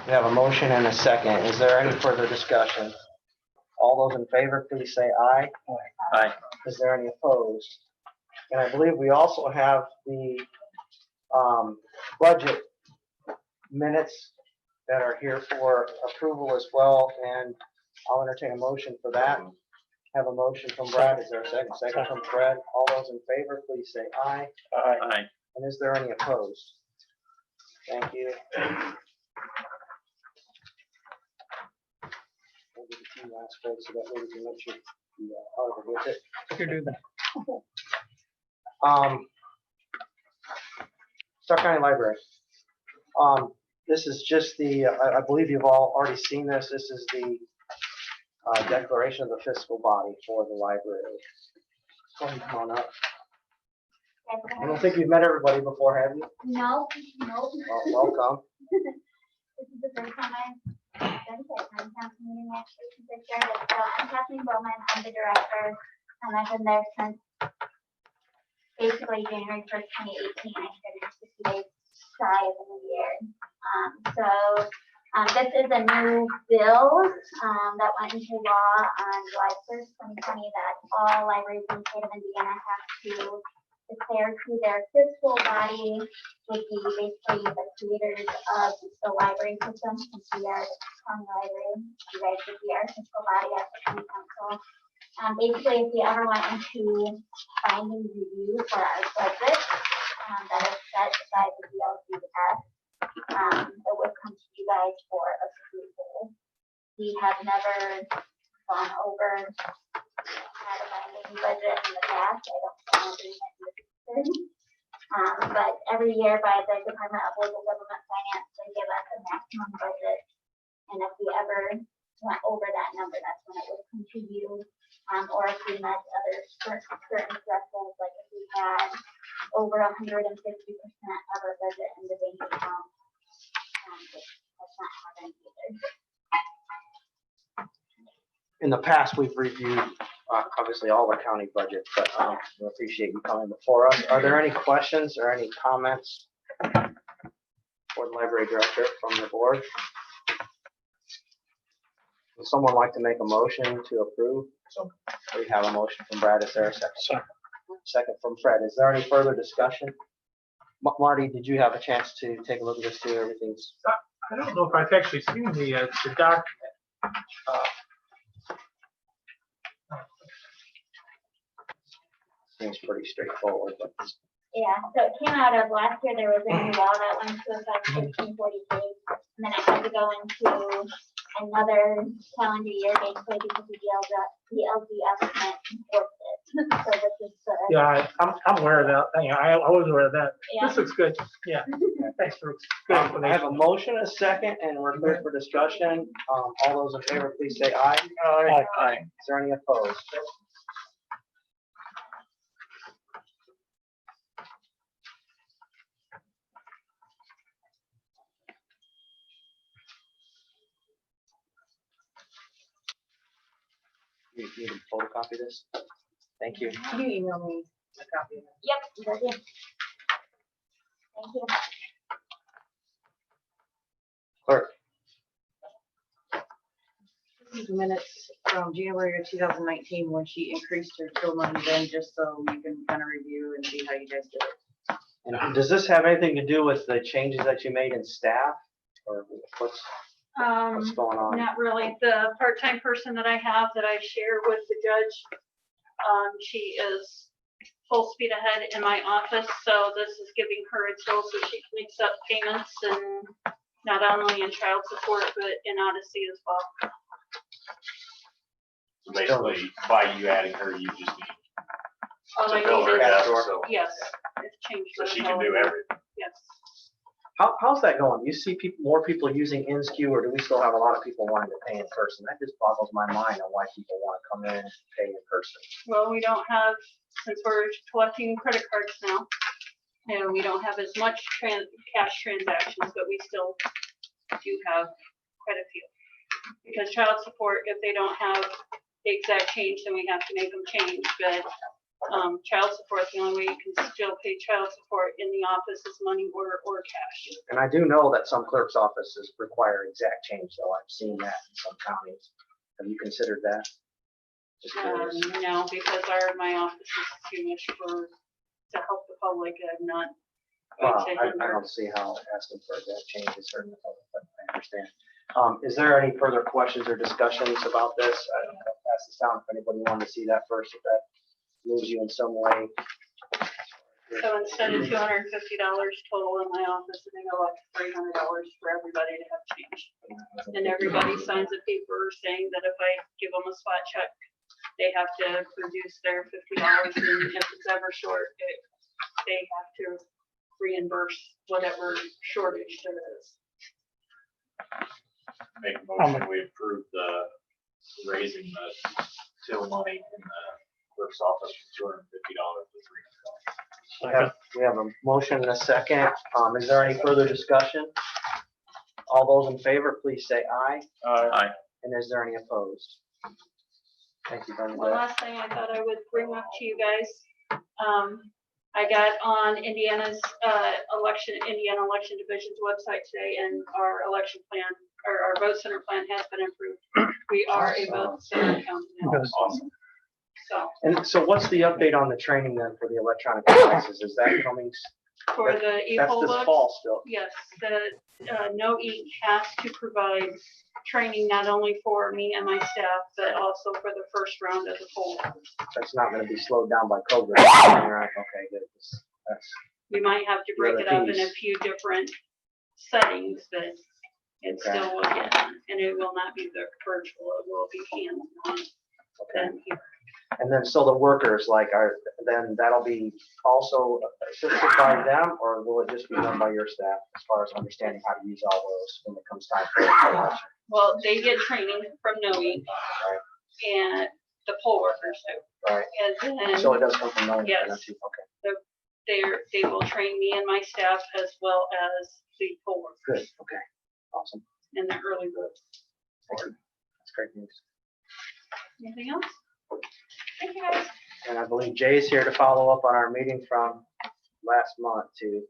We have a motion and a second. Is there any further discussion? All those in favor, please say aye. Aye. Is there any opposed? And I believe we also have the budget minutes that are here for approval as well, and I'll entertain a motion for that. Have a motion from Brad. Is there a second? Second from Fred. All those in favor, please say aye. Aye. And is there any opposed? Thank you. We'll give it to you last, Fred, so that way we can let you be harder with it. You do that. Stark County Library. This is just the, I believe you've all already seen this. This is the declaration of the fiscal body for the library. Go ahead, come on up. I don't think you've met everybody before, have you? No. Well, welcome. This is the first time I've been to a town council meeting actually since I started. So I'm Kathleen Bowman, I'm the director, and I've been there since basically January 1st, 2018. I started 60 days shy of a year. This is a new bill that went into law on July 1st, 2020, that all libraries in the state of Indiana have to declare who their fiscal body would be, basically the creators of the library system, since we are the county library. You guys would be our fiscal body as the county council. Basically, if we ever went into finding review for our budget that is set by the DLCF, it would come to you guys for approval. We have never gone over had a binding budget in the past. I don't know doing it in the future. But every year by the Department of Local Government Finance, they give us a maximum budget. And if we ever went over that number, that's when it would come to you. Or if we met other certain thresholds, like if we had over 150% of our budget in the bank account, that's not happening either. In the past, we've reviewed obviously all the county budget, but we appreciate you coming before us. Are there any questions or any comments for the library director from the board? Would someone like to make a motion to approve? We have a motion from Brad. Is there a second? Second from Fred. Is there any further discussion? Marty, did you have a chance to take a look at this too? Everything's. I don't know if I've actually seen the document. Seems pretty straightforward, but Yeah, so it came out of last year, there was a new law that went into effect 1542, and then it had to go into another calendar year, basically, because the LGF can't enforce it. So this is the. Yeah, I'm aware of that. I was aware of that. Yeah. This looks good. Yeah. Thanks for good I have explanation. a motion, a second, and we're clear for discussion. All those in favor, please say aye. Aye. Is there any opposed? You need to photocopy this? Thank you. Can you email me a copy of Yep, that's it. Thank you. Clerk, These minutes from January of 2019 when she increased her fill money then, just so you can kind of review and see how you guys did it. and does this have anything to do with the changes that you made in staff? Or what's going on? Not really. The part-time person that I have that I share with the judge, she is full speed ahead in my office, so this is giving her a tool so she can accept payments, and not only in child support, but in Odyssey as well. So basically, by you adding her, you just need All to I fill her need is, desk, so, yes, it's changed. so my she can do calendar. everything. Yes. How's that going? You see more people using InSKU, or do we still have a lot of people wanting to pay in person? That just boggles my mind on why people want to come in and pay in person. Well, we don't have, since we're collecting credit cards now, and we don't have as much cash transactions, but we still do have quite a few. Because child support, if they don't have the exact change, then we have to make them change, but Child support, the only way you can still pay child support in the office is money order or cash. And I do know that some clerk's offices require exact change, though. I've seen that in some counties. Have you considered that? Just curious. No, because my office is too much to help the public. I'm not going Well, to I hinder. don't see how asking for that change is hurting the public, but I understand. Is there any further questions or discussions about this? I'll pass this down if anybody wanted to see that first, if that moves you in some way. So instead of $250 total in my office, it's gonna go up to $300 for everybody to have change. And everybody signs a paper saying that if I give them a spot check, they have to produce their $50, and if it's ever short, they have to reimburse whatever shortage there is. Make a motion, we approve the raising the till money in the clerk's office from $250 to $300. We have a motion and a second. Is there any further discussion? All those in favor, please say aye. Aye. And is there any opposed? Thank you, One Bernadette. last thing I thought I would bring up to you guys. I got on Indiana Election Division's website today, and our election plan, or our vote center plan has been approved. We are a vote center county now, Awesome. so And so what's the update on the training then for the electronic devices? Is that coming? for the That's e-poll this books. fall still. Yes, the No Eat has to provide training not only for me and my staff, but also for the first round of the poll. That's not gonna be slowed down by COVID. Right, okay, good. That's, We might have to break The it other up in a piece. few different settings, but it Okay. still will get done. And it will not be virtual, it will be hands-on okay. and here. And then, so the workers, then that'll be also assisted by them, or will it just be done by your staff as far as understanding how to use all those when it comes time for the election? Well, they get training from No Eat and the poll workers do. Right, And so then it does come from knowing. Yes. Okay, they will train me and my staff as well as the poll workers good, okay, awesome. in the early votes. Thank you. That's great news. Anything else? Thank you guys. And I believe Jay's here to follow up on our meeting from last month too.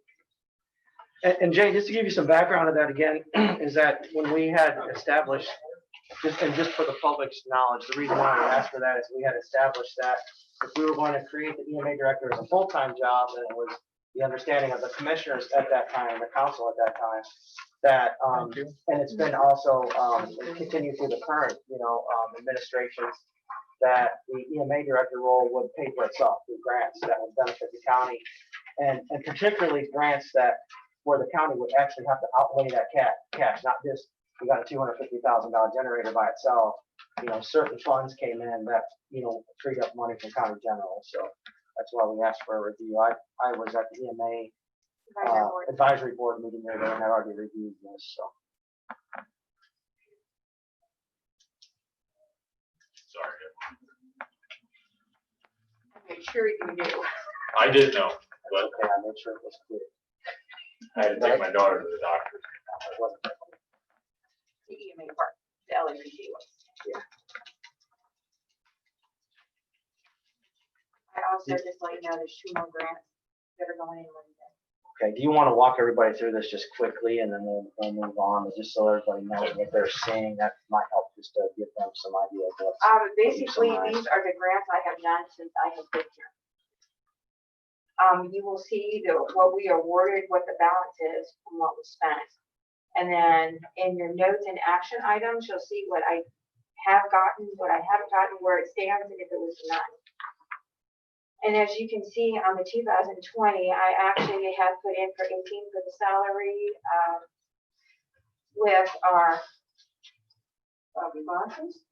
And Jay, just to give you some background of that again, is that when we had established, just for the public's knowledge, the reason why we asked for that is we had established that if we were going to create the EMA director as a full-time job, then it was the understanding of the commissioners at that time, the council at that time, that, and it's been also, continued through the current, administrations, that the EMA director role would pay for itself through grants that would benefit the county. And particularly grants that, where the county would actually have to outlay that cash, not just, we got a $250,000 generator by itself. Certain funds came in that, freed up money from county general, so that's why we asked for a review. I was at the EMA advisory board meeting there, and I already reviewed this, so. Sorry. Make sure you do. I did know, but Okay, I made sure it was clear. I had to take my daughter to the doctor. It wasn't- The EMA part, the LED was. I also just let you know there's 2 more grants that are going in Wednesday. Okay, do you want to walk everybody through this just quickly and then we'll move on, just so everybody knows what they're seeing? That might help just to give them some idea of what's. Basically, Summarize. these are the grants I have done since I have been here. You will see what we awarded, what the balance is from what was spent. And then in your notes and action items, you'll see what I have gotten, what I haven't gotten, where it stands, and if it was none. And as you can see on the 2020, I actually have put in for 18 for the salary, with our responses.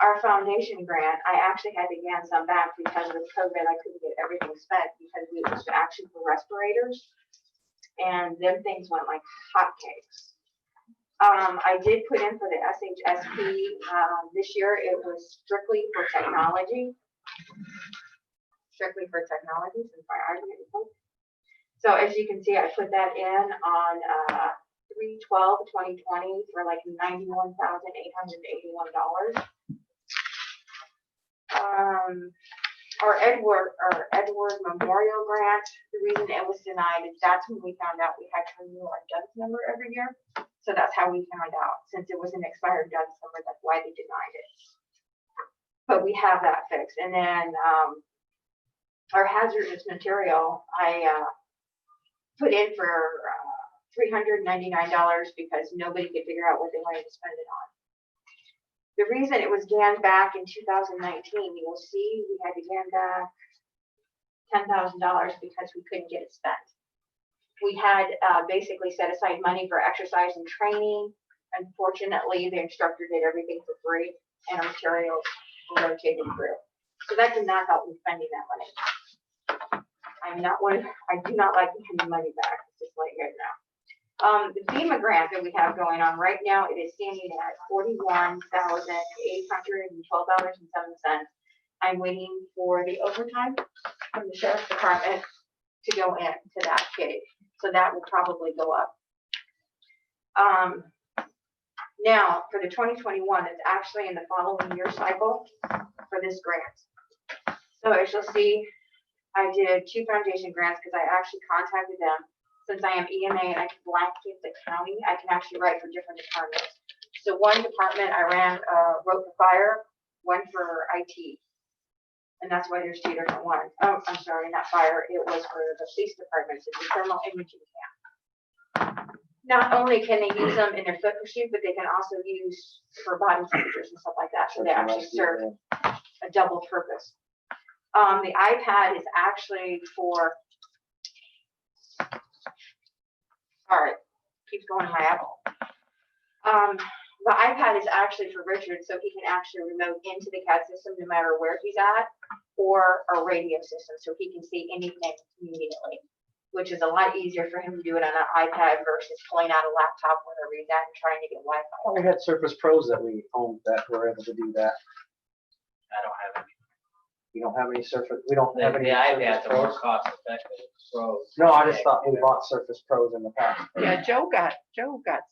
Our foundation grant, I actually had to hand some back because with COVID, I couldn't get everything spent because it was actually for respirators. And them things went like hotcakes. I did put in for the SHSP. This year it was strictly for technology. Strictly for technology since my argument is over. So as you can see, I put that in on 3/12/2020 for like $91,881. our Edward Memorial Grant, the reason it was denied is that's when we found out we had to renew our DUNS number every year. So that's how we found out, since it was an expired DUNS number, that's why they denied it. But we have that fixed. And then, our hazardous material, I, put in for $399 because nobody could figure out what they wanted to spend it on. The reason it was ganned back in 2019, you will see we had to gan back $10,000 because we couldn't get it spent. We had basically set aside money for exercise and training. Unfortunately, the instructor did everything for free and our materials were rotated through. So that did not help me spending that money. I do not like handing money back, just let you guys know. The FEMA grant that we have going on right now, it is standing at $41,812.07. I'm waiting for the overtime from the sheriff's department to go into that kitty. So that will probably go up. Now for the 2021, it's actually in the following year cycle for this grant. So as you'll see, I did 2 foundation grants because I actually contacted them. Since I am EMA and I can blanket the county, I can actually write for different departments. So one department I ran wrote for fire, one for IT. And that's why there's 2 different ones. Oh, I'm sorry, not fire. It was for the police department, so the thermal imaging camp. Not only can they use them in their foot pursuit, but they can also use for body temperatures and stuff like that. So they actually serve a double purpose. The iPad is actually for, sorry, keeps going in my Apple. The iPad is actually for Richard, so he can actually remote into the CAD system no matter where he's at, or a radio system, so he can see anything immediately, which is a lot easier for him to do it on an iPad versus pulling out a laptop whenever he's at and trying to get Wi-Fi. Well, we had Surface Pros that we owned that were able to do that. I don't have any. We don't have any Surface, we don't The have any iPads Surface are more Pros. cost effective. Pros. No, I just thought we bought Surface Pros in the past. Yeah, Joe got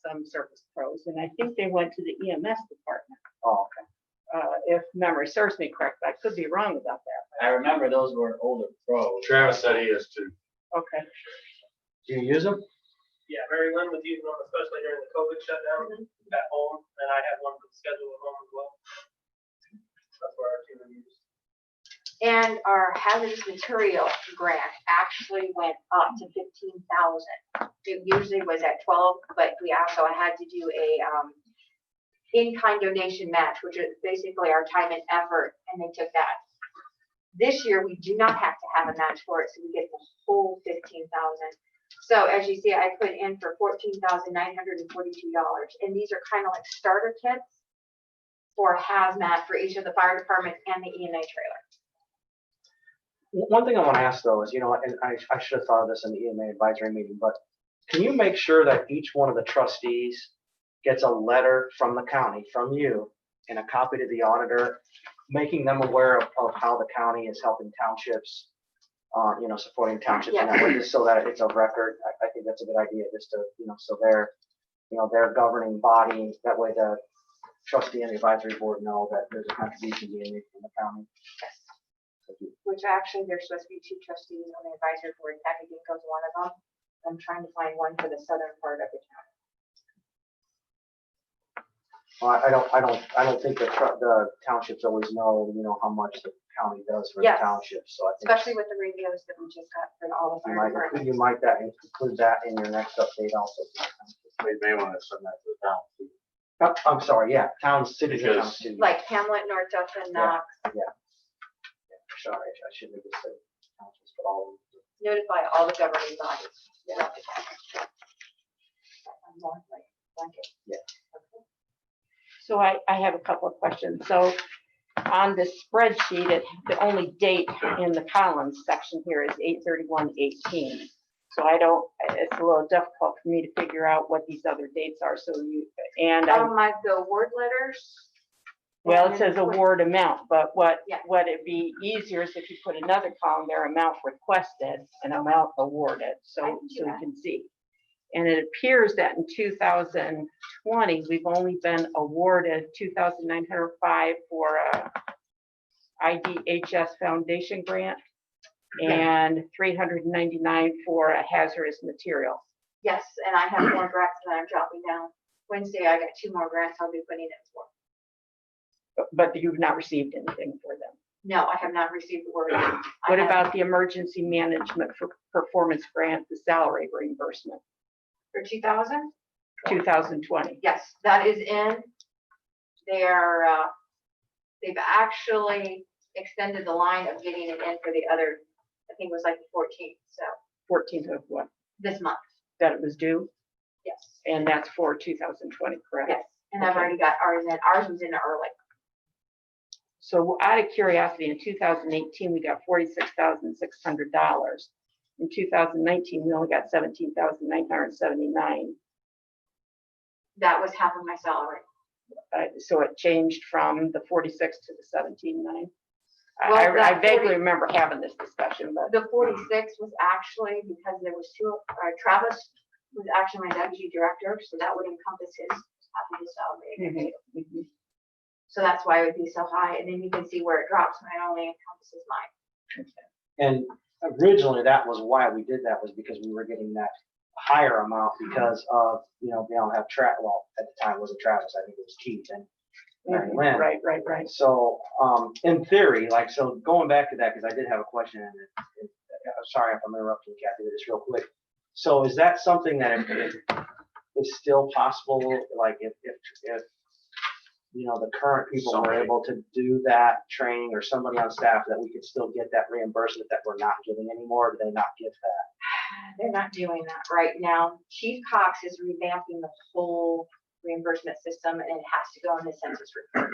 some Surface Pros, and I think they went to the EMS department. Oh, okay. If memory serves me correct, I could be wrong about that. I remember those were older Pros. Travis said he is too. Okay. Do you use them? Yeah, Mary Lynn was using them, especially during the COVID shutdown at home, and I had one for the schedule at home as well. That's where our team used. And our hazardous material grant actually went up to 15,000. It usually was at 12, but we also had to do a in-kind donation match, which is basically our time and effort, and they took that. This year, we do not have to have a match for it, so we get the whole 15,000. So as you see, I put in for $14,942, and these are kind of like starter kits for hazmat for each of the fire departments and the EMA trailer. One thing I want to ask though is, and I should have thought of this in the EMA advisory meeting, but can you make sure that each one of the trustees gets a letter from the county, from you, and a copy to the auditor, making them aware of how the county is helping townships, supporting townships and that way, just so that it's a record. I think that's a good idea, just to, so they're, their governing body, that way the trustee and the advisory board know that there's a contribution being made from the county. Which actually, there's supposed to be 2 trustees on the advisory board. Kathy Dinko's one of them. I'm trying to find one for the southern part of the county. Well, I don't think the townships always know, how much the county does for the Yes. townships, so I think Especially with the radios that we just got for all the you fire might, departments. you might include that in your next update also. We may want to send that to the town. I'm sorry, yeah, towns, cities and towns too. Like Hamlet, North Dufferin, Knox, Sorry, I shouldn't have just said townships, but all of them. notify all the governing bodies. throughout the county. Blanket. So I have a couple of questions. So on the spreadsheet, the only date in the columns section here is 8/31/18. So it's a little difficult for me to figure out what these other dates are. So The award letters. well, it says award amount, but what Yeah. it'd be easier is if you put another column there, amount requested and amount awarded, I so can do you that. can see. And it appears that in 2020, we've only been awarded 2,905 for IDHS Foundation grant and $399 for a hazardous material. Yes, and I have more grants that I'm dropping down. Wednesday, I got 2 more grants I'll be putting in for. But you've not received anything for them. No, I have not received the word. What about the emergency management for performance grant, the salary reimbursement, For 2,000? 2020? Yes, that is in. They are, they've actually extended the line of getting it in for the other, I think it was like the 14th, so 14th of what? this month, That it was due, yes, and that's for 2020, correct? yes. And I've Okay. already got ours in, ours was in early. So out of curiosity, in 2018, we got $46,600. In 2019, we only got $17,979. That was half of my salary. So it changed from the 46 to the 17,900. Well, I that vaguely 40 remember having this discussion, but The 46 was actually because there was 2, Travis was actually my deputy director, so that would encompass his half of his salary. Mhm. So that's why it would be so high, and then you can see where it drops when it only encompasses mine. And originally, that was why we did that, was because we were getting that higher amount because of, you know, they don't have well, at the time it wasn't Travis, I think it was Keith and Mary Lynn. Right. So, in theory, like, so going back to that, because I did have a question, and I'm sorry if I'm interrupting Kathy, but just real quick. So is that something that is still possible, like if, you know, the current people were Somebody. able to do that training, or somebody on staff, that we could still get that reimbursement that we're not giving anymore? Do they not give that? They're not doing that right now. Chief Cox is revamping the whole reimbursement system, and it has to go in the census report.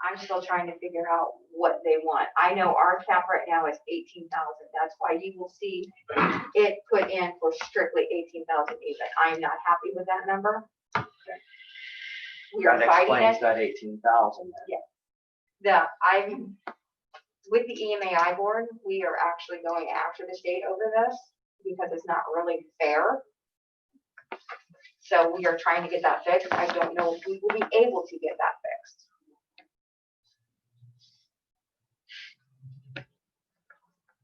I'm still trying to figure out what they want. I know our cap right now is 18,000. That's why you will see it put in for strictly 18,000 even. I'm not happy with that number. We are That fighting explains it. that 18,000 then. I'm with the EMAI board, we are actually going after the state over this because it's not really fair. So we are trying to get that fixed. I don't know if we will be able to get that fixed.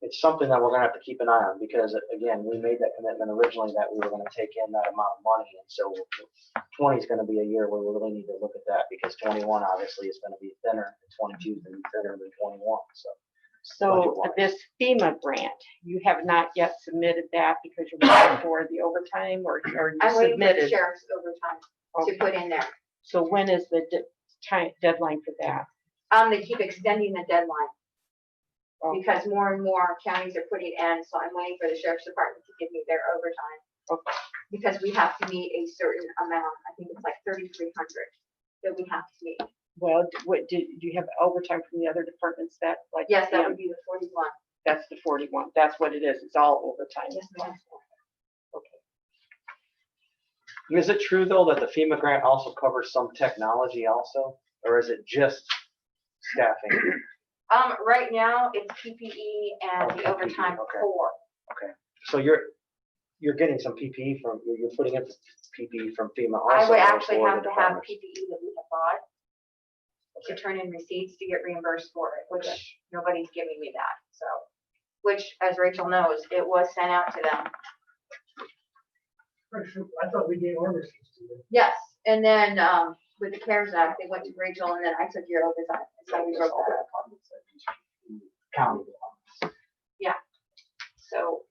It's something that we're gonna have to keep an eye on, because again, we made that commitment originally that we were gonna take in that amount of money, and so 20 is gonna be a year where we really need to look at that, because 21 obviously is gonna be thinner, and 22 is gonna be thinner than 21, so. So Budget-wise. this FEMA grant, you have not yet submitted that because you're waiting for the overtime, or you I'm waiting for the submitted? sheriff's overtime to Okay. put in there. So when is the deadline for that? They keep extending the deadline Okay. because more and more counties are putting in, so I'm waiting for the sheriff's department to give me their overtime. Okay. Because we have to meet a certain amount, I think it's like 3,300 that we have to meet. Well, what, do you have overtime from the other departments that, like? Yes, that EM? would be the 41. That's the 41, that's what it is, it's all overtime. Yes, ma'am. Is it true though that the FEMA grant also covers some technology also, or is it just staffing? Right now, it's PPE and the Okay, overtime okay. for. So you're getting some PPE from, you're putting in PPE from FEMA also? I would or actually for the have to have departments? PPE that we have bought to turn in receipts to get reimbursed for it, which nobody's giving me that, so. Which, as Rachel knows, it was sent out to them. I thought we gave our receipts to you. Yes, and then, with the CARES Act, they went to Rachel, and then I took your overtime, so we broke that up. County. So,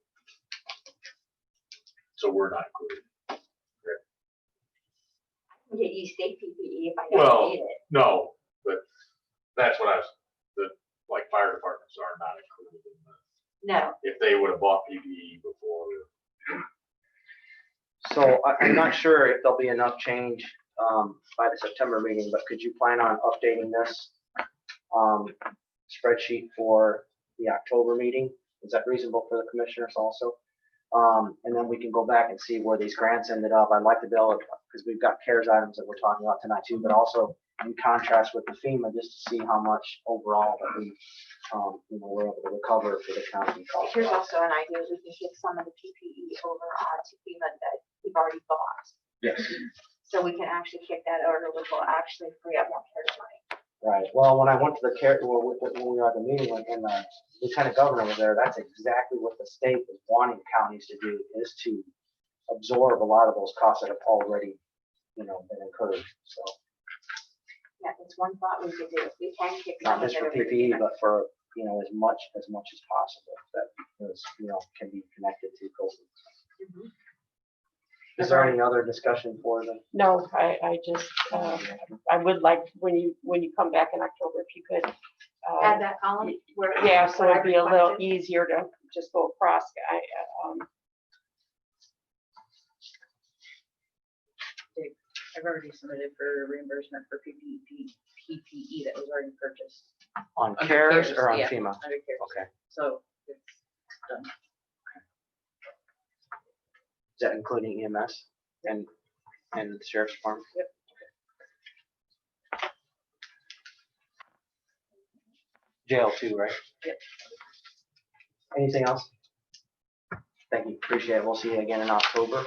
So we're not included. I can get you state PPE if I Well, don't need it. No, but that's what like fire departments are not included in the, No, if they would have bought PPE before. So I'm not sure if there'll be enough change by the September meeting, but could you plan on updating this spreadsheet for the October meeting? Is that reasonable for the commissioners also? And then we can go back and see where these grants ended up. I'd like to be able, because we've got CARES items that we're talking about tonight too, but also in contrast with the FEMA, just to see how much overall that we, we're able to recover for the county. cost. here's also an idea, we can get some of the PPE over to FEMA that we've already bought. Yes. So we can actually kick that over, which will actually free up more CARES money. Right, well, when I went to the care, when we were at the meeting, and the lieutenant governor was there, that's exactly what the state is wanting counties to do, is to absorb a lot of those costs that have already, been incurred, so. Yeah, it's one thought we could do. We can kick Not some of just it for over to PPE, them. but for, as much as possible that is, can be connected to COVID. Mhm. Is there any other discussion for them? No, I just, I would like, when you come back in October, if you could. Add that column where. Yeah, so where I it'd be a little requested. easier to just go across. I've already submitted for reimbursement for PPE that was already purchased. On Under CARES or on yeah, FEMA? Under CARES. Okay, So it's done. is that including EMS and the sheriff's department? Yep. Jail too, right? Yep. Anything else? Thank you, appreciate it. We'll see you again in October.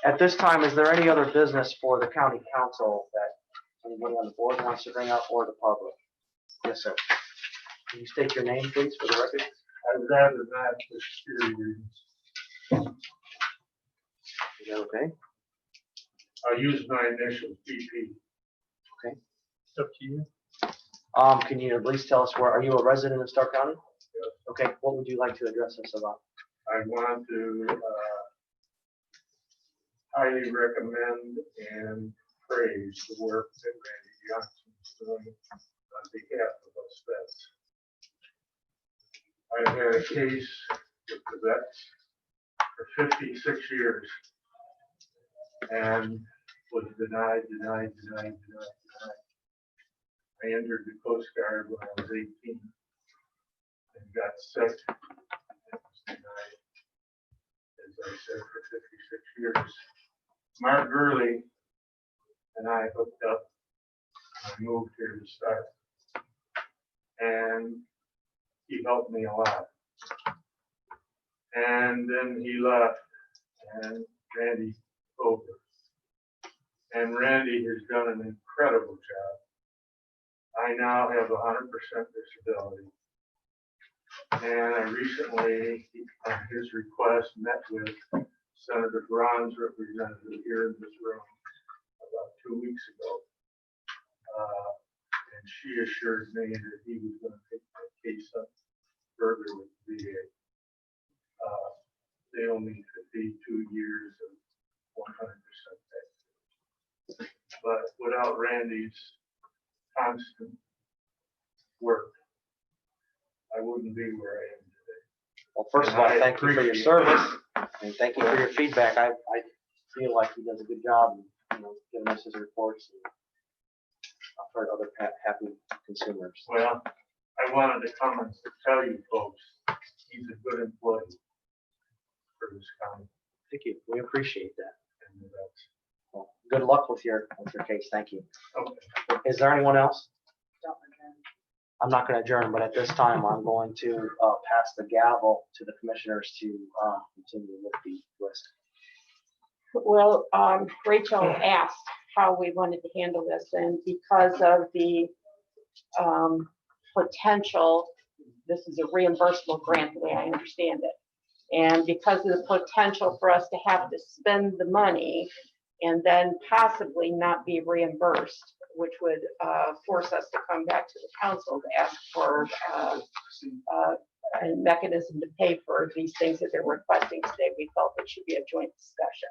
At this time, is there any other business for the county council that anybody on the board wants to bring up or the public? Yes, sir. Can you state your name, please, for the record? I'd rather not for security reasons. Is that okay? I'll use my initials, BP. It's up to you. Can you at least tell us are you a resident of Stark County? Okay, what would you like to address us about? I want to highly recommend and praise the work that Randy Johnson is doing on behalf of us vets. I've had a case with the vets for 56 years and was denied. I entered the Coast Guard when I was 18 and got sick. And was denied, as I said, for 56 years. Mark Gurley and I hooked up. I moved here to start. And he helped me a lot. And then he left and Randy over. And Randy has done an incredible job. I now have 100% disability. And I recently, on his request, met with Senator Braun's representative here in this room about 2 weeks ago. And she assured me that he was going to take my case up further with the VA. They owe me 52 years of 100% pay. But without Randy's constant work, I wouldn't be where I am today. Well, first of all, thank you for your service and thank you for your feedback. I feel like he does a good job, giving us his reports. And I've heard other happy consumers. Well, I wanted to come and tell you folks, he's a good employee for this county. Thank you. We appreciate that. And that's, Well, good luck with your case. Thank you. okay. Is there anyone else? Don't adjourn. I'm not going to adjourn, but at this time, I'm going to pass the gavel to the commissioners to continue with the list. Well, Rachel asked how we wanted to handle this, and because of the potential, this is a reimbursable grant, the way I understand it. And because of the potential for us to have to spend the money and then possibly not be reimbursed, which would force us to come back to the council to ask for a mechanism to pay for these things that they're requesting today, we felt it should be a joint discussion.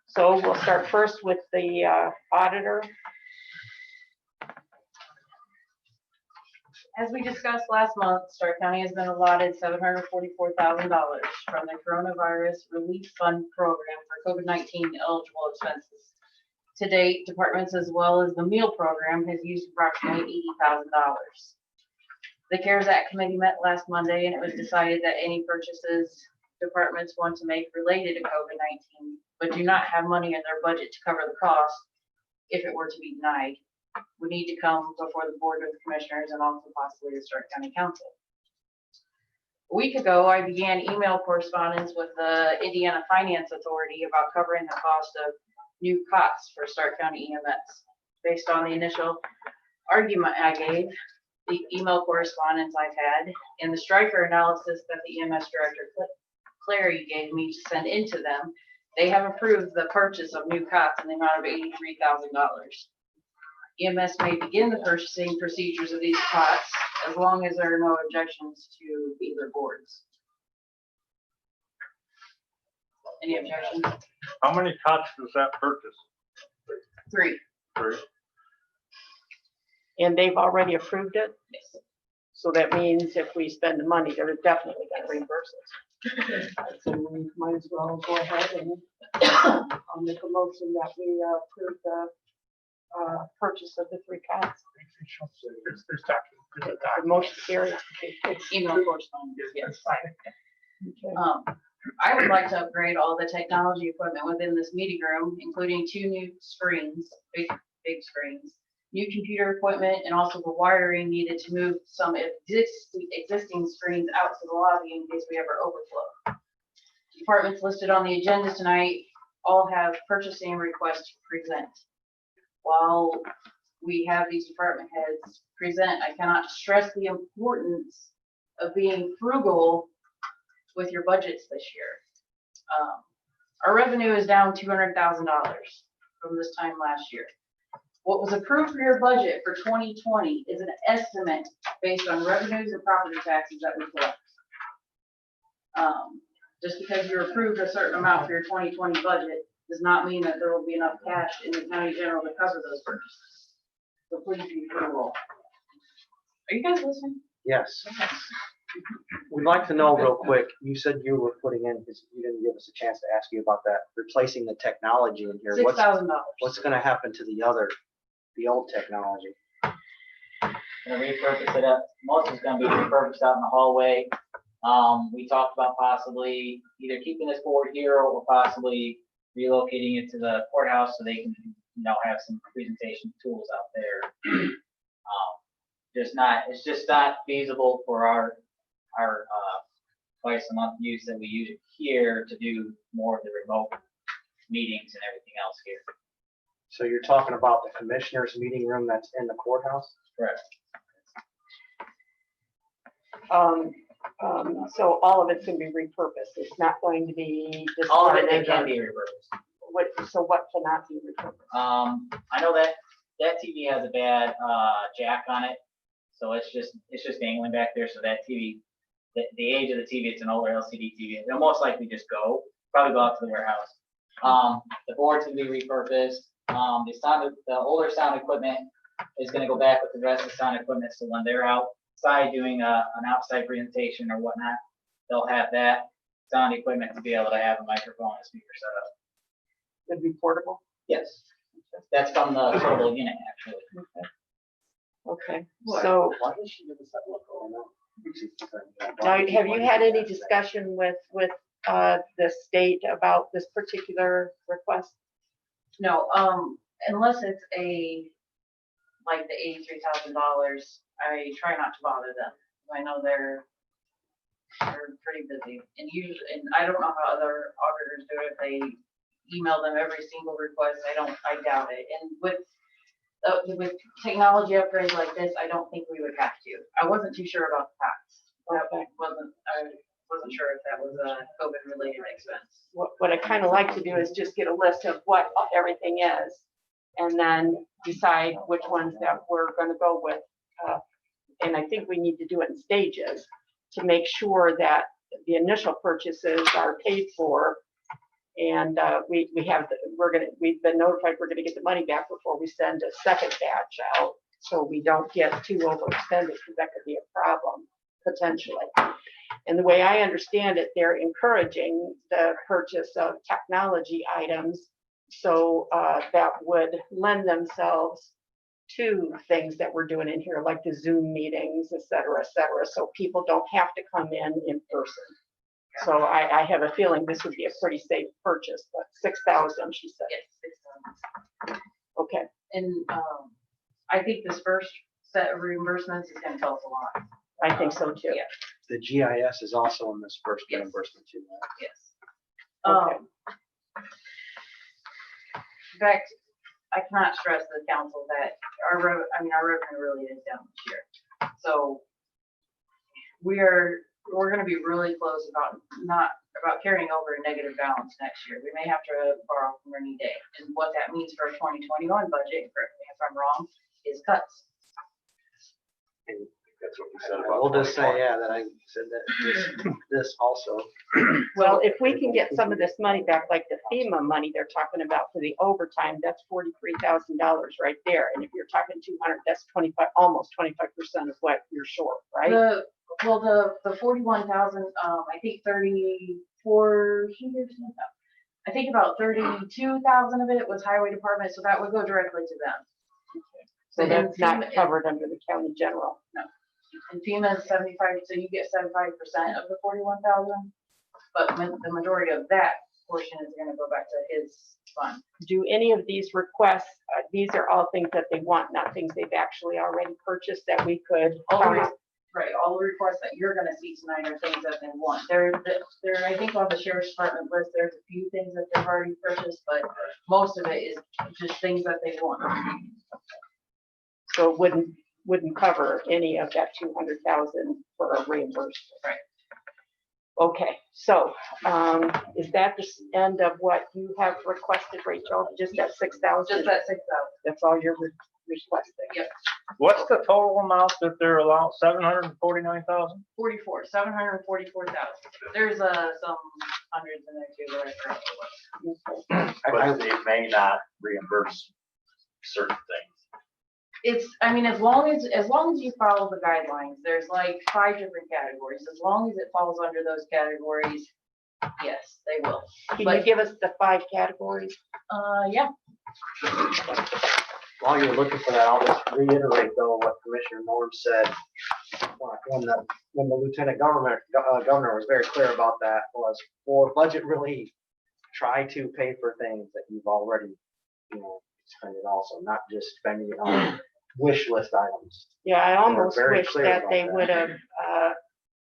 So we'll start first with the auditor. As we discussed last month, Stark County has been allotted $744,000 from the Coronavirus Relief Fund Program for COVID-19 eligible expenses. To date, departments as well as the meal program has used approximately $80,000. The CARES Act committee met last Monday and it was decided that any purchases departments want to make related to COVID-19 but do not have money in their budget to cover the cost if it were to be denied, would need to come before the Board of Commissioners and also possibly the Stark County Council. A week ago, I began email correspondence with the Indiana Finance Authority about covering the cost of new cots for Stark County EMS. based on the initial argument I gave, the email correspondence I've had, and the striker analysis that the EMS director Clary gave me to send into them. They have approved the purchase of new cots in the amount of $83,000. EMS may begin the purchasing procedures of these cots as long as there are no objections to either boards. Any objections? How many cots does that purchase? 3. Three. And they've already approved it? So that means if we spend the money, they're definitely gonna reimburse us. So we might as well go ahead and I'll make a motion that we approve the purchase of the 3 cots. There's documents. The motion carries. Email correspondence, yes. Okay. I would like to upgrade all the technology equipment within this meeting room, including 2 new screens, big screens, new computer equipment, and also the wiring needed to move some existing screens out to the lobby in case we ever overflow. Departments listed on the agenda tonight all have purchasing requests to present. While we have these department heads present, I cannot stress the importance of being frugal with your budgets this year. Our revenue is down $200,000 from this time last year. What was approved for your budget for 2020 is an estimate based on revenues and property taxes that we collect. Just because you approved a certain amount for your 2020 budget does not mean that there will be enough cash in the county general to cover those purchases. So please be frugal. Are you guys listening? Yes. We'd like to know real quick, you said you were putting in, because you didn't give us a chance to ask you about that, replacing the technology in here. $6,000. What's gonna happen to the old technology? Gonna repurpose it up. Most of it's gonna be repurposed out in the hallway. We talked about possibly either keeping this board here or possibly relocating it to the courthouse so they can, have some presentation tools out there. It's just not feasible for our twice a month use that we use it here to do more of the remote meetings and everything else here. So you're talking about the commissioner's meeting room that's in the courthouse? Correct. So all of it's gonna be repurposed. It's not going to be. All of it discarded. can be repurposed. So what cannot be repurposed? I know that TV has a bad jack on it, so it's just dangling back there. So that TV, the age of the TV, it's an older LCD TV. It'll most likely just probably go out to the warehouse. The boards can be repurposed. The older sound equipment is going to go back with the rest of the sound equipment. So when they're outside doing an outside presentation or whatnot, they'll have that sound equipment to be able to have a microphone and speaker set up. It'd be portable? Yes, that's from the portable unit actually. Okay, so Why did she give us that look? Oh, no. now, have you had any discussion with the state about this particular request? No, unless it's like the $83,000, I try not to bother them. I know they're pretty busy, and I don't know how other auditors do it. If they email them every single request, I doubt it. And with technology upgrades like this, I don't think we would have to. I wasn't too sure about the tax. I wasn't sure if that was a COVID related expense. What I kind of like to do is just get a list of what everything is and then decide which ones that we're going to go with. And I think we need to do it in stages to make sure that the initial purchases are paid for. And we've been notified we're going to get the money back before we send a second batch out. So we don't get too overextended because that could be a problem potentially. And the way I understand it, they're encouraging the purchase of technology items. So that would lend themselves to things that we're doing in here, like the Zoom meetings, et cetera, so people don't have to come in person. So I have a feeling this would be a pretty safe purchase, but 6,000, she said. Yes, 6,000. Okay. And I think this first set of reimbursements is going to tell us a lot. I think so too. Yeah. The GIS is also in this first Yes. reimbursement too. Yes. Okay. In fact, I cannot stress to the council that our revenue really is down this year. So we're gonna be really close about carrying over a negative balance next year. We may have to borrow from rainy day. And what that means for a 2021 budget, correct me if I'm wrong, is cuts. That's what we said I about. will just say, 2020. yeah, that I said that this also. Well, if we can get some of this money back, like the FEMA money they're talking about for the overtime, that's $43,000 right there. And if you're talking 200, that's 25, almost 25% of what you're short, right? The 41,000, I think 34, I think about 32,000 of it was highway department, so that would go directly to them. So But that's not FEMA is- covered under the county general. And FEMA is 75, so you get 75% of the 41,000, but the majority of that portion is gonna go back to his fund. Do any of these requests, these are all things that they want, not things they've actually already purchased that we could. Right, all the requests that you're gonna see tonight are things that they want. They're, I think on the sheriff's department list, there's a few things that they've already purchased, but most of it is just things that they want. So it wouldn't cover any of that 200,000 for a reimbursement. Right. Okay, so, is that the end of what you have requested, Rachel? Just that 6,000? Just that 6,000. That's all you're requesting? Yep. What's the total amount that they're allowed, 749,000? 744,000. There's some hundreds in there too, but I forget what. But they may not reimburse certain things. I mean, as long as you follow the guidelines, there's like 5 different categories. As long as it falls under those categories, yes, they will. Can you give us the 5 categories? Yeah. While you're looking for that, I'll just reiterate though what Commissioner Norm said. When the Lieutenant Governor was very clear about that, was for budget relief, try to pay for things that you've already, spending also, not just spending it on wish list items. Yeah, I almost very wish clear that about they that. would have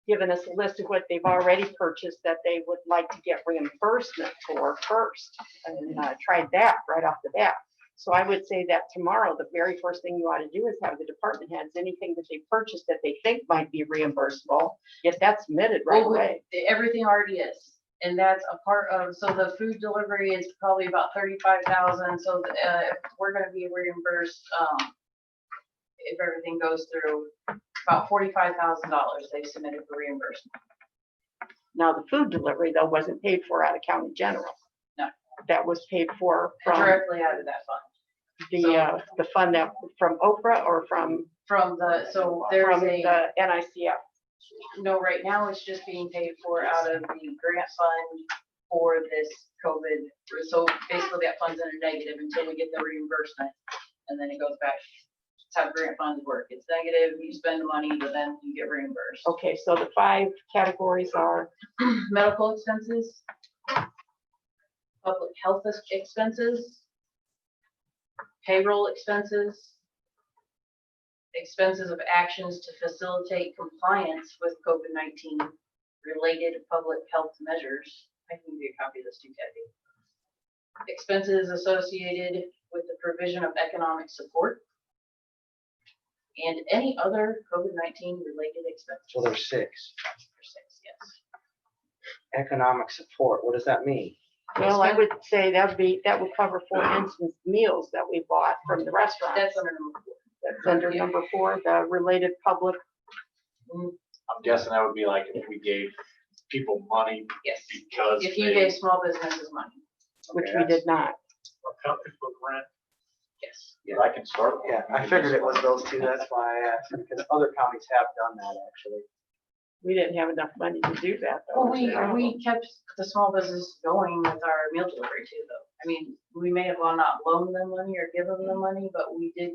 given us a list of what they've already purchased that they would like to get reimbursement for first, and tried that right off the bat. So I would say that tomorrow, the very first thing you ought to do is have the department heads, anything that they purchased that they think might be reimbursable, get that submitted right Well, away. everything already is. And that's a part of, so the food delivery is probably about 35,000. So we're gonna be reimbursed, if everything goes through, about $45,000 they submitted for reimbursement. Now, the food delivery though wasn't paid for out of county general. No. That was paid for from Directly out of that fund. the fund that, from Oprah or from From there's the a, NICF. no, right now it's just being paid for out of the grant fund for this COVID. So basically that fund's in a negative until we get the reimbursement, and then it goes back. That's how grant funds work. It's negative, you spend the money, but then you get reimbursed. Okay, so the 5 categories are, Medical expenses, public health expenses, payroll expenses, expenses of actions to facilitate compliance with COVID-19 related public health measures. I can give you a copy of this too, Kathy. Expenses associated with the provision of economic support and any other COVID-19 related expenses. So there's 6. For 6, yes. Economic support, what does that mean? well, I would say that would cover, for instance, meals that we bought from the restaurant. That's under number 4. That's under number 4, the related public. I'm guessing that would be like if we gave people money Yes. because If you they- gave small businesses money, Which Okay, we did not. Or companies book rent? yes. Yeah, I can start. Yeah, I figured it was those 2, that's why I asked, because other counties have done that actually. We didn't have enough money to do that though. Well, we kept the small business going with our meal delivery too, though. I mean, we may have well not loaned them money or give them the money, but we did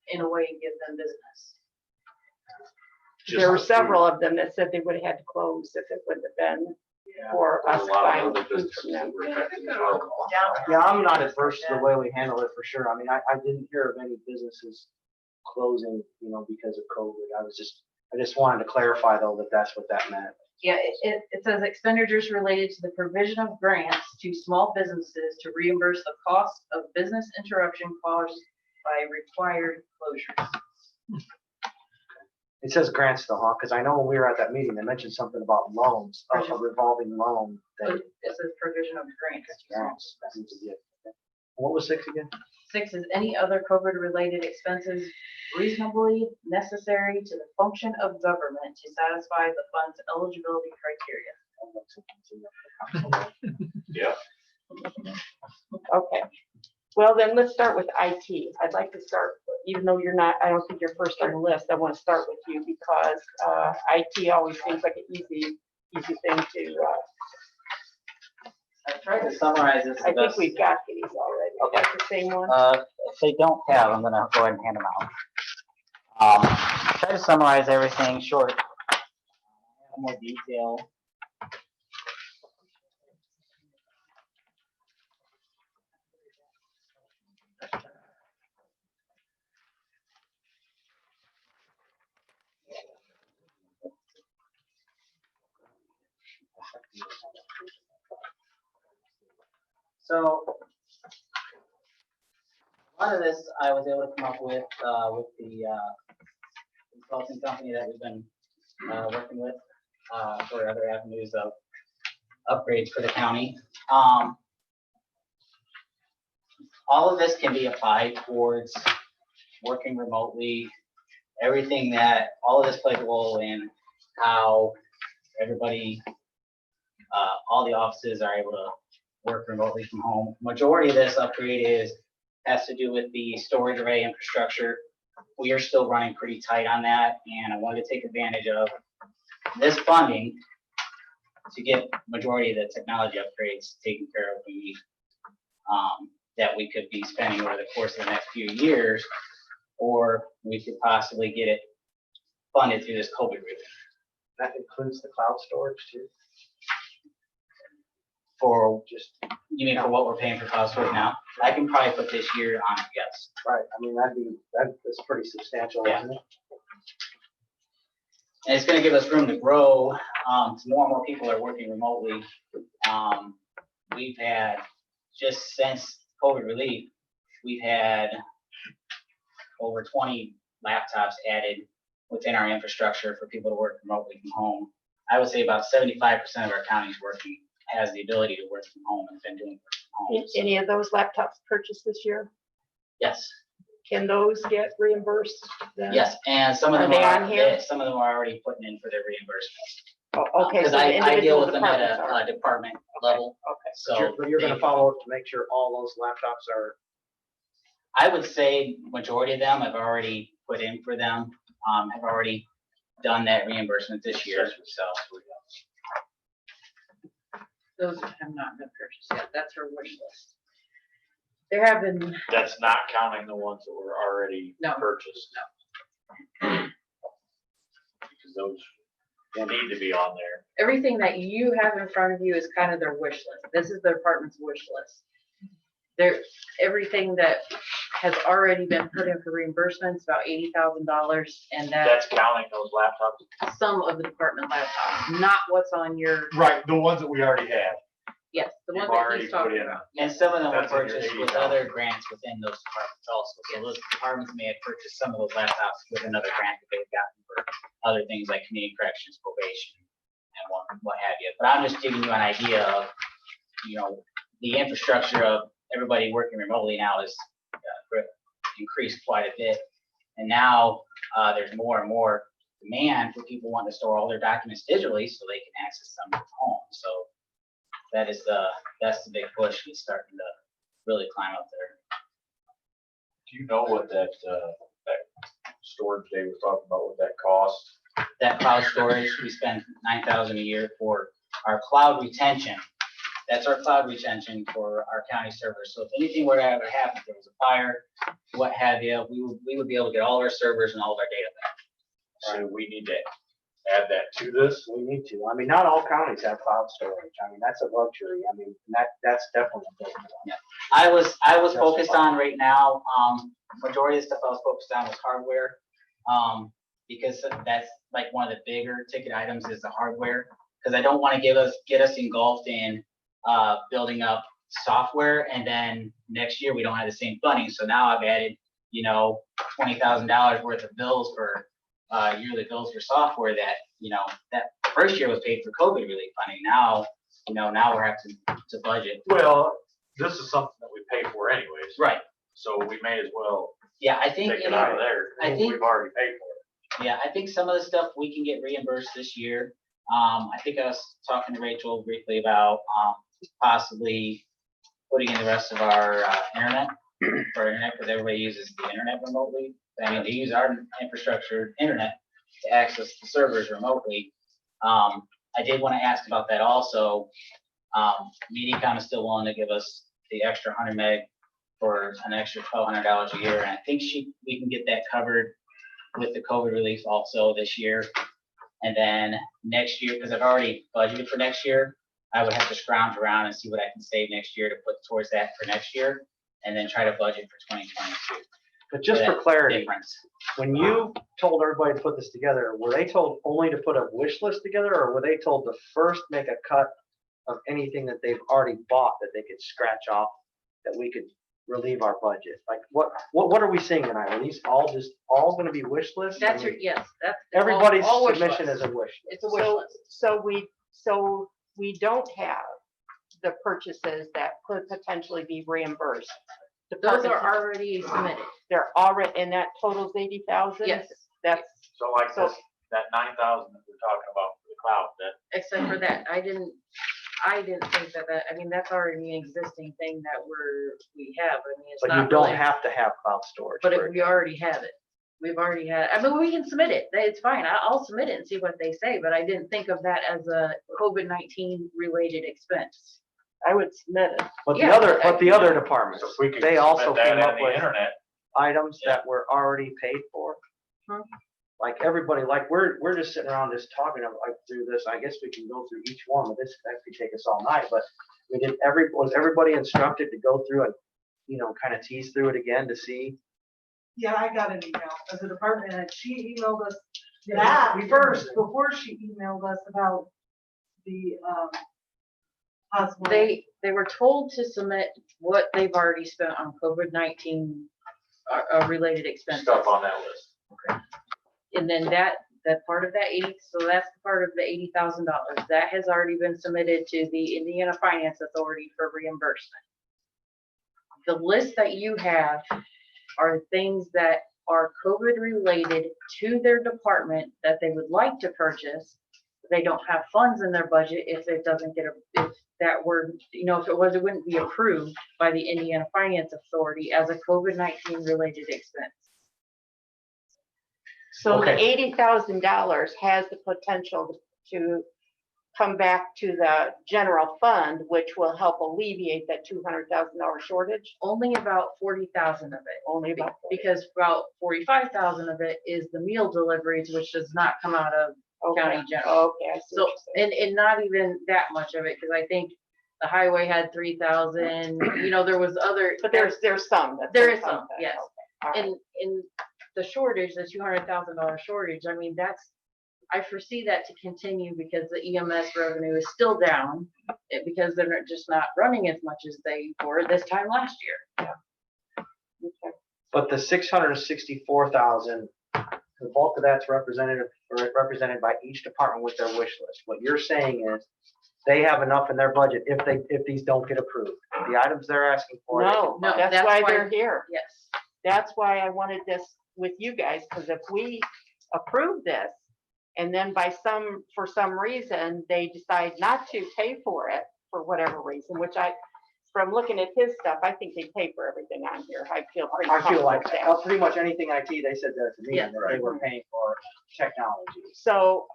in a way give them business. There were several of them that said they would have had to close if it wouldn't have been for There's us a lot of buying other food businesses from that them. were affected as well. Yeah, I'm not adverse to the way we handle it for sure. I mean, I didn't hear of any businesses closing, because of COVID. I just wanted to clarify though that that's what that meant. Yeah, it says expenditures related to the provision of grants to small businesses to reimburse the cost of business interruption caused by required closures. It says grants though, huh? Because I know when we were at that meeting, they mentioned something about loans, a revolving loan. But that it says provision of grants. to small grants, that seems to be it. What was 6 again? 6 is any other COVID-related expenses reasonably necessary to the function of government to satisfy the fund's eligibility criteria. Yeah. Okay. Well, then let's start with IT. I'd like to start, even though you're not, I don't think you're first on the list, I want to start with you because IT always seems like an easy thing to, I tried to summarize this. I think we've got these already. Okay. That's the same one? If they don't have, I'm gonna go ahead and hand them out. Try to summarize everything short. More detail. So a lot of this I was able to come up with the consulting company that we've been working with for other avenues of upgrades for the county. All of this can be applied towards working remotely. Everything that, all of this plays a role in how everybody, all the offices are able to work remotely from home. Majority of this upgrade has to do with the storage array infrastructure. We are still running pretty tight on that, and I wanted to take advantage of this funding to get majority of the technology upgrades taken care of. That we could be spending over the course of the next few years, or we could possibly get it funded through this COVID relief. That includes the cloud storage too? For just, you mean for what we're paying for cloud storage now? I can probably put this year on it, yes. Right, I mean, that's pretty substantial, Yeah. isn't it? And it's gonna give us room to grow. More and more people are working remotely. We've had, just since COVID relief, we've had over 20 laptops added within our infrastructure for people to work remotely from home. I would say about 75% of our counties working has the ability to work from home and been doing work from home. So, Any of those laptops purchased this year? yes, Can those get reimbursed then? yes, and some of Are them they are, on here? some of them are already putting in for their reimbursement. Oh, okay. Because so the I deal individual with them at departments are. a department level, Okay. so. But you're gonna they- follow up to make sure all those laptops are, I would say majority of them have already put in for them, have already done that reimbursement this year, so. Those have not been purchased yet. That's her wish list. There have been, That's not counting the ones that were already No. purchased. Because those need to be on there. everything that you have in front of you is kind of their wish list. This is the department's wish list. Everything that has already been put in for reimbursements, about $80,000, and That's that's counting those laptops. some of the department laptops, not what's on your, Right, the ones that we already have. yes, the You've one that already he's put talking in. about. And some of them were That's in your purchased with 80,000. other grants within those departments also. So those departments may have purchased some of those laptops with another grant that they've gotten for other things like community corrections, probation, and what have you. But I'm just giving you an idea of, the infrastructure of everybody working remotely now is increased quite a bit. And now there's more and more demand for people wanting to store all their documents digitally so they can access them at home. So that's the big push. He's starting to really climb up there. Do you know what that storage they was talking about, what that cost? That cloud storage, we spend $9,000 a year for our cloud retention. That's our cloud retention for our county servers. So if anything were to ever happen, if there was a fire, what have you, we would be able to get all of our servers and all of our data back. So we need to add that to this. we need to. I mean, not all counties have cloud storage. I mean, that's a luxury. I mean, that's definitely a big one. I was focused on right now, majority of the stuff I was focused on was hardware. Because that's like one of the bigger ticket items is the hardware. because I don't want to get us engulfed in building up software, and then next year we don't have the same funding. So now I've added, $20,000 worth of bills for yearly bills for software that, that first year was paid for COVID relief funding. Now, now we're having to budget. Well, this is something that we pay for anyways. Right. So we may as well Yeah, I think, take it out of there. I think- We've already paid for it. yeah, I think some of the stuff we can get reimbursed this year. I think I was talking to Rachel briefly about possibly putting in the rest of our internet, because everybody uses the internet remotely. I mean, they use our infrastructure, internet, to access the servers remotely. I did want to ask about that also. MediaCom is still willing to give us the extra 100 meg for an extra $1,200 a year, and I think we can get that covered with the COVID relief also this year. And then next year, because I've already budgeted for next year, I would have to scrounge around and see what I can save next year to put towards that for next year, and then try to budget for 2022. But just For for that clarity, difference. when you told everybody to put this together, were they told only to put a wish list together, or were they told to first make a cut of anything that they've already bought that they could scratch off, that we could relieve our budget? Like, what are we seeing tonight? Are these all gonna be wish lists? That's your, yes, that's. Everybody's all wish submission lists. is a wish. It's a wish So, list. so we don't have the purchases that could potentially be reimbursed. Those are Departments- already submitted. They're already, and that totals 80,000? Yes, That's, So like So- this, that 9,000 that we're talking about for the cloud, that except for that. I didn't think that, I mean, that's already an existing thing that we have. I mean, it's But not you don't really- have to have cloud storage. But for if it. we already have it, we've already had, I mean, we can submit it, it's fine, I'll submit it and see what they say, but I didn't think of that as a COVID-19 related expense. I would submit it. But the yeah, other, I- but the other departments, so if we could they also submit that came on up the with internet. items Yeah. that were already paid for. Hmm. Like everybody, like we're just sitting around just talking like through this. I guess we can go through each one, but this could actually take us all night. But was everybody instructed to go through and, kind of tease through it again to see? Yeah, I got an email as a department head. She emailed us that first, before she emailed us about the, possible. They were told to submit what they've already spent on COVID-19 related expenses. Stuff on that list. And then that part of that so that's the part of the $80,000 that has already been submitted to the Indiana Finance Authority for reimbursement. The list that you have are things that are COVID related to their department that they would like to purchase. They don't have funds in their budget if it doesn't get, if that were, if it was, it wouldn't be approved by the Indiana Finance Authority as a COVID-19 related expense. So the Okay. $80,000 has the potential to come back to the general fund, which will help alleviate that $200,000 shortage. Only about 40,000 of it. Only about 40. Because about 45,000 of it is the meal deliveries, which does not come out of county general. Okay, I see So, what you're saying. and not even that much of it, because I think the highway had 3,000, there was other. But there's some. that There there's is some, that. yes. All right. And in the shortage, the $200,000 shortage, I mean, I foresee that to continue because the EMS revenue is still down because they're just not running as much as they were this time last year. Okay. But the 664,000, the bulk of that's represented by each department with their wish list. What you're saying is they have enough in their budget if these don't get approved. The items they're asking for. they No, can No, buy. that's that's why why- they're here. Yes. That's why I wanted this with you guys, because if we approve this and then for some reason, they decide not to pay for it for whatever reason, which from looking at his stuff, I think they pay for everything on here. I feel pretty I feel like comfortable with that. pretty much anything IT, they said that to me, Yeah. that they were paying for technology. So,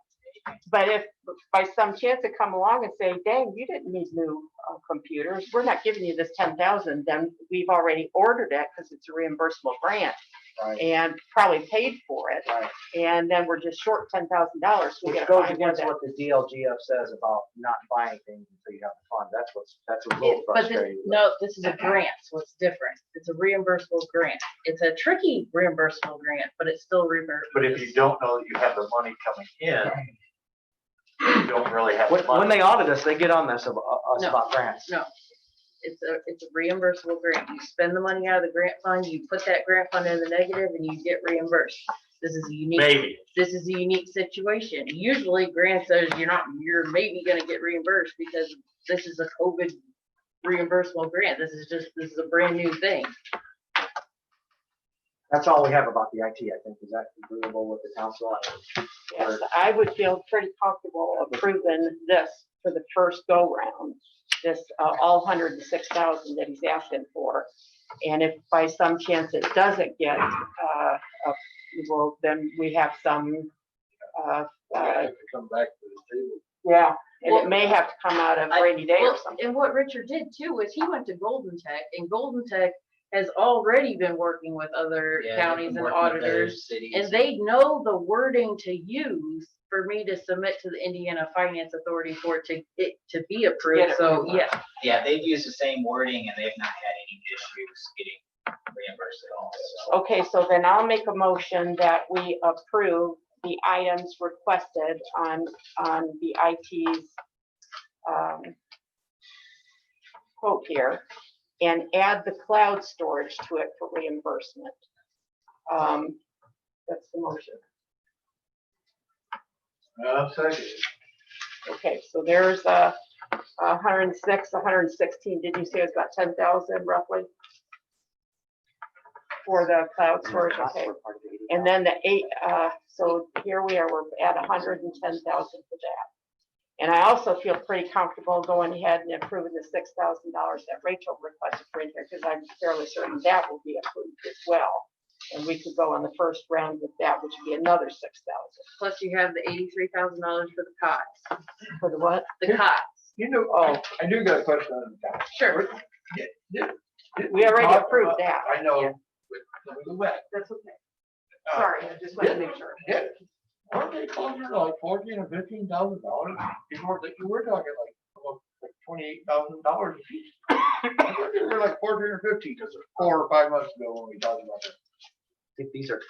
but if by some chance they come along and say, dang, you didn't need new computers, we're not giving you this 10,000, then we've already ordered it because it's a reimbursable grant Right. and probably paid for it. Right. And then we're just short $10,000. We Which gotta goes find where against that- what the DLGF says about not buying things until you have the fund. That's a little But frustrating. no, this is a grant, so it's different. It's a reimbursable grant. It's a tricky reimbursable grant, but it's still reimbursable. But if you don't know that you have the money coming in, You don't really have. When they audit us, they get on us No. about grants. No. It's a reimbursable grant. You spend the money out of the grant fund, you put that grant fund in the negative and you get reimbursed. This is a unique, Maybe. this is a unique situation. Usually grants says you're maybe gonna get reimbursed because this is a COVID reimbursable grant. This is a brand new thing. That's all we have about the IT, I think. Is that agreeable with the council? Yes, I would feel pretty comfortable approving this for the first go round. This, all 106,000 that he's asking for. And if by some chance it doesn't get, well, then we have some, Come back to the table. yeah, and Well, it may have to come out of rainy day or something. And what Richard did too was he went to Golden Tech, and Golden Tech has already been working with other Yeah, they've counties been and working with other auditors. cities. And they know the wording to use for me to submit to the Indiana Finance Authority for it to be approved, Get it so, reimbursed. yeah. Yeah, they've used the same wording and they've not had any issues getting reimbursed at all, so. Okay, so then I'll make a motion that we approve the items requested on the IT's quote here and add the cloud storage to it for reimbursement. That's the motion. Second. Okay, so there's a 106, 116. Did you say it was about 10,000 roughly? For the cloud storage, okay. And then the so here we are, we're at 110,000 for that. And I also feel pretty comfortable going ahead and approving the $6,000 that Rachel requested for in here, because I'm fairly certain that will be approved as well. And we could go on the first round with that, which would be another 6,000. Plus you have the $83,000 for the cots, For the what? the cots. You know, Oh, I do got a question on that. Sure. we already approved that. I know, but let me go back. That's okay. Sorry, I just wanted to make sure. Yeah, weren't they closer to like $14,000 or $15,000? You were talking like $28,000 a piece. I thought they were like 14 or 15, because 4 or 5 months ago when we talked about that. I think these are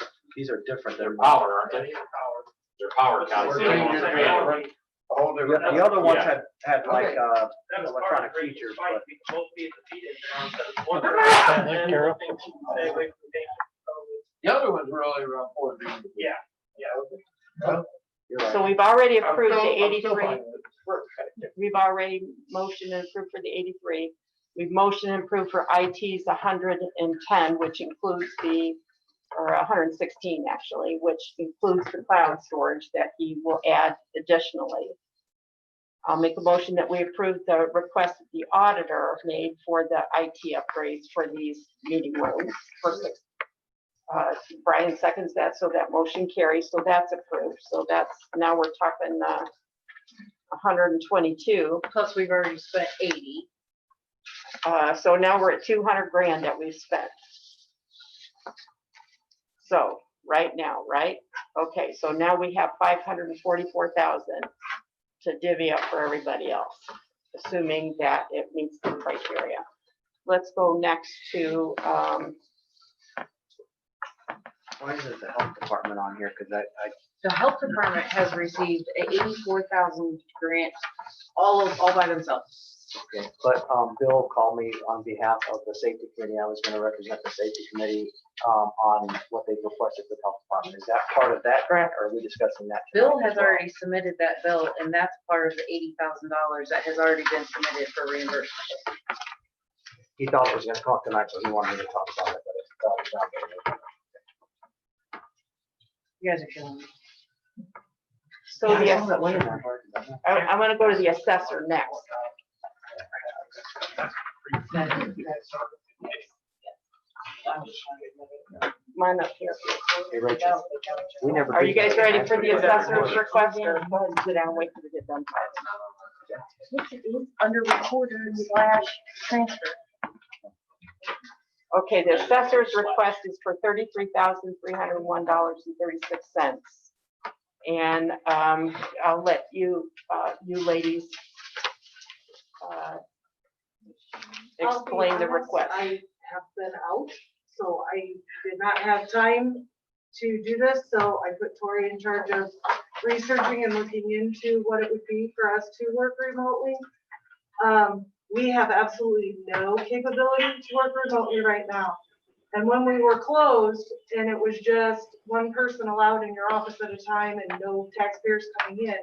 different. They're power, aren't they? They're power counts. Oh, they were. The other ones Yeah. had like, Okay. That was part of electronic the features, fight, but we both be at the feed in instead of one. Thank you, Carol. Stay away from the danger. The other ones were only around 14. Yeah, Okay. Well, you're right. So we've already I'm approved the still- I'm still 83. fine with it. We've already motioned and approved for the 83. We've motioned and approved for IT's 110, which includes or 116 actually, which includes the cloud storage that he will add additionally. I'll make a motion that we approve the request that the auditor made for the IT upgrades for these meeting rooms. Brian seconds that, so that motion carries, so that's approved. So that's, now we're talking 122. Plus we've already spent 80. So now we're at 200 grand that we've spent. So right now, right? Okay, so now we have 544,000 to divvy up for everybody else, assuming that it meets the criteria. Let's go next to, Why isn't the health department on here? Because I The health department has received a 84,000 grant all by themselves. okay, but Bill called me on behalf of the safety committee. I was going to represent the safety committee on what they've requested for the health department. Is that part of that grant, or are we discussing that? tonight Bill as has well? already submitted that bill, and that's part of the $80,000 that has already been submitted for reimbursement. He thought it was going to come up tonight, so he wanted me to talk about it, but it's not there. You guys are killing me. so Yeah, I the, saw that one in there. I'm gonna go to the assessor next. Mine up here. Hey, Rachel, we never. Are you did guys that. ready for the assessor's request? Go ahead and sit down and wait till we get done. Under recorder/transfer. Okay, the assessor's request is for $33,301.36. And I'll let you, you ladies explain the request. I have been out, so I did not have time to do this, so I put Tori in charge of researching and looking into what it would be for us to work remotely. We have absolutely no capability to work remotely right now. And when we were closed and it was just one person allowed in your office at a time and no taxpayers coming in,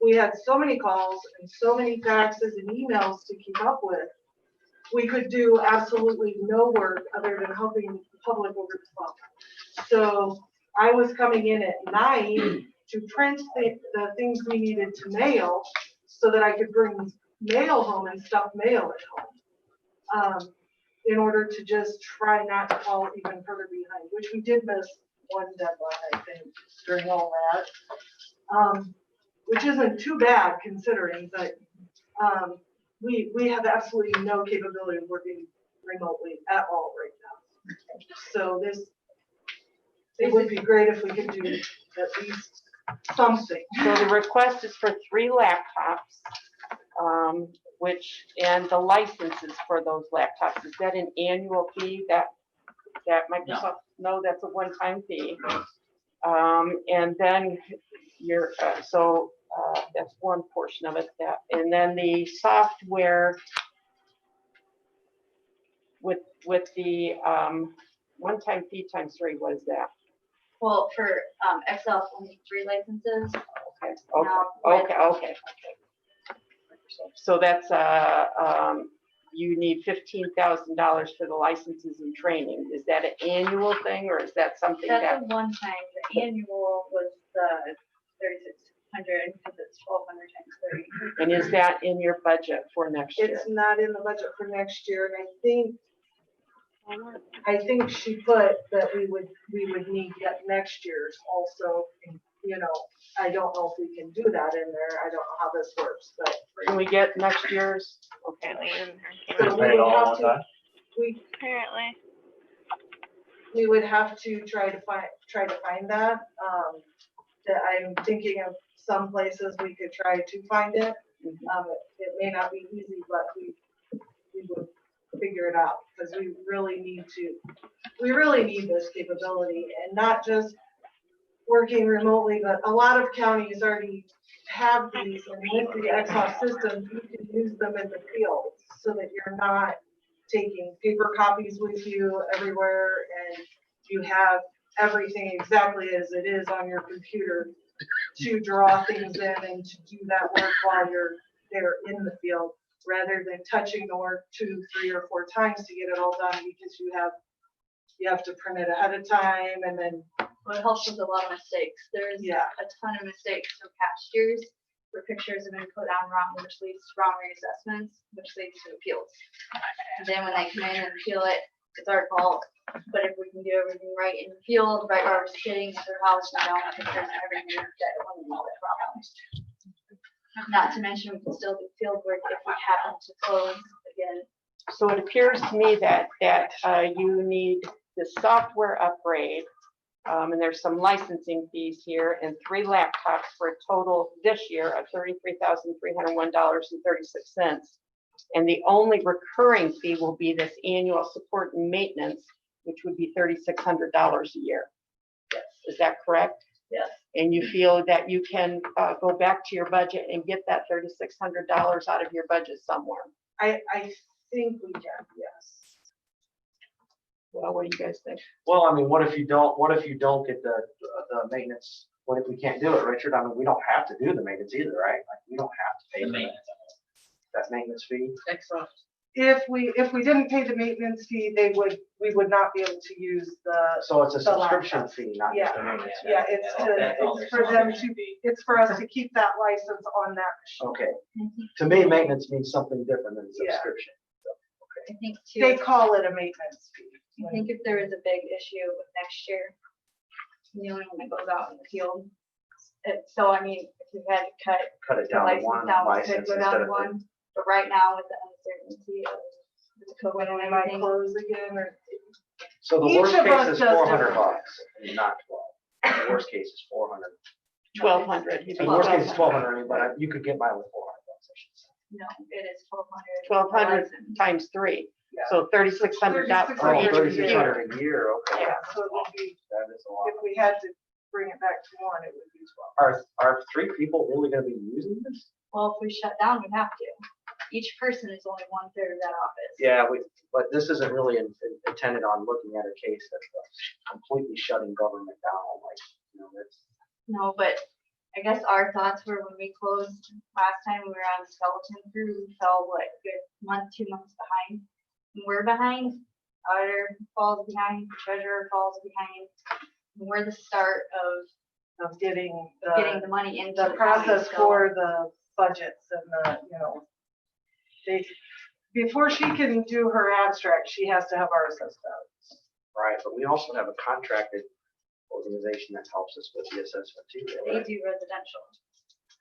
we had so many calls and so many faxes and emails to keep up with. We could do absolutely no work other than helping the public over the phone. So I was coming in at 9 to print the things we needed to mail so that I could bring mail home and stuff mail at home. In order to just try not to fall even further behind, which we did miss one deadline, I think, during all that. Which isn't too bad considering, but we have absolutely no capability of working remotely at all right now. So it would be great if we could do at least something. So the request is for 3 laptops, and the licenses for those laptops, is that an annual fee that Microsoft? No, that's a one-time fee. And then that's one portion of it, and then the software with the one-time fee times 3, what is that? Well, for Excel, only 3 licenses. Okay. So that's you need $15,000 for the licenses and training. Is that an annual thing, or is that something That's that? a one time. The annual was the 3,600 because it's 1,200 times 30. And is that in your budget for next year? It's not in the budget for next year, and I think she put that we would need yet next year's also. I don't know if we can do that in there. I don't know how this works, but. Can we get next year's? Okay. So Just we pay it would all have one to- time? Apparently. We would have to try to find that. That I'm thinking of some places we could try to find it. It may not be easy, but we would figure it out because we really need this capability, and not just working remotely, but a lot of counties already have these, and with the Exos system, you can use them in the field so that you're not taking paper copies with you everywhere, and you have everything exactly as it is on your computer to draw things in and to do that work while you're there in the field, rather than touching the work 2, 3, or 4 times to get it all done, because you have to print it ahead of time, and then Well, it helps with a lot of mistakes. There's a ton of mistakes from past years where pictures have been put on wrong, which leads to wrong reassessments, which leads to appeals. And then when they come in and appeal it, it's our fault. But if we can do everything right in the field, right where we're sitting at their house, we don't have pictures and everything, that wouldn't be the problem. Not to mention, we can still do field work if we happen to close again. So it appears to me that you need the software upgrade, and there's some licensing fees here, and 3 laptops for a total this year of $33,301.36. And the only recurring fee will be this annual support and maintenance, which would be $3,600 a year. Yes. Is that correct? Yes. And you feel that you can go back to your budget and get that $3,600 out of your budget somewhere? I think we can, yes. Well, what do you guys think? Well, I mean, what if you don't get the maintenance? What if we can't do it, Richard? I mean, we don't have to do the maintenance either, right? Like, we don't have to pay The for maintenance. that maintenance fee. Excellent. If we didn't pay the maintenance fee, we would not be able to use the. So it's a The subscription laptop. fee, not just a maintenance fee. Yeah, it's for us to keep that license on that machine. Okay. To me, maintenance means something different than Yeah. subscription. I think They too, call it a maintenance fee. I think if there is a big issue with next year, the only one that goes out in the field. So I mean, if we had to cut Cut it the down to license one down, we could license go instead down of. to one. But right now with the uncertainty of the COVID When and we might everything, close again, or. So the Each worst of case us is does $400, different. and not 12. The worst case is 400. 1,200. The worst case is 1,200, but you could get by with 400 bucks, I should say. no, it is 1,200. 1,200 times 3, so $3,600 for Oh, each 3,600 computer. a year, okay. Yeah, so it would be, That is a lot. if we had to bring it back to one, it would be 12. Are 3 people really gonna be using this? Well, if we shut down, we have to. Each person is only 1/3 of that office. Yeah, but this isn't really intended on looking at a case that's completely shutting government down, like, that's. No, but I guess our thoughts were when we closed last time, we were on the skeleton crew, we fell, what, good month, 2 months behind. And we're behind, auditor falls behind, treasurer falls behind. And we're the start Of getting of the money into the process county, so- for the budgets and they, before she can do her abstract, she has to have our assessed values. Right, but we also have a contracted organization that helps us with the assessment too. They right? do residential.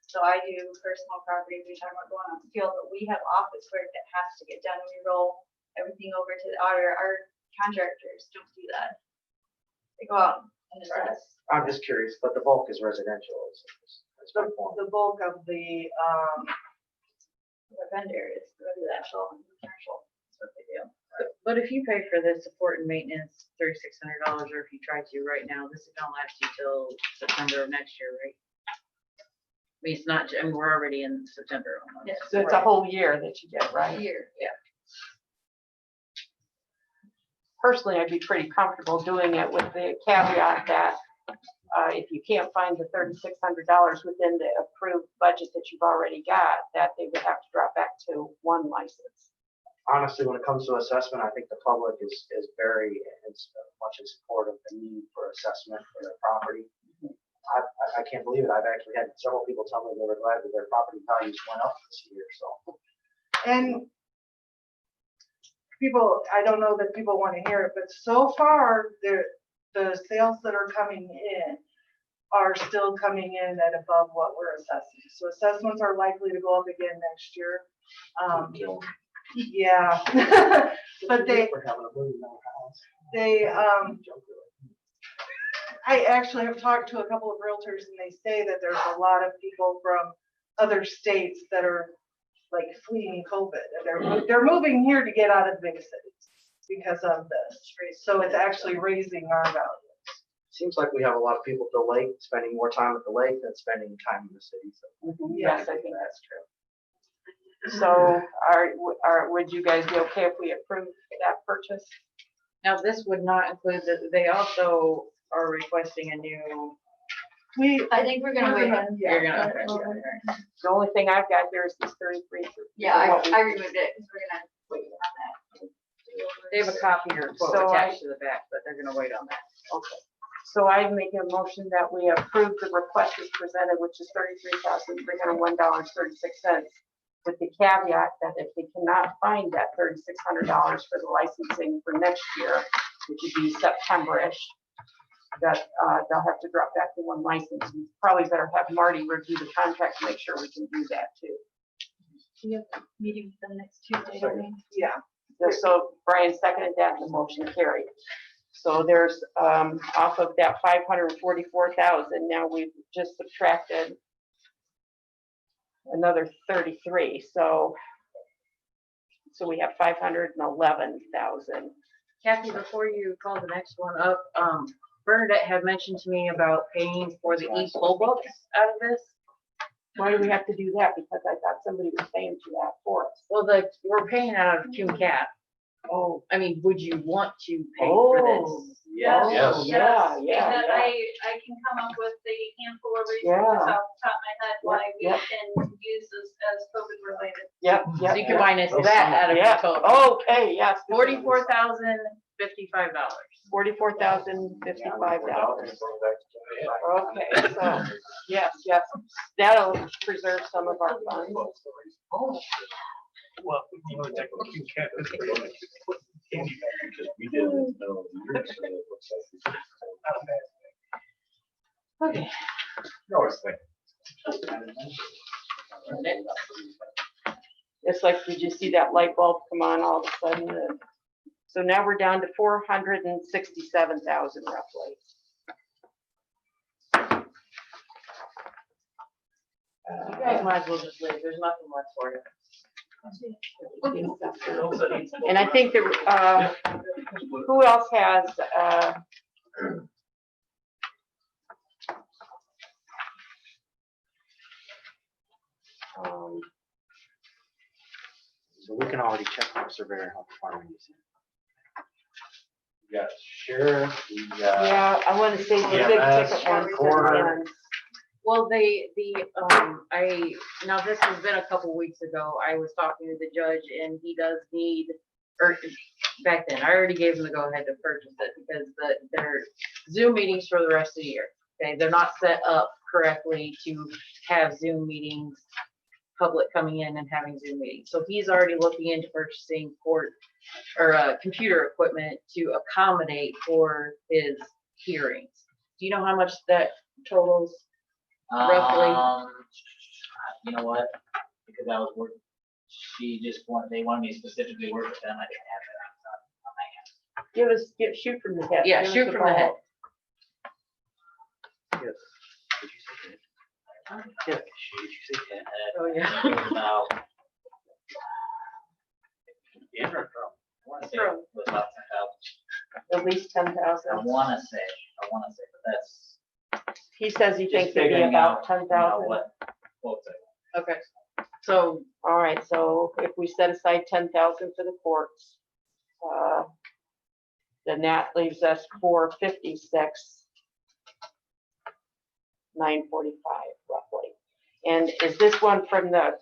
So I do personal property, we talk about going on the field, but we have office work that has to get done. We roll everything over to the auditor. Our contractors don't do that. They go out and assess. I'm just curious, but the bulk is residential. That's my point. The bulk of the, The vendor is residential and commercial. That's what they do. But if you pay for the support and maintenance, $3,600, or if you try to right now, this is gonna last you till September of next year, right? I mean, it's not, I mean, we're already in September almost. Yes. So it's a whole year that you get, right? Here. Personally, I'd be pretty comfortable doing it with the caveat that if you can't find the $3,600 within the approved budget that you've already got, that they would have to drop back to 1 license. Honestly, when it comes to assessment, I think the public is very much in support of the need for assessment for their property. I can't believe it. I've actually had several people tell me they were glad that their property values went up this year, so. and people, I don't know that people want to hear it, but so far, the sales that are coming in are still coming in at above what we're assessing. So assessments are likely to go up again next year. Yeah. But For having a $1 million house. I actually have talked to a couple of realtors and they say that there's a lot of people from other states that are like fleeing COVID. And they're moving here to get out of the big cities because of this. So it's actually raising our value. Seems like we have a lot of people at the lake, spending more time at the lake than spending time in the city. So. Yes, I think that's true. So would you guys be okay if we approve that purchase? Now, this would not include they also are requesting a new, I think we're gonna wait. you're gonna, okay. The only thing I've got here is this 33. Yeah, I removed it because we're gonna wait on that. They have a copy or quote So attached to the back, but they're gonna wait on that. Okay. So I make a motion that we approve the request as presented, which is $33,301.36, with the caveat that if they cannot find that $3,600 for the licensing for next year, which would be September-ish, that they'll have to drop back to 1 license. We probably better have Marty review the contract to make sure we can do that too. We have a meeting with them next Tuesday, don't we? Yeah. So Brian seconded that, and the motion carried. So there's, off of that 544,000, now we've just subtracted another 33, so we have 511,000. Kathy, before you call the next one up, Bernadette had mentioned to me about paying for the e-poll books out of this. Why do we have to do that? Because I thought somebody was paying for that for us. Well, we're paying out of Cume Cap. Oh. I mean, would you want to pay for this? Yes. Yes. Yeah, Because yeah. I can come up with the handful of Yeah. reasons off the top of my head why we Yep. can use this as COVID related. Yep, So yep. you can minus that out of the Yeah, total. okay, yes. $44,055. $44,055. Okay, so, yes, that'll preserve some of our funds. Well, you know, that you can't. Because we did it in the middle of the year, so it looks like. Okay. You always think. It's like, did you see that light bulb come on all of a sudden? So now we're down to 467,000 roughly. You guys might as well just leave. There's nothing left for you. And I think that, who else has, So we can already check our surveyor health department. We got sheriff, we got. Yeah, I want to say the big EMS, ticket ones. recorder. Well, now this has been a couple weeks ago, I was talking to the judge and he does need, or back then, I already gave him the go ahead to purchase it because they're Zoom meetings for the rest of the year. Okay, they're not set up correctly to have Zoom meetings, public coming in and having Zoom meetings. So he's already looking into purchasing computer equipment to accommodate for his hearings. Do you know how much that totals? Roughly. You know what? Because I was working, they wanted me to specifically work with them. I didn't have that on my hand. Shoot from the hip. Yeah, Give us shoot the from the head. Yes. Did you say that? Yeah. Did you say that? Oh, yeah. It was about, In or from? I want to say it was about 10,000. At least 10,000. I want to say, but that's. He says he just thinks it'd be figuring about out, 10,000. What quotes I Okay, so All right, so if we set aside 10,000 for the courts, then that leaves us 456, 945 roughly. And is this one from the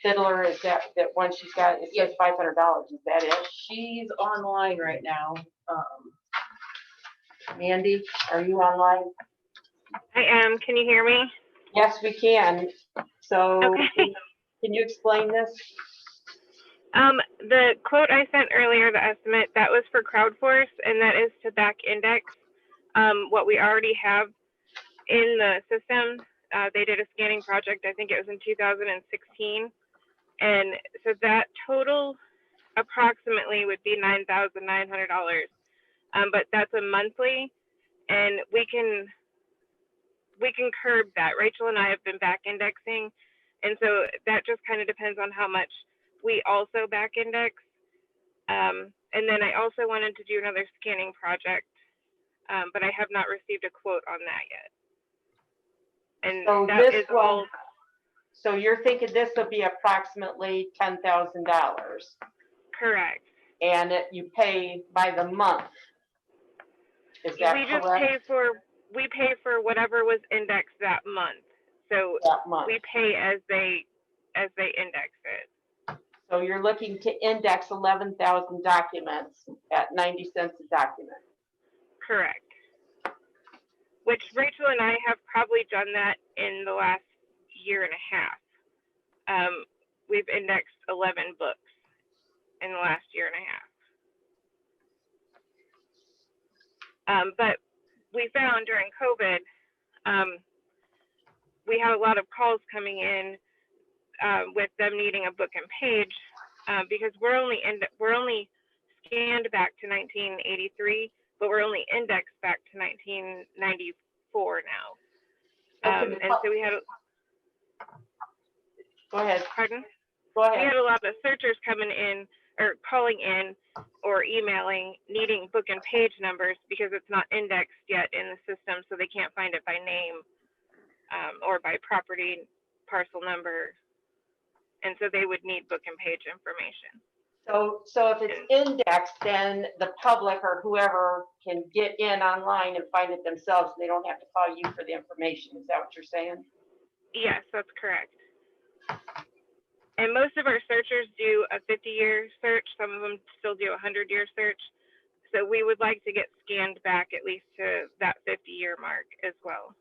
Fiddler? Is that one she's got? It says $500. Is that it? she's online right now. Mandy, are you online? I am. Can you hear me? Yes, we can. So Okay. can you explain this? The quote I sent earlier, the estimate, that was for CrowdForce, and that is to back index what we already have in the system. They did a scanning project, I think it was in 2016. And so that total approximately would be $9,900. But that's a monthly, and we can curb that. Rachel and I have been back indexing, and so that just kind of depends on how much we also back index. And then I also wanted to do another scanning project, but I have not received a quote on that yet. And So that this is one, all so you're thinking this will be approximately $10,000, correct. and you pay by the month. Is that We just correct? pay for whatever was indexed that month. So That month. we pay as they index it. So you're looking to index 11,000 documents at 90 cents a document. Correct. Which Rachel and I have probably done that in the last year and a half. We've indexed 11 books in the last year and a half. But we found during COVID, we had a lot of calls coming in with them needing a book and page because we're only scanned back to 1983, but we're only indexed back to 1994 now. Okay, And so we had, Go ahead. pardon? Go We ahead. had a lot of searchers coming in or calling in or emailing needing book and page numbers because it's not indexed yet in the system, so they can't find it by name or by property parcel number. And so they would need book and page information. So if it's indexed, then the public or whoever can get in online and find it themselves. They don't have to call you for the information. Is that what you're saying? Yes, that's correct. And most of our searchers do a 50-year search. Some of them still do a 100-year search. So we would like to get scanned back at least to that 50-year mark as well.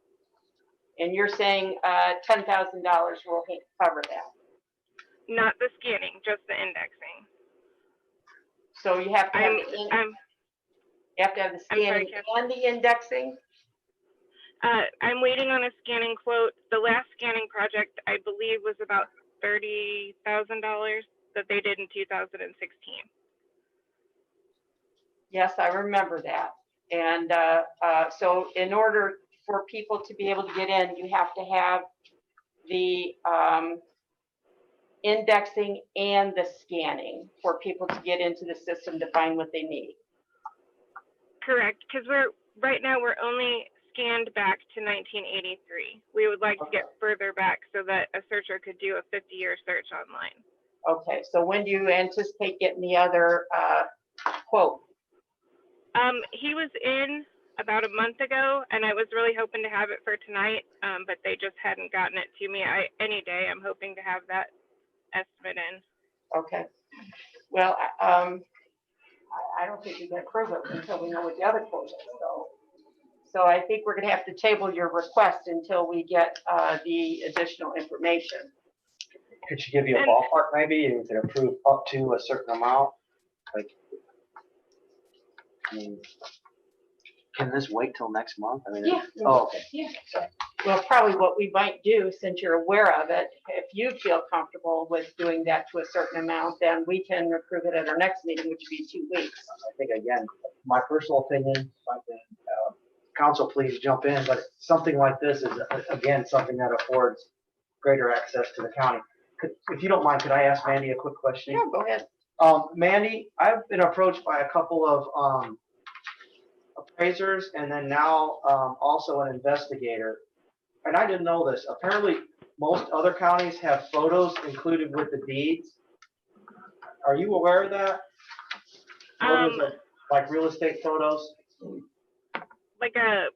And you're saying $10,000 will cover that. Not the scanning, just the indexing. So you have to have the I'm scanning sorry, Kathy. and the indexing. I'm waiting on a scanning quote. The last scanning project, I believe, was about $30,000 that they did in 2016. Yes, I remember that. And so in order for people to be able to get in, you have to have the indexing and the scanning for people to get into the system to find what they need. Correct, because right now we're only scanned back to 1983. We would like to get further back so that a searcher could do a 50-year search online. Okay, so when do you anticipate getting the other quote? He was in about a month ago, and I was really hoping to have it for tonight, but they just hadn't gotten it to me. Any day, I'm hoping to have that estimate in. Okay. Well, I don't think we can approve it until we know what the other quote is. So I think we're gonna have to table your request until we get the additional information. Could she give you a ballpark maybe? You could approve up to a certain amount? Like, I mean, can this wait till next month? I mean, Yeah. Oh, okay. Yeah. Well, probably what we might do, since you're aware of it, if you feel comfortable with doing that to a certain amount, then we can approve it at our next meeting, which would be 2 weeks. I think again, my personal opinion, council, please jump in, but something like this is, again, something that affords greater access to the county. If you don't mind, could I ask Mandy a quick question? Yeah, go ahead. Mandy, I've been approached by a couple of appraisers and then now also an investigator. And I didn't know this. Apparently, most other counties have photos included with the deeds. Are you aware of that? Photos of, like real estate photos? Like an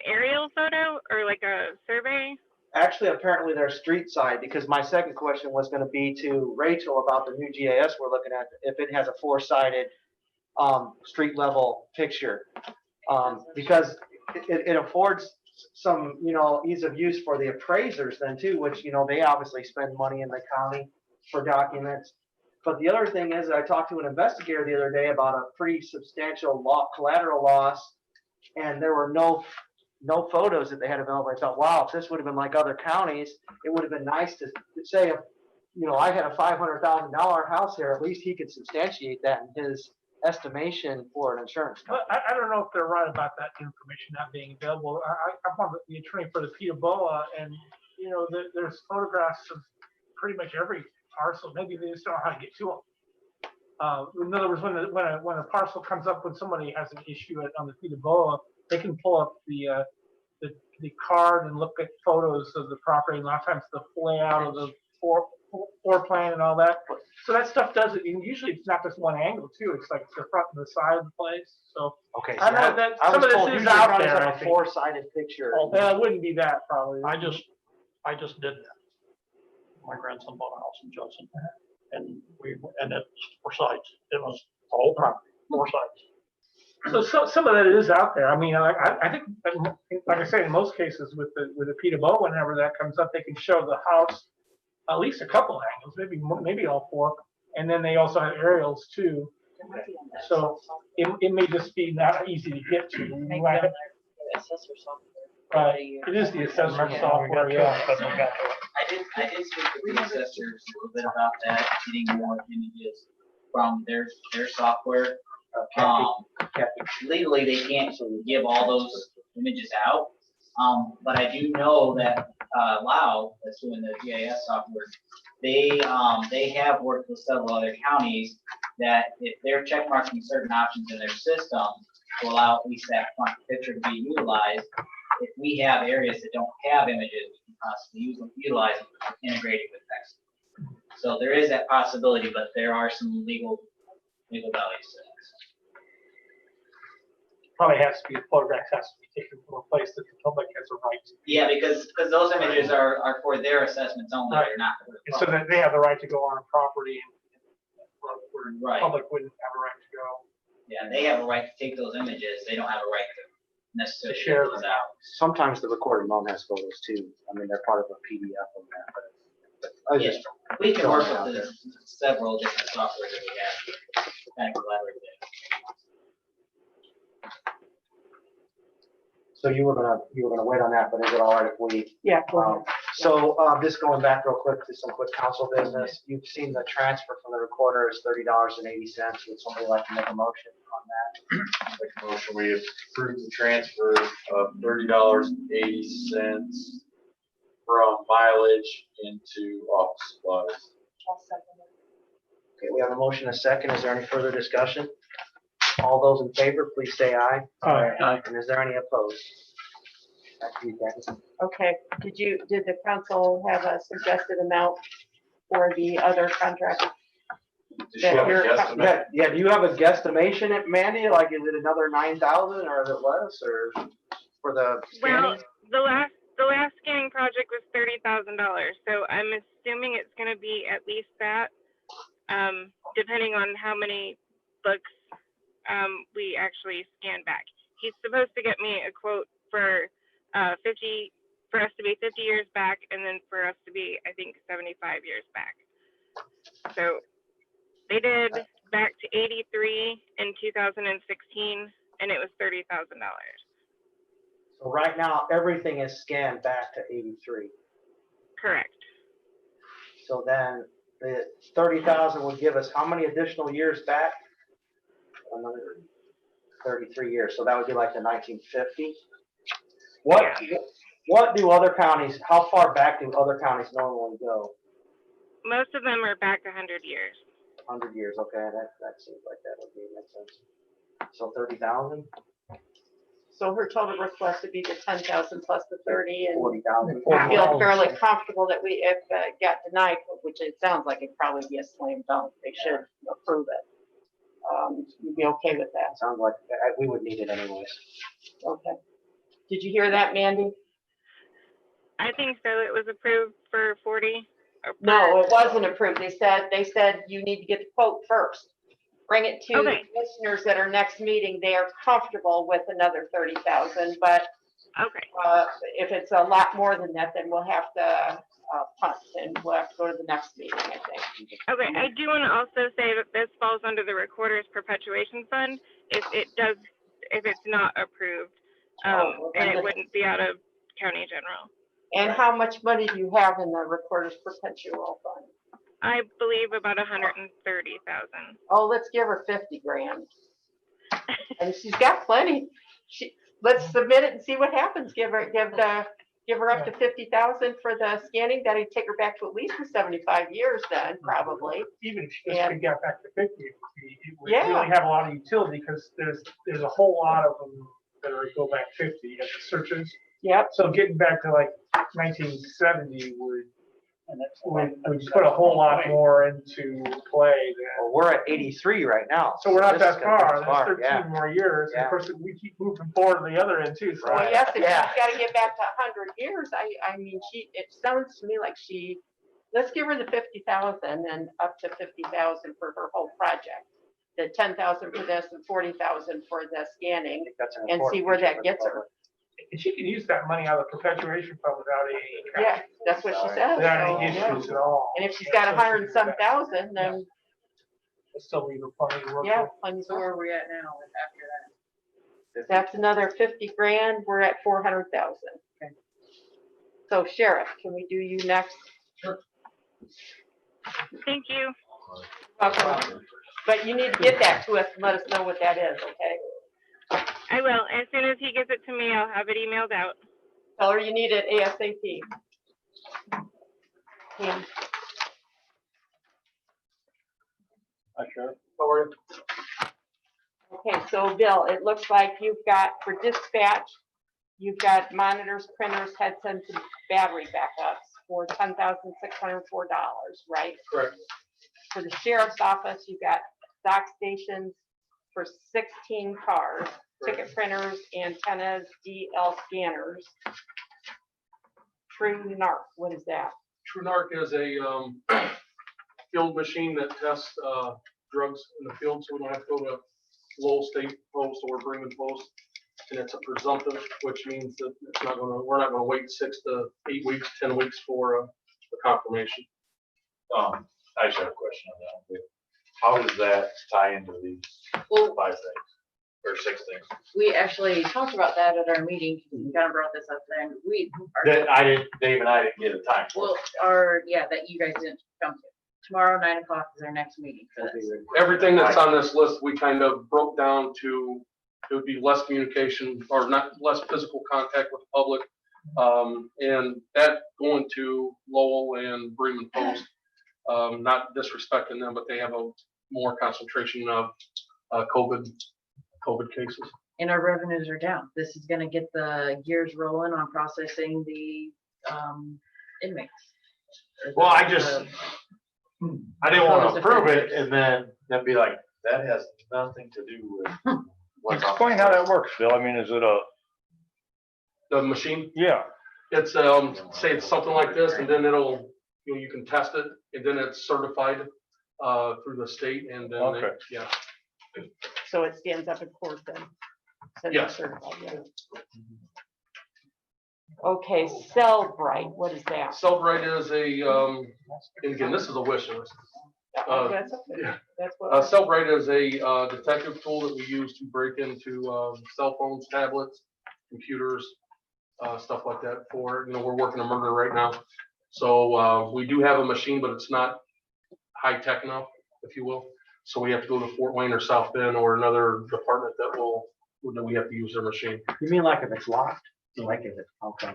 aerial photo or like a survey? Actually, apparently they're street side, because my second question was going to be to Rachel about the new GIS we're looking at, if it has a four-sided street level picture. Because it affords some, ease of use for the appraisers then too, which, they obviously spend money in the county for documents. But the other thing is, I talked to an investigator the other day about a pretty substantial collateral loss, and there were no photos that they had available. I thought, wow, if this would have been like other counties, it would have been nice to say, if, I had a $500,000 house here, at least he could substantiate that in his estimation for an insurance company. But I don't know if they're right about that information not being available. I'm on the attorney for the Peterborough, and there's photographs of pretty much every parcel. Maybe they just don't know how to get to them. In other words, when a parcel comes up, when somebody has an issue on the Peterborough, they can pull up the card and look at photos of the property. And a lot of times the layout of the floor plan and all that. So that stuff does it. And usually it's not just one angle too. It's like the front and the side of the place. So Okay, I know that some of this is out there. I A think. four-sided picture. Well, it wouldn't be that probably. I just did that. My grandson bought a house in Judson, and it's 4 sides. It was the whole property, 4 sides. So some of that is out there. I mean, I think, like I say, in most cases with the Peterborough, whenever that comes up, they can show the house at least a couple angles, maybe all 4, and then they also have aerials too. So it may just be not easy to get to. It is the assessor software, yeah. I did speak with the assessors a little bit about that, getting more images from their software. Legally, they can't give all those images out. But I do know that Lao, that's doing the GIS software, they have worked with several other counties that if they're checkmarking certain options in their system to allow at least that front picture to be utilized, if we have areas that don't have images, we can possibly utilize them, integrated with text. So there is that possibility, but there are some legal values to that. Probably has to be, photographs has to be taken from a place that the public has a right to. Yeah, because those images are for their assessments only, Right. they're not for the And so public. that they have the right to go on a property and where the Right. public wouldn't have a right to go. Yeah, they have a right to take those images, they don't have a right to necessarily To share share those them. out. Sometimes the recorded loan has photos too. I mean, they're part of a PDF of that. But I was just We can throwing work it out with there. several different software that we have, kind of collaborate there. So you were gonna wait on that, but is it all right if we? Yeah, go ahead. So just going back real quick to some quick council business. You've seen the transfer from the recorder is $30.80. Would somebody like to make a motion on that? Make a motion, we approve the transfer of $30.80 from mileage into office supplies. Okay, we have a motion, a second. Is there any further discussion? All those in favor, please say aye. Aye. And is there any opposed? Back to you, Kathy. Okay, did the council have a suggested amount for the other contract? Did That you have a you're- guesstimate? Yeah, do you have a guesstimation, Mandy? Like, is it another 9,000 or is it less or for the Well, scanning? the last scanning project was $30,000, so I'm assuming it's gonna be at least that, depending on how many books, we actually scan back. He's supposed to get me a quote for, 50, for us to be 50 years back, and then for us to be, I think, 75 years back. So they did back to 83 in 2016, and it was $30,000. So right now, everything is scanned back to 83. Correct. So then the 30,000 would give us how many additional years back? Another 33 years. So that would be like the 1950. What do other counties, how far back do other counties normally go? Most of them are back 100 years. 100 years, okay, that seems like that would make sense. So 30,000, So her total request would be the 10,000 plus the 30, and 40,000. I feel fairly comfortable that if it got denied, which it sounds like it'd probably be a slam dunk, they should approve it. You'd be okay with that? Sounds like we would need it anyways. Okay. Did you hear that, Mandy? I think so. It was approved for 40. No, it wasn't approved. They said you need to get the quote first. Bring it to the Okay. commissioners at our next meeting. They are comfortable with another 30,000, but Okay. if it's a lot more than that, then we'll have to punt and we'll have to go to the next meeting, I think. Okay. I do want to also say that this falls under the Recorder's Perpetuation Fund if it's not approved, and it wouldn't be out of county general. And how much money do you have in the Recorder's Perpetual Fund? I believe about 130,000. Oh, let's give her 50 grand. And she's got plenty. Let's submit it and see what happens. Give her up to 50,000 for the scanning. That'd take her back to at least for 75 years then, probably. Even if she just could get back to 50, we Yeah. really have a lot of utility because there's a whole lot of them that are go back 50 at the searches. Yep. So getting back to like 1970 would put a whole lot more into play than. Well, we're at 83 right now. So we're not this is that gonna far, be that's 13 yeah. more years, and Yeah. of course, we keep moving forward to the other end too, so. Well, yes, if she's Yeah. gotta get back to 100 years, I mean, it sounds to me like let's give her the 50,000 and up to 50,000 for her whole project. The 10,000 for this and 40,000 for the scanning, That's an and see important where feature that for gets the her. And she can use that money out of the perpetuation fund without any. Yeah, that's what she said. Without so, any yeah. issues at all. And if she's got 100 and some thousand, then It's still leave her plenty to work yeah, with. plenty So where are we at now after that? that's another 50 grand. We're at 400,000. So Sheriff, can we do you next? Thank you. Welcome. But you need to get that to us and let us know what that is, okay? I will. As soon as he gives it to me, I'll have it emailed out. Tell her you need it ASAP. Yeah. Hi, Sheriff. Okay, so Bill, it looks like you've got for dispatch, you've got monitors, printers, headsets, and battery backups for $10,604, right? Correct. For the sheriff's office, you've got dock stations for 16 cars, ticket printers, antennas, DL scanners. True Narc, what is that? TrueNarc is a field machine that tests drugs in the field, so we don't have to go to Lowell State Post or Bremen Post. And it's a presumptive, which means that we're not gonna wait 6 to 8 weeks, 10 weeks for the confirmation. I just have a question on that. How does that tie into these Well, 5 things or 6 things? we actually talked about that at our meeting. We kind of brought this up then. Dave and I didn't get a time for. Well, that you guys didn't come to. Tomorrow, 9 o'clock is our next meeting for this. Everything that's on this list, we kind of broke down to, it would be less communication or not less physical contact with the public. And that going to Lowell and Bremen Post, not disrespecting them, but they have a more concentration of COVID COVID cases. And our revenues are down. This is gonna get the gears rolling on processing the, inmates. Well, I just, I didn't want Those to approve it offenders. and then be like, that has nothing to do with. what's on Explain the how list." that works, Bill. I mean, is it a, The machine, yeah, it's, say it's something like this, and then it'll, you can test it, and then it's certified, through the state, and then, Okay. yeah. So it stands up in court then? Since it's Yes. certified, yeah. Okay, Cellbrite, what is that? Cellbrite is a, and again, this is a wish list. That's okay. yeah. That's what. Cellbrite is a detective tool that we use to break into cell phones, tablets, computers, stuff like that for, we're working a murder right now. So we do have a machine, but it's not high tech enough, if you will. So we have to go to Fort Wayne or South Bend or another department that we have to use their machine. You mean like if it's locked? Like if it's, okay.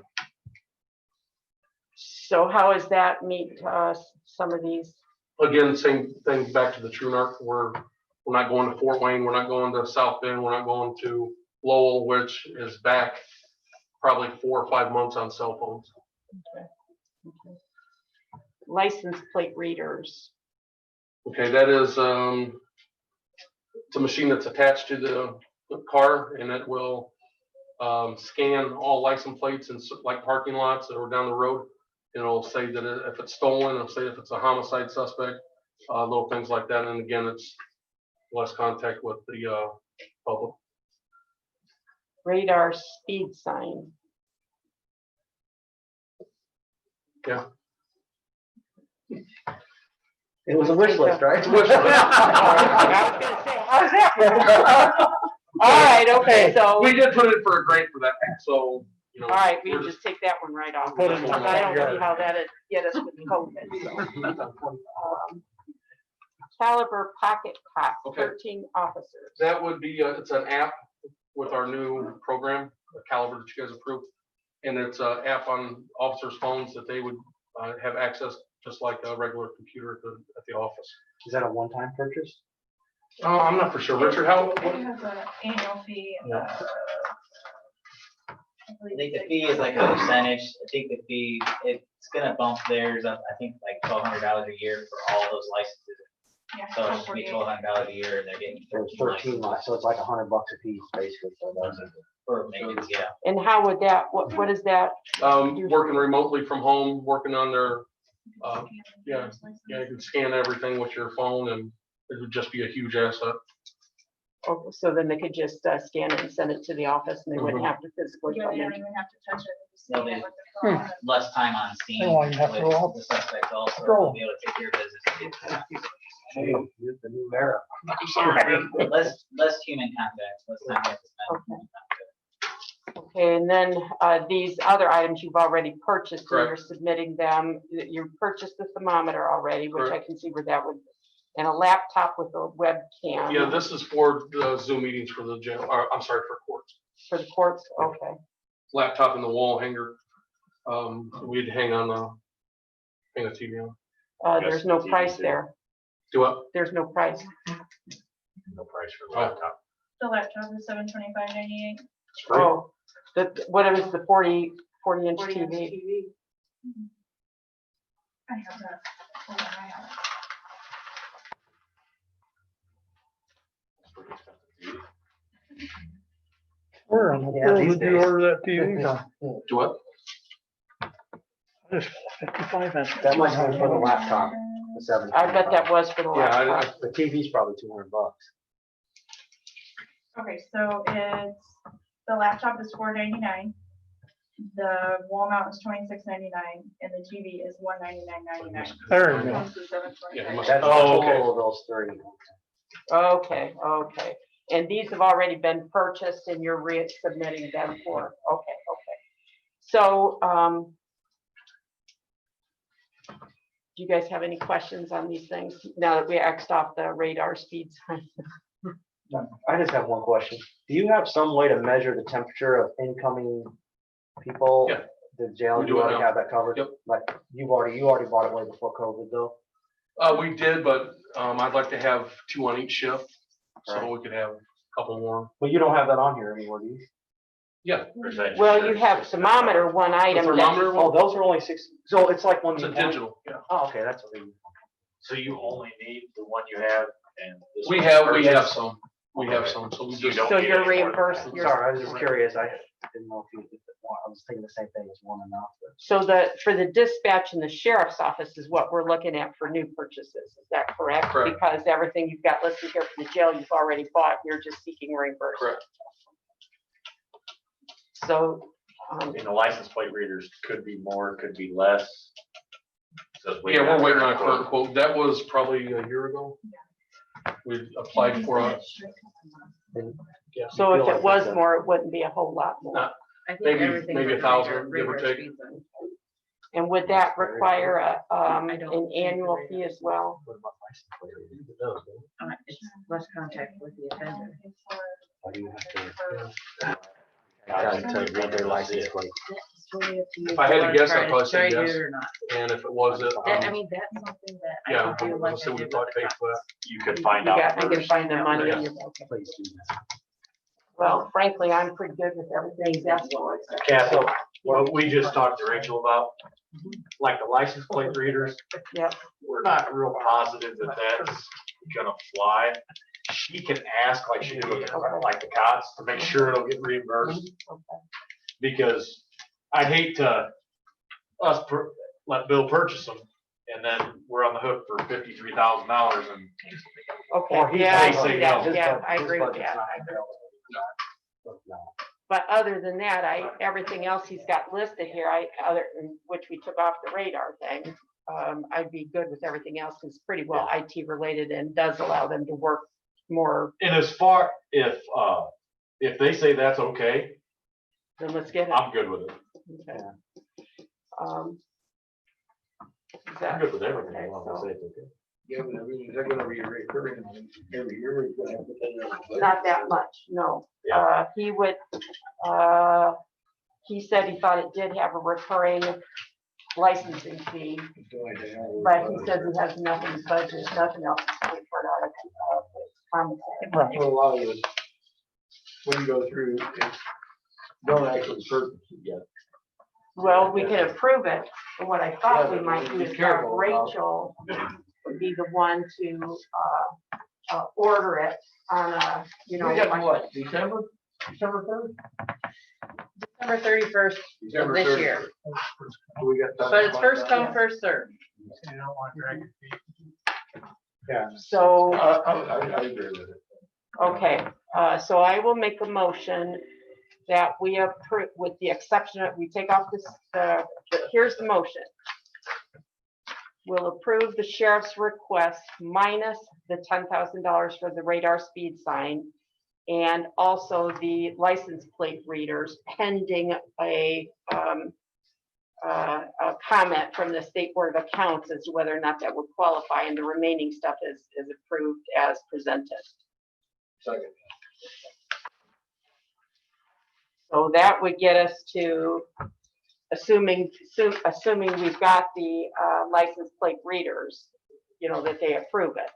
So how does that meet some of these? Again, same thing back to the True North. We're not going to Fort Wayne. We're not going to South Bend. We're not going to Lowell, which is back probably 4 or 5 months on cell phones. Okay. License plate readers. Okay, that is, it's a machine that's attached to the car, and it will scan all license plates in like parking lots that are down the road. It'll say that if it's stolen, it'll say if it's a homicide suspect, little things like that. And again, it's less contact with the public. Radar speed sign. Yeah. It was a wish list, right? It's a wish list. I was gonna say, how's that? All right, okay, so, We did put in for a grant for that, so, all right, we we're can just take that one right off. Put it in the Because I don't front see yard. how that'd get us with COVID. So. Caliber Pocket Cop, Okay. 13 officers. That would be, it's an app with our new program, the Caliber that you guys approved. And it's an app on officers' phones that they would have access just like a regular computer at the office. Is that a one-time purchase? I'm not for sure. Richard, how? It has an annual fee. Yeah. I think the fee is like a percentage. I think the fee, it's gonna bump theirs up, I think like $1,200 a year for all those licenses. Yeah, So it's gonna be $1,200 a year and they're getting There's 13 13 lots, so it's like $100 a piece, basically, for those. for maintenance, yeah. And how would that, what is that? Working remotely from home, working on their, yeah, you can scan everything with your phone and it would just be a huge asset. Oh, so then they could just scan it and send it to the office and they wouldn't have to physically You come don't in. even have to touch it. Just No, scan it they- with the phone. Less time on scene They won't even have to with roll. the suspects also, Roll. they'll be able to take care of business. Hey, it's the new era. Less human contact, less time you have to spend. Okay. Okay, and then these other items you've already purchased, and you're Correct. submitting them. You purchased the thermometer already, which I Correct. can see where that would, and a laptop with a webcam. Yeah, this is for the Zoom meetings for the jail, or I'm sorry, for courts. For the courts, okay. Laptop in the wall hanger. We'd hang a TV on. There's no price there. Do what? There's no price. No price for the laptop. The laptop is $725.98. It's free. Oh, what is the 40-inch TV? I have that. Hold on, I have it. where in the Yeah, world these did you days. order that TV from? Do what? Just 55 inch. That might be for the laptop, the 7. I bet that was for the Yeah, laptop. The TV's probably $200. Okay, so it's, the laptop is $499. The wall mount is $26.99 and the TV is $199.99. There you go. Comes to Yeah, $725. must- That's the Oh, okay. total of those 3. Okay, okay. And these have already been purchased and you're resubmitting them for, okay. So, do you guys have any questions on these things now that we Xed off the radar speed sign? I just have one question. Do you have some way to measure the temperature of incoming people? Yeah. The jail, We do you it already now. have that covered? Yep. Like, you already bought it way before COVID though? We did, but I'd like to have 2 on each shift, so Right. we could have couple more. But you don't have that on here anymore, do you? Yeah, Well, you have thermometer, one item. that- thermometer Oh, those are only 6, so it's like one it's you a want? digital, yeah. Oh, okay, that's what we. So you only need the one you have and this We one's have purchased? some, we have some, so we So you just, don't So need you're any more than reimbursed, that. you're- Sorry, I was just curious. I didn't know if you, I was thinking the same thing as one enough. So for the dispatch in the sheriff's office is what we're looking at for new purchases, is that correct? Correct. Because everything you've got listed here for the jail, you've already bought, you're just seeking reimbursement. correct. So, I mean, the license plate readers could be more, could be less. Says Yeah, we're waiting on a quote. current quote. That was probably a year ago. We applied for it. Yeah. so if it was more, it wouldn't be a whole lot more. I think Maybe- everything's maybe on 1,000, radar give or take. speed zone. And would that require I don't an think annual the fee as well? It's less contact with the offender. Why do you have to read their license plate? If I had to guess, I'd probably say Try to do yes. it or not. And if it was, I mean, that's something that I yeah, could do I like was I gonna say did we with probably pay the for that. You could find You out. got, I can first. find the money. Yeah. in your budget. Please do that. Well, frankly, I'm pretty good with everything that's for. Kathy, what we just talked to Rachel about, like the license plate readers, Yep. We're not real positive that that's gonna fly. She can ask like she did with like the COTS to make sure it'll get reimbursed. Because I'd hate to let Bill purchase them and then we're on the hook for $53,000 and Okay, Or he yeah, I may say see no. that, yeah, I His agree with budget's that. not I agree. No. But other than that, everything else he's got listed here, which we took off the radar thing, I'd be good with everything else, it's pretty well IT related and does allow them to work more, And as far, if they say that's okay, then let's get it. I'm good with it. Okay. Is I'm that- good with everything. okay, as long as so- they say it's okay. Yeah, but I mean, is that gonna be recurring every year? We're gonna have to pay that on the budget? Not that much, no. Yeah. He would, he said he thought it did have a recurring licensing fee, but he says he has enough in his budget, nothing else to pay for it out of. Well, a lot of it, when you go through, it's don't actually purchase it yet. Well, we can approve it, and what I thought we Yeah, might but do be is have careful about- Rachel would be the one to, order it on a, We got like- what, December 3rd? December 31st of December this 30th. year. We got time But to it's find first out? come, first served. You don't want to drag your feet. So. I agree with it. Okay, so I will make a motion that we approve, with the exception of, we take off this, here's the motion. We'll approve the sheriff's request minus the $10,000 for the radar speed sign and also the license plate readers pending a comment from the State Board of Accounts as to whether or not that would qualify, and the remaining stuff is approved as presented. Second. So that would get us to, assuming we've got the license plate readers, that they approve it.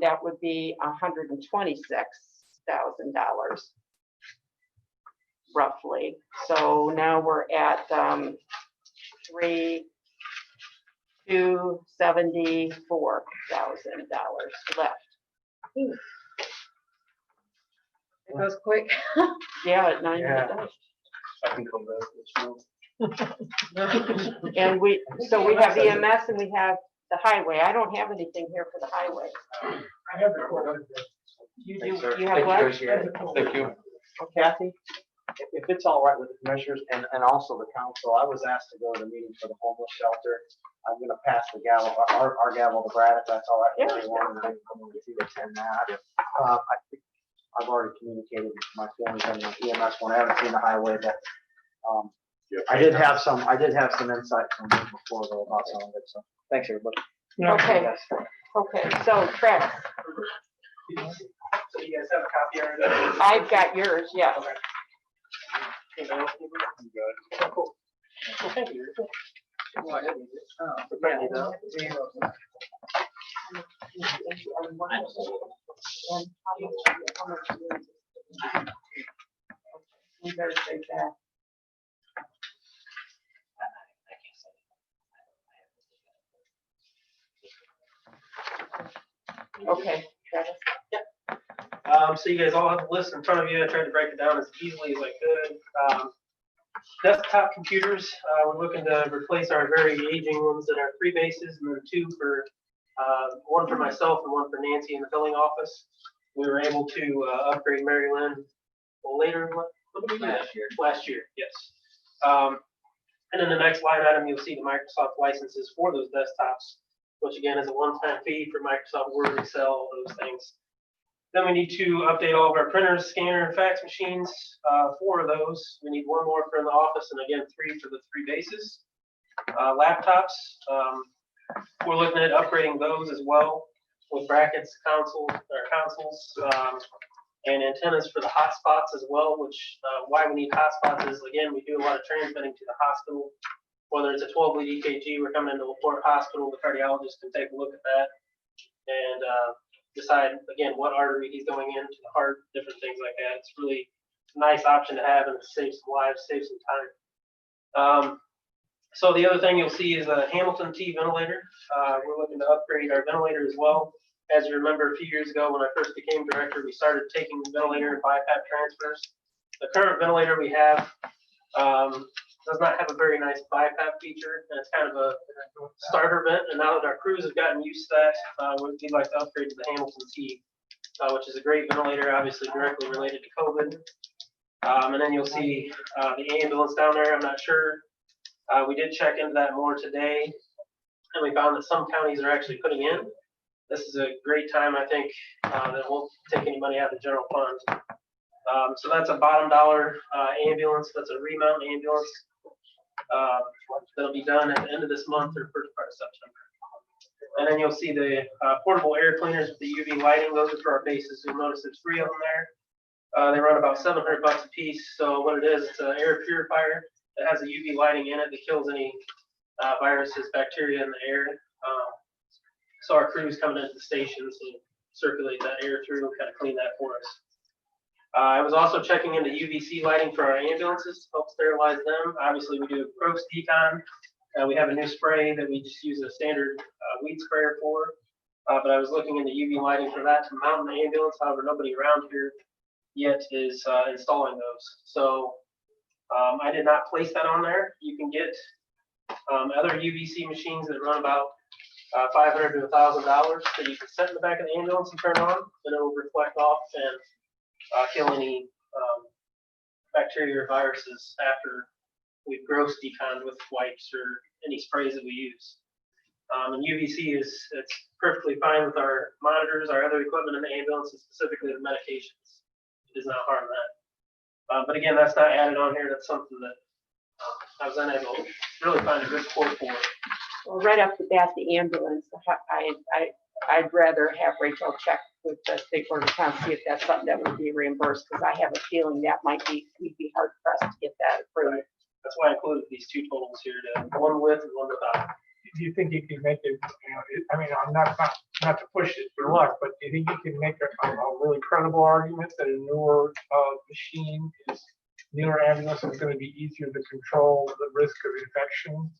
That would be $126,000 roughly. So now we're at $274,000 left. It goes quick. Yeah, at 9 Yeah. minutes. I can come back. And so we have EMS and we have the highway. I don't have anything here for the highway. I have the report. You Thanks, do, sir. you have Thank what? Appreciate it. Thank you. Kathy, if it's all right with the commissioners and also the council, I was asked to go to the meeting for the homeless shelter. I'm gonna pass the gavel, our gavel to Brad, if that's all right with everyone, and I'm going to attend that. I think I've already communicated my feelings on the EMS one. I haven't seen the highway, but I did have some insight from them before though about some of it, so thanks, everybody. Okay, okay, so Travis, So you guys have a copy already? I've got yours, yes. then how much do you anticipate? We better take that. Okay, Travis. So you guys all have the list in front of you. I tried to break it down as easily as I could. Desktop computers, we're looking to replace our very aging ones that are 3 bases and then 2 for, one for myself and 1 for Nancy in the billing office. We were able to upgrade Mary Lynn later, what did we do? Last year, yes. And then the next line item, you'll see the Microsoft licenses for those desktops, which again is a one-time fee for Microsoft Word, Excel, those things. Then we need to update all of our printers, scanner, and fax machines. 4 of those. We need 1 more for the office, and again 3 for the 3 bases. Laptops, we're looking at upgrading those as well with brackets, consoles, and antennas for the hotspots as well. Which why we need hotspots is again we do a lot of transmitting to the hospital. Whether it's a 12 lead EKG, we're coming into LaPorte Hospital, the cardiologist can take a look at that and decide again what artery he's going into the heart, different things like that. It's really a nice option to have and it saves some lives, saves some time. So the other thing you'll see is a Hamilton T ventilator. We're looking to upgrade our ventilator as well. As you remember, a few years ago when I first became director, we started taking the ventilator and BiPAP transfers. The current ventilator we have does not have a very nice BiPAP feature, and it's kind of a starter vent. And now that our crews have gotten used to that, we'd like to upgrade to the Hamilton T, which is a great ventilator, obviously directly related to COVID. And then you'll see the ambulance down there. I'm not sure. We did check into that more today, and we found that some counties are actually putting in. This is a great time, I think, that won't take any money out of the general fund. So that's a bottom dollar ambulance. That's a remount ambulance. That'll be done at the end of this month or first part of September. And then you'll see the portable air cleaners with the UV lighting. Those are for our bases. You'll notice there's 3 of them there. They run about $700 a piece. So what it is, it's an air purifier that has a UV lighting in it that kills any viruses, bacteria in the air. So our crews coming into the stations and circulate that air through and kind of clean that for us. I was also checking into UVC lighting for our ambulances to help sterilize them. Obviously, we do gross decon. We have a new spray that we just use a standard weed sprayer for. But I was looking into UV lighting for that to mount in the ambulance. However, nobody around here yet is installing those. So I did not place that on there. You can get other UVC machines that run about $500 to $1,000 that you can set in the back of the ambulance and turn on, and it'll reflect off and kill any bacteria or viruses after we've gross deconned with wipes or any sprays that we use. And UVC it's perfectly fine with our monitors, our other equipment in the ambulance, and specifically the medications. It does not harm that. But again, that's not added on here. That's something that I was unable to really find a good quote for. Well, right off the bat, the ambulance, I'd rather have Rachel check with the state board of accounts, see if that's something that would be reimbursed, because I have a feeling that we'd be hard pressed to get that approved. That's why I included these 2 totals here, one with and one without. Do you think you can make it, I mean, I'm not to push it for luck, but do you think you can make a really credible argument that a newer newer ambulance is going to be easier to control the risk of infection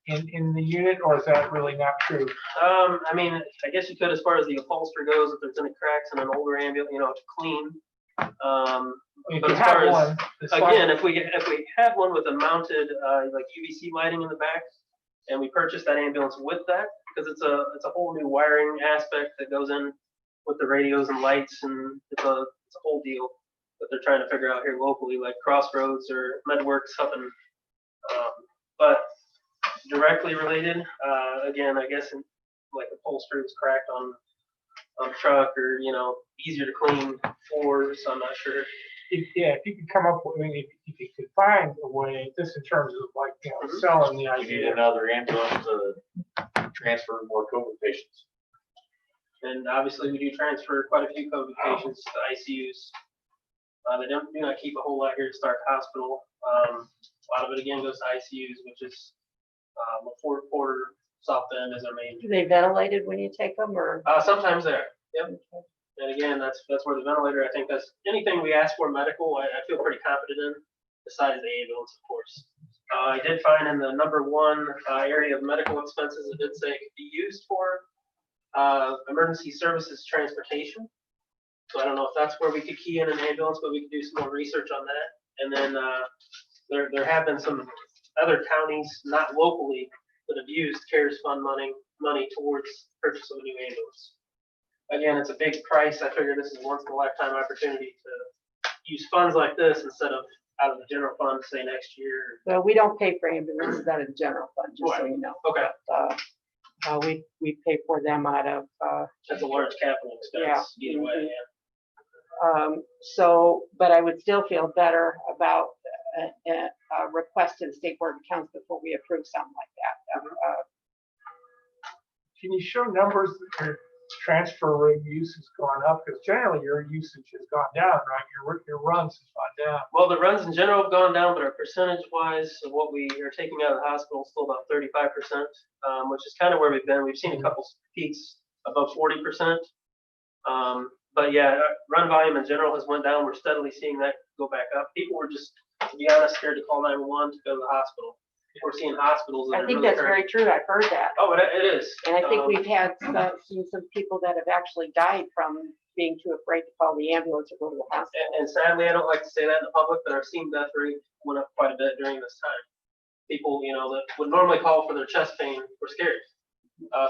in the unit, or is that really not true? I mean, I guess you could as far as the upholstery goes, if there's any cracks in an older ambulance, it's clean. But as far as, again, if we had one with a mounted like UVC lighting in the back, and we purchased that ambulance with that, because it's a whole new wiring aspect that goes in with the radios and lights, and it's a whole deal that they're trying to figure out here locally, like Crossroads or MedWorks up in, but directly related, again, I guess like upholstery was cracked on the truck, or easier to clean floors. So I'm not sure. If you could come up with, if you could find a way, just in terms of like selling the You need idea. another ambulance to transfer more COVID patients. And obviously, we do transfer quite a few COVID patients to ICUs. They do not keep a whole lot here at Stark Hospital. A lot of it again goes to ICUs, which is Fort Porter, South Bend is our main. Are they ventilated when you take them, or? Sometimes they are. Yep. And again, that's where the ventilator, I think that's, anything we ask for medical, I feel pretty confident in, besides the ambulance, of course. I did find in the number one area of medical expenses, it did say it could be used for emergency services transportation. So I don't know if that's where we could key in an ambulance, but we could do some more research on that. And then there have been some other counties, not locally, that have used CARES fund money towards purchase of a new ambulance. Again, it's a big price. I figure this is a once in a lifetime opportunity to use funds like this instead of out of the general fund, say next year. Well, we don't pay for ambulances out of the general fund, just so you know. Okay, We pay for them out of, that's a large capital expense either way. so, but I would still feel better about a request to the State Board of Accounts before we approve something like that. Can you show numbers that your transfer rate use has gone up? Because generally your usage has gone down, right? Your runs have gone down. Well, the runs in general have gone down, but our percentage wise of what we are taking out of the hospital is still about 35%, which is kind of where we've been. We've seen a couple peaks above 40%. But yeah, run volume in general has went down. We're steadily seeing that go back up. People were just, to be honest, scared to call 911 to go to the hospital. We're seeing hospitals that I are think really that's very true. I've heard that. Oh, it is. And I think we've had seen some people that have actually died from being too afraid to call the ambulance or go to the hospital. And sadly, I don't like to say that in the public, but our seen death rate went up quite a bit during this time. People, that would normally call for their chest pain were scared.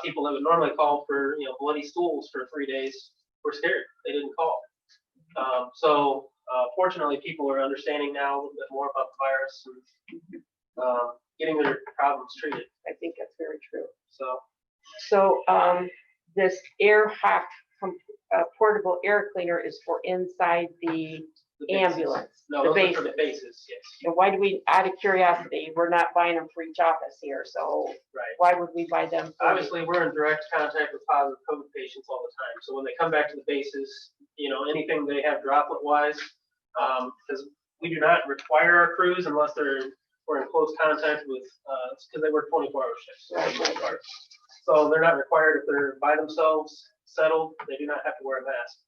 People that would normally call for, bloody stools for 3 days were scared. They didn't call. Fortunately, people are understanding now a little bit more about the virus and getting their problems treated. I think that's very true. So This AirHawk portable air cleaner is for inside the ambulance. No, the those are bases. for the bases, yes. And why do we, out of curiosity, we're not buying them for each office here, so Right. why would we buy them? Obviously, we're in direct contact with positive COVID patients all the time. So when they come back to the bases, anything they have droplet wise, because we do not require our crews unless we're in close contact with, because they work 24-hour shifts. Right. So they're not required if they're by themselves, settled, they do not have to wear a mask.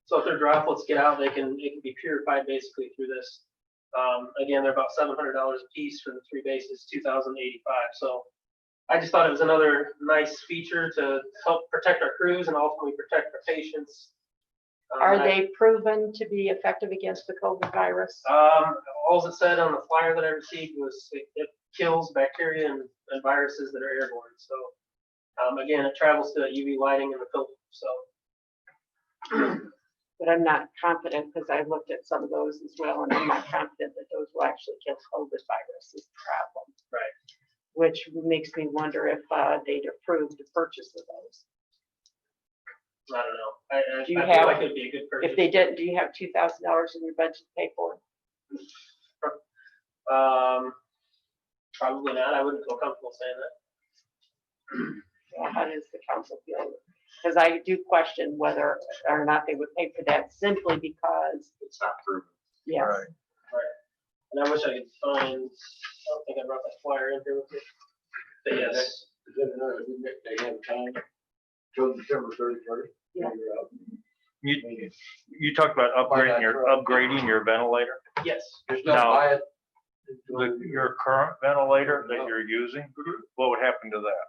So if their droplets get out, it can be purified basically through this. Again, they're about $700 a piece for the 3 bases, $2,085. So I just thought it was another nice feature to help protect our crews and ultimately protect our patients. Are they proven to be effective against the COVID virus? All it said on the flyer that I received was it kills bacteria and viruses that are airborne. So again, it travels to UV lighting in the filter. So. But I'm not confident because I looked at some of those as well, and I'm not confident that those will actually kill COVID virus is the problem. Right. Which makes me wonder if they'd approve the purchase of those. I don't know. Do you I have, feel like it'd be a good purchase. if they didn't, do you have $2,000 in your budget to pay for it? Probably not. I wouldn't feel comfortable saying that. Well, how does the council feel? Because I do question whether or not they would pay for that simply because It's not proven. yes. Right. And I wish I could find, I don't think I brought that flyer in here with me. But yes. They have time till December 31st. Yeah. You talked about upgrading your ventilator. Yes. Just No. don't buy it. Your current ventilator that you're using, what would happen to that?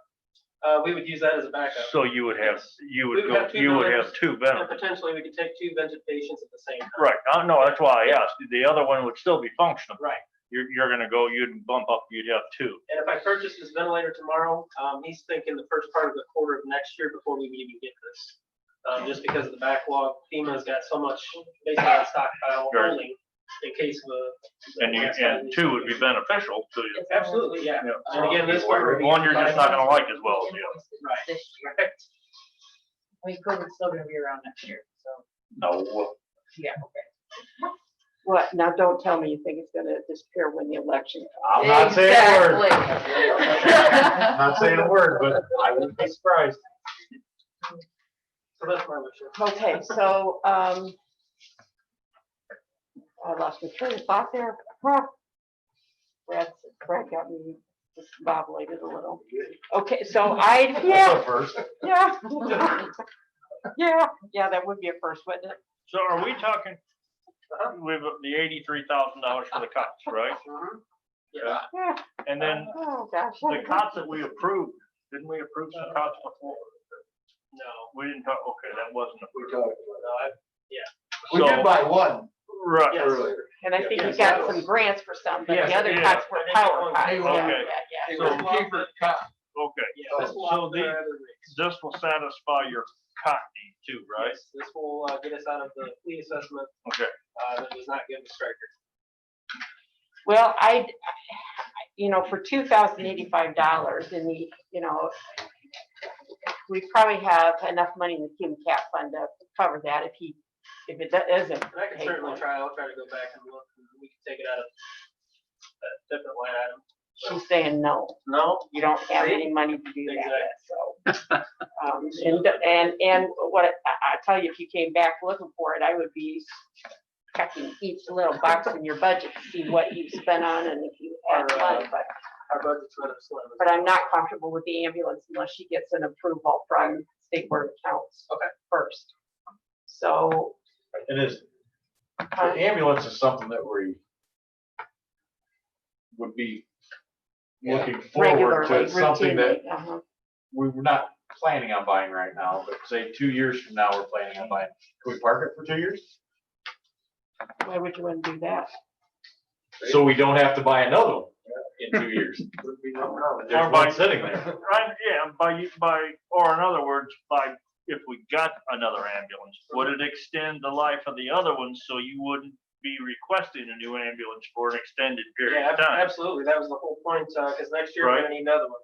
We would use that as a backup. So you would have, We would have two you would have ventilators, 2 And ventilators. potentially we could take 2 vented patients at the same time. Right, no, that's why I asked. The other one would still be functional. Right. You're gonna go, you'd bump up, you'd have 2. And if I purchase this ventilator tomorrow, he's thinking the first part of the quarter of next year before we would even get this. Just because of the backlog, FEMA's got so much basically on stockpile Sure. only in case of a. And 2 would be beneficial to you. Absolutely, yeah. Yeah. And again, this one. One you're just not gonna like as well as the other. Right. This year. Right. I mean, COVID's still gonna be around next year, so, No, yeah, okay. What? Now, don't tell me you think it's gonna disappear when the election comes. I'm not saying a word. Exactly. I'm not saying a word, but I wouldn't be surprised. So that's my wish. Okay, so, I lost my train of thought there. Huh. Brad got me discombobulated a little. Okay, so That's yeah, a first. yeah. Yeah, that would be a first, wouldn't it? So are we talking with the $83,000 for the cots, right? Yeah. Yeah. And then Oh, gosh. the cots that we approved, didn't we approve some cots before? No, We didn't talk, okay, that wasn't approved. no, We did buy one Right. Yes. earlier. And I think you Yes, got that some was- grants for some, but Yes, the other yeah. cots were I think power one- cots. They Yeah, were- yeah, Okay. yeah. They So- were cheaper cotton. Okay, yeah, Oh. this will So offset our other rates. this will satisfy your cot need too, right? Yes, this will get us out of the fleet assessment Okay. that does not give the striker. Well, for $2,085 in the, we probably have enough money in the Cuban Cap Fund to cover that if it isn't. And I can paid certainly for. try, I'll try to go back and look, and we can take it out of that different line item. She's saying no, No, you don't have See? any money to do that, so. And what, I tell you, if you came back looking for it, I would be checking each little box in your budget to see what you spent on and if you had money, but. our budget's kind of slim. But I'm not comfortable with the ambulance unless she gets an approval from State Board of Accounts. Okay. First. So, It is, the ambulance is something that we would be looking forward regularly, to, something that routinely, uh-huh. we were not planning on buying right now, but say 2 years from now, we're planning on buying. Can we park it for 2 years? Why would you want to do that? So we don't have to buy another one in 2 years. There's one sitting there. Right, yeah, or in other words, if we got another ambulance, would it extend the life of the other one so you wouldn't be requesting a new ambulance for an extended period Yeah, of time? absolutely, that was the whole point, because next year we're Right. gonna need another one.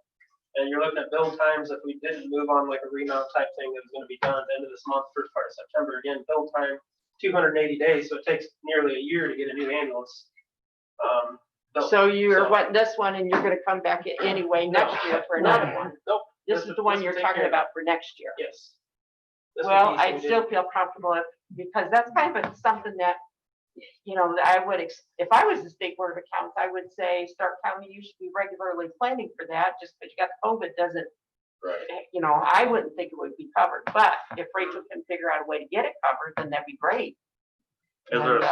And you're looking at build times, if we didn't move on like a remount type thing that was gonna be done at the end of this month, first part of September, again, build time, 280 days, so it takes nearly a year to get a new ambulance. built. So you're So- wanting this one and you're gonna come back anyway next year for another one? Nope. This is the one you're take talking care of it. about for next year? Yes. This would Well, be I'd so still good. feel comfortable because that's kind of something that, I would, if I was the State Board of Accounts, I would say, Stark County, you should be regularly planning for that, just because you got COVID doesn't, I wouldn't think it would be covered, but if Rachel can figure out a way to get it covered, then that'd be great. Is there And,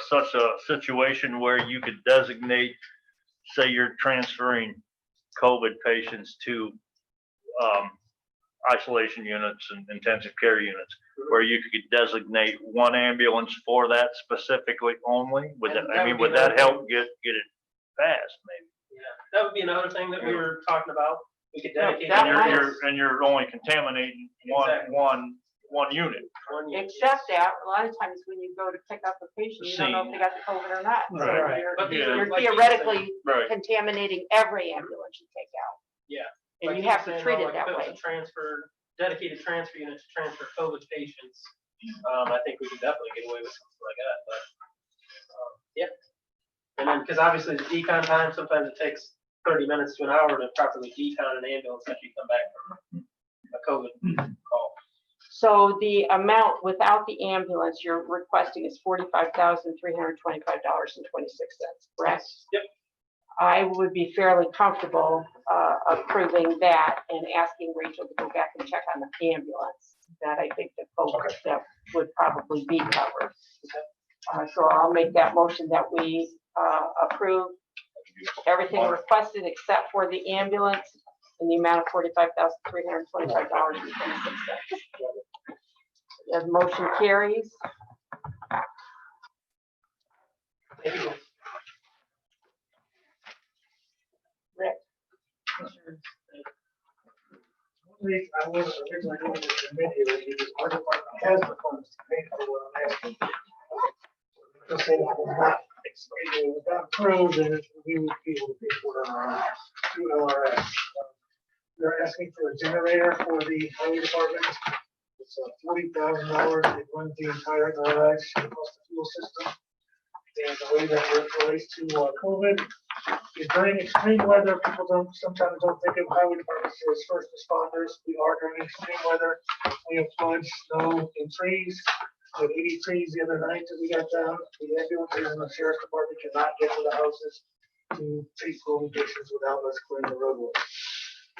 such a situation where you could designate, say you're transferring COVID patients to isolation units and intensive care units, where you could designate one ambulance for that specifically only? Would that, I mean, would that help get it passed maybe? Yeah, that would be another thing that we were talking about. We could Yeah, dedicate. that And might- you're only contaminating Exactly. one unit. one unit. Except that, a lot of times when you go to pick up a patient, you don't know if they got the COVID or not. So Right. you're- But these Yeah. are, You're like Dean's theoretically saying- Right. contaminating every ambulance you take out. Yeah. And like you Dean's have to saying, treat though, it like that if way. was a dedicated transfer unit to transfer COVID patients, I think we could definitely get away with something like that, but, yeah. And then, because obviously the decon time, sometimes it takes 30 minutes to an hour to properly decon an ambulance after you come back from a COVID call. So the amount without the ambulance you're requesting is $45,325.26, correct? Yep. I would be fairly comfortable approving that and asking Rachel to go back and check on the ambulance. That I think the COVID stuff would probably be covered. So I'll make that motion that we approve everything requested except for the ambulance in the amount of $45,325.26. The motion carries. Rick? I wasn't originally going to submit here, because our department has the funds to pay for what I'm asking. Just saying that was not, it was not approved, and we would be able to pay for it through LRS. They're asking for a generator for the highway department. It's $40,000, it runs the entire garage, plus the fuel system. And the way that it relates to COVID is during extreme weather, people sometimes don't think of highway departments as first responders. We are during extreme weather. We have floods, snow, and trees. We had 80 trees the other night that we got down. The ambulances and the sheriff's department cannot get to the houses to treat COVID patients without us clearing the roadways.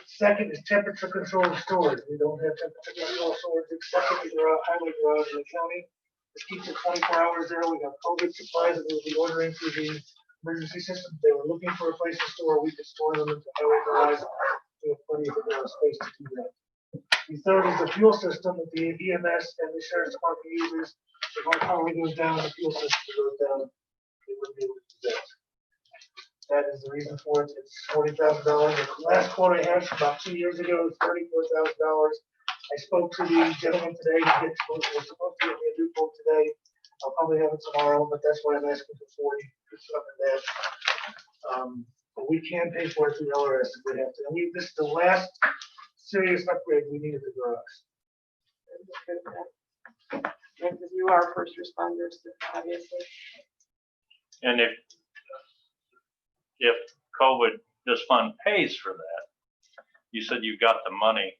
Second is temperature controlled storage. We don't have temperature controlled storage except in the highway garage in the county. This keeps it 24 hours there. We have COVID supplies that we'll be ordering through the emergency system. If they were looking for a place to store, we could store them in the highway garage. We have plenty of space to do that. The third is the fuel system that the EMS and the sheriff's department uses. If our power goes down, the fuel system goes down. They wouldn't be able to do that. That is the reason for it. It's $40,000. The last quote I had from about 2 years ago is $34,000. I spoke to the gentleman today to get, we're supposed to get me a new quote today. I'll probably have it tomorrow, but that's why I'm asking for 40, for something that. But we can pay for it through LRS if we have to. And this is the last serious upgrade we need at the garage. Because you are first responders, obviously. And if COVID, this fund pays for that, you said you got the money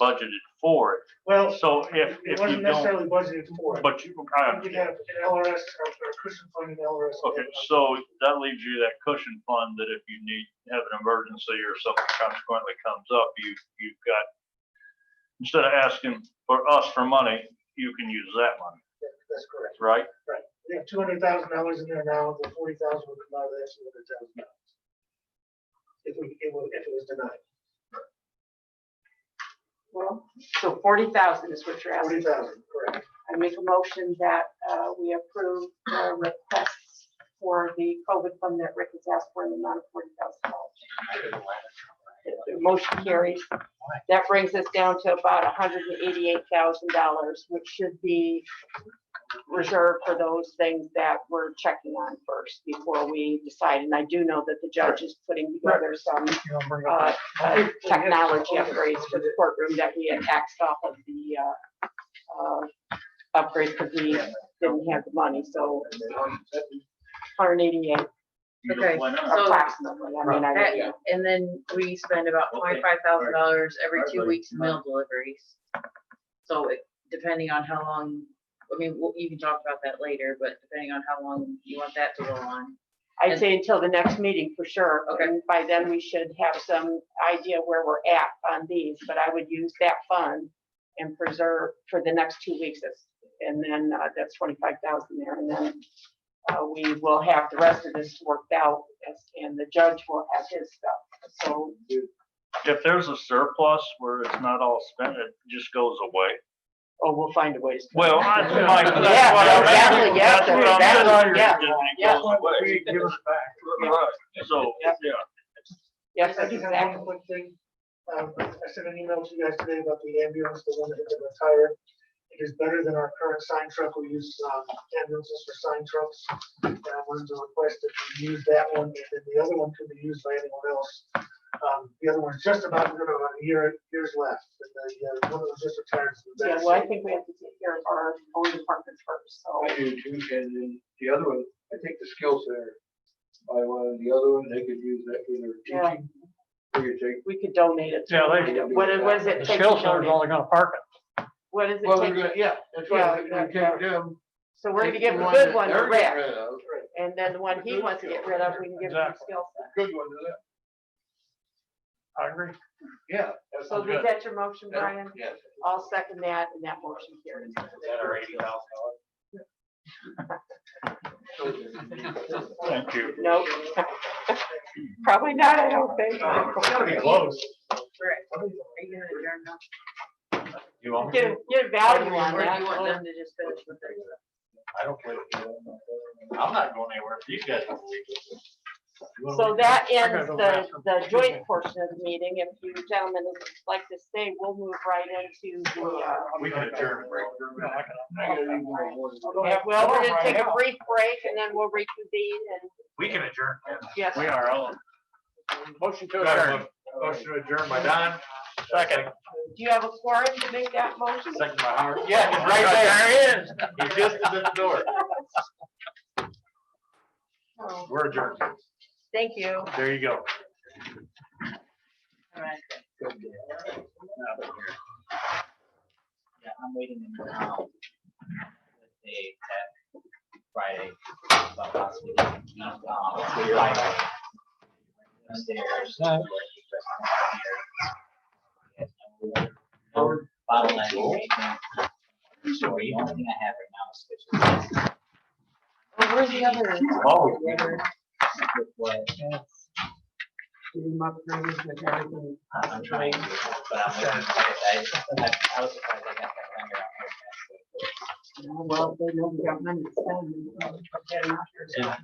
budgeted for it. Well, so if it you wasn't don't, necessarily budgeted for it. but you, We have an LRS, our cushion fund in LRS. okay, so that leaves you that cushion fund that if you need, have an emergency or something consequently comes up, you've got, instead of asking for us for money, you can use that money, That's correct. right? Right. We have $200,000 in there now. The 40,000 would come out of that $200,000. If it was denied. Well, so 40,000 is what you're asking. 40,000, correct. I make a motion that we approve the requests for the COVID fund that Rick has asked for in the amount of $40,000. The motion carries. That brings us down to about $188,000, which should be reserved for those things that we're checking on first before we decide. And I do know that the judge is putting together some technology upgrades for the courtroom that we had axed off of the upgrades because we didn't have the money. So 188. Okay, so approximately. I mean, that, and then we spend about $25,000 every 2 weeks in mail deliveries. So depending on how long, I mean, you can talk about that later, but depending on how long you want that to go on. I'd say until the next meeting for sure. Okay. And by then we should have some idea where we're at on these, but I would use that fund and preserve for the next 2 weeks. And then that's 25,000 there. And then we will have the rest of this worked out and the judge will have his stuff. So If there's a surplus where it's not all spent, it just goes away. oh, we'll find a way to. Well, that's my, Yeah, that's what I'm exactly, asking. yeah, That's what I'm exactly, asking. yeah, It yeah. goes away. Give us back. Right, so, yeah. Yes, I that's do have exactly. one quick thing. I sent an email to you guys today about the ambulance, the one that hit the tire. It is better than our current sign truck. We use ambulances for sign trucks. And I wanted to request that we use that one, and then the other one can be used by anyone else. The other one's just about, years left. And the one that was just retired. is the Yeah, best. well, I think we have to take care of our own departments first, so. I do too, and then the other one, I think the skill center, buy one, and the other one, they could use that for their Yeah. teaching. We could take. We could donate it. to Yeah, them. they- What is it? The take to skill center's donate? only gonna park it. What does Well, it we're take? gonna, yeah, that's Yeah, right, we're gonna yeah. take them. So we're gonna take give the a good that one to they're Rick, getting rid of, and then the one he wants to get rid of, we can give him Exactly. skill set. Good one to them. I agree. Yeah. that So sounds is good. that your motion, Brian? Yes. I'll second that, and that motion carries. Is that our $80,000? Thank you. Nope. Probably not, I don't think. It's gotta be close. Are you gonna adjourn now? You want me to? Get a value on Or do that. you want them to just finish with their? I don't care. I'm not going anywhere. These guys. don't leave. You wanna So leave? that I gotta ends go to the the bathroom. joint portion of the meeting. If you gentlemen would like to stay, we'll move right into the, We can adjourn. yeah, well, we're gonna take a brief break and then we'll reconvene and, We can adjourn. yes. We are all. Motion to Got a adjourn. Motion to adjourn by Don. Second. Do you have a quorum to make that motion? Second by Howard. Yeah, he's right there. There he is. He just is at the door. Oh, We're adjourned. thank you. There you go. All right. Yeah, I'm waiting in now. With the tech Friday, about possibly getting Friday. Upstairs. No bottleneck or anything. So the only thing I have right now is switches. Oh, where's the other? Oh, The other. What Getting upgraded with everything. I'm trying to, but I'm looking, I was surprised I got that vendor out here. Oh, well, they know we got money to spend.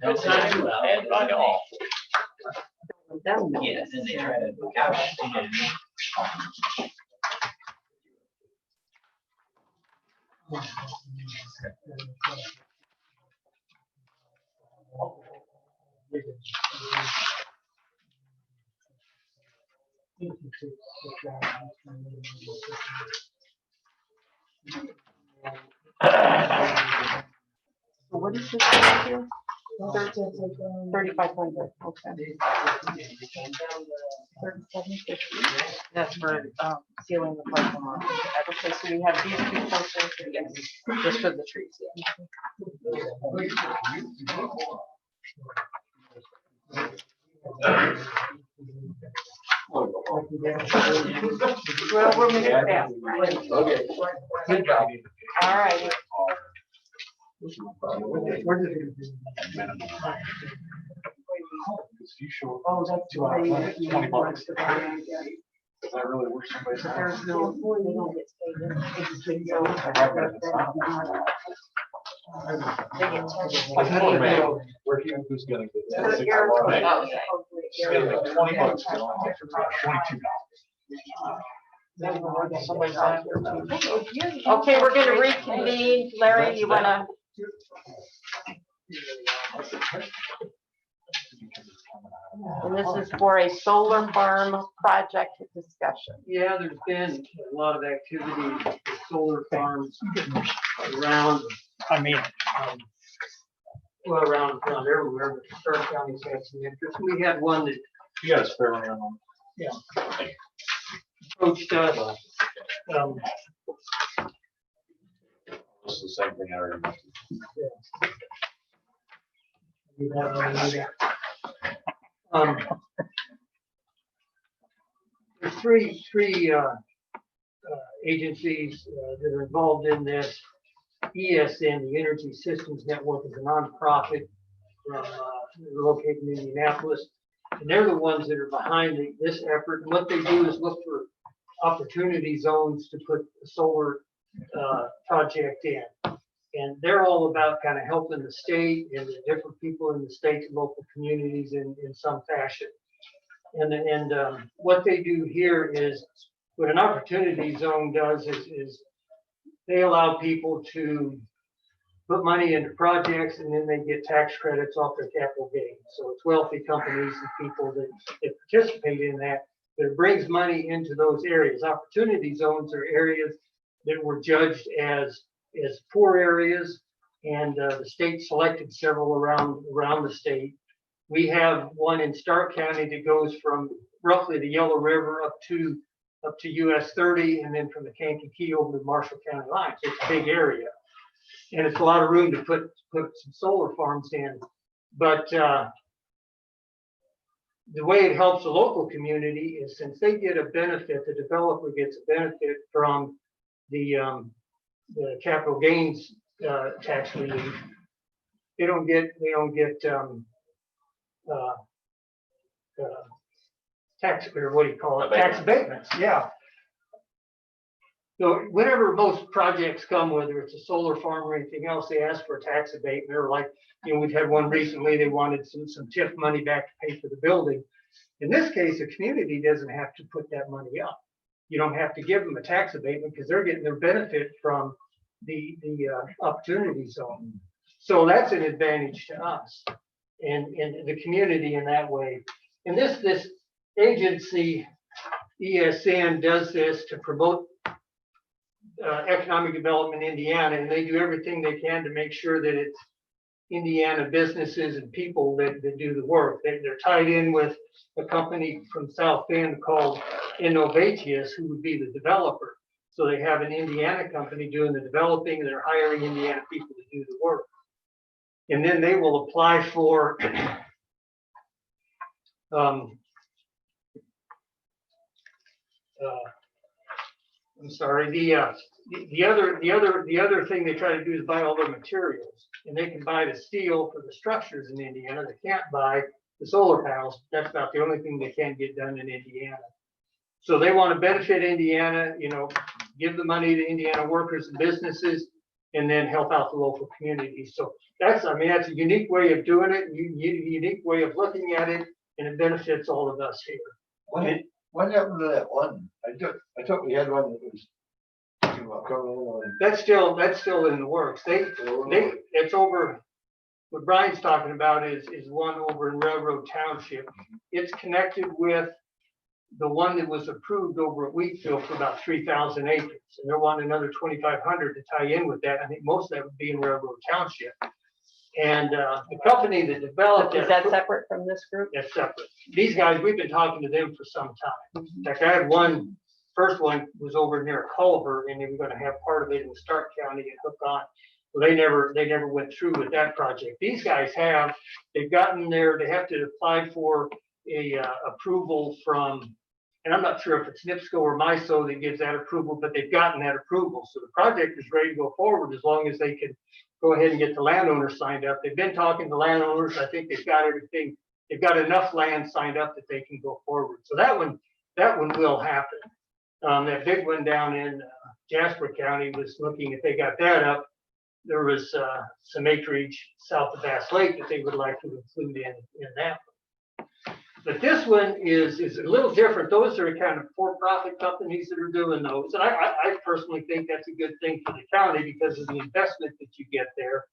No time to, and find it all. Them know. Yes, and they try to, gosh, you know. So what is this right here? 3,500, okay. 3750. That's for sealing the parking lot. Okay, so we have these two portions, yes, just for the trees, Well, we'll make it fast. Okay. Good job. All right. You sure? Oh, that's $20. Is that really worth somebody's time? There's no, they don't get paid. I said, oh, man, where who's gonna get that? It's gonna be $20, it only takes $22. Okay, we're gonna reconvene. Larry, you wanna? And this is for a solar farm project discussion. Yeah, there's been a lot of activity with solar farms around, well, around everywhere, but Stark County's had some interest. We had one that You got a spare one on. approached us. It's the same thing I already mentioned. There's three agencies that are involved in this. ESN, the Energy Systems Network, is a nonprofit located in Indianapolis. And they're the ones that are behind this effort. And what they do is look for opportunity zones to put a solar project in. And they're all about kind of helping the state and the different people in the state and local communities in some fashion. And what they do here is, what an opportunity zone does is they allow people to put money into projects and then they get tax credits off their capital gains. So it's wealthy companies and people that participate in that, but it brings money into those areas. Opportunity zones are areas that were judged as poor areas, and the state selected several around the state. We have one in Stark County that goes from roughly the Yellow River up to US 30, and then from the Kankakee over to the Marshall County line. So it's a big area, and it's a lot of room to put some solar farms in. But the way it helps the local community is, since they get a benefit, the developer gets a benefit from the capital gains tax relief. They don't get tax, or what do you call it? Tax abatements, yeah. So whenever most projects come, whether it's a solar farm or anything else, they ask for a tax abatement, or like, we've had one recently, they wanted some TIF money back to pay for the building. In this case, the community doesn't have to put that money up. You don't have to give them a tax abatement because they're getting their benefit from the opportunity zone. So that's an advantage to us and the community in that way. And this agency, ESN, does this to promote economic development in Indiana, and they do everything they can to make sure that it's Indiana businesses and people that do the work. They're tied in with a company from South Bend called Innovatius, who would be the developer. So they have an Indiana company doing the developing, and they're hiring Indiana people to do the work. And then they will apply for I'm sorry, the other thing they try to do is buy all their materials. And they can buy the steel for the structures in Indiana. They can't buy the solar panels. That's about the only thing they can get done in Indiana. So they want to benefit Indiana, give the money to Indiana workers and businesses, and then help out the local communities. So that's a unique way of doing it, unique way of looking at it, and it benefits all of us here. What happened to that one? I thought we had one that was thinking about coming in on. That's still in the works. It's over. What Brian's talking about is one over in Railroad Township. It's connected with the one that was approved over at Wheatfield for about 3,000 acres. And they're wanting another 2,500 to tie in with that. I think most of that would be in Railroad Township. And the company that developed Is that separate from this group? That's separate. These guys, we've been talking to them for some time. In fact, I had first one was over near Culver, and they were gonna have part of it in Stark County and hook on. Well, they never went through with that project. These guys they've gotten there, they have to apply for a approval from, and I'm not sure if it's NIPSCO or MISO that gives that approval, but they've gotten that approval. So the project is ready to go forward as long as they can go ahead and get the landowners signed up. They've been talking to landowners. I think they've got everything. They've got enough land signed up that they can go forward. So that one will happen. That big one down in Jasper County was looking, if they got that up, there was some acreage south of Bass Lake that they would like to include in that one. But this one is a little different. Those are kind of for-profit companies that are doing those. And I personally think that's a good thing for the county because of the investment that you get there.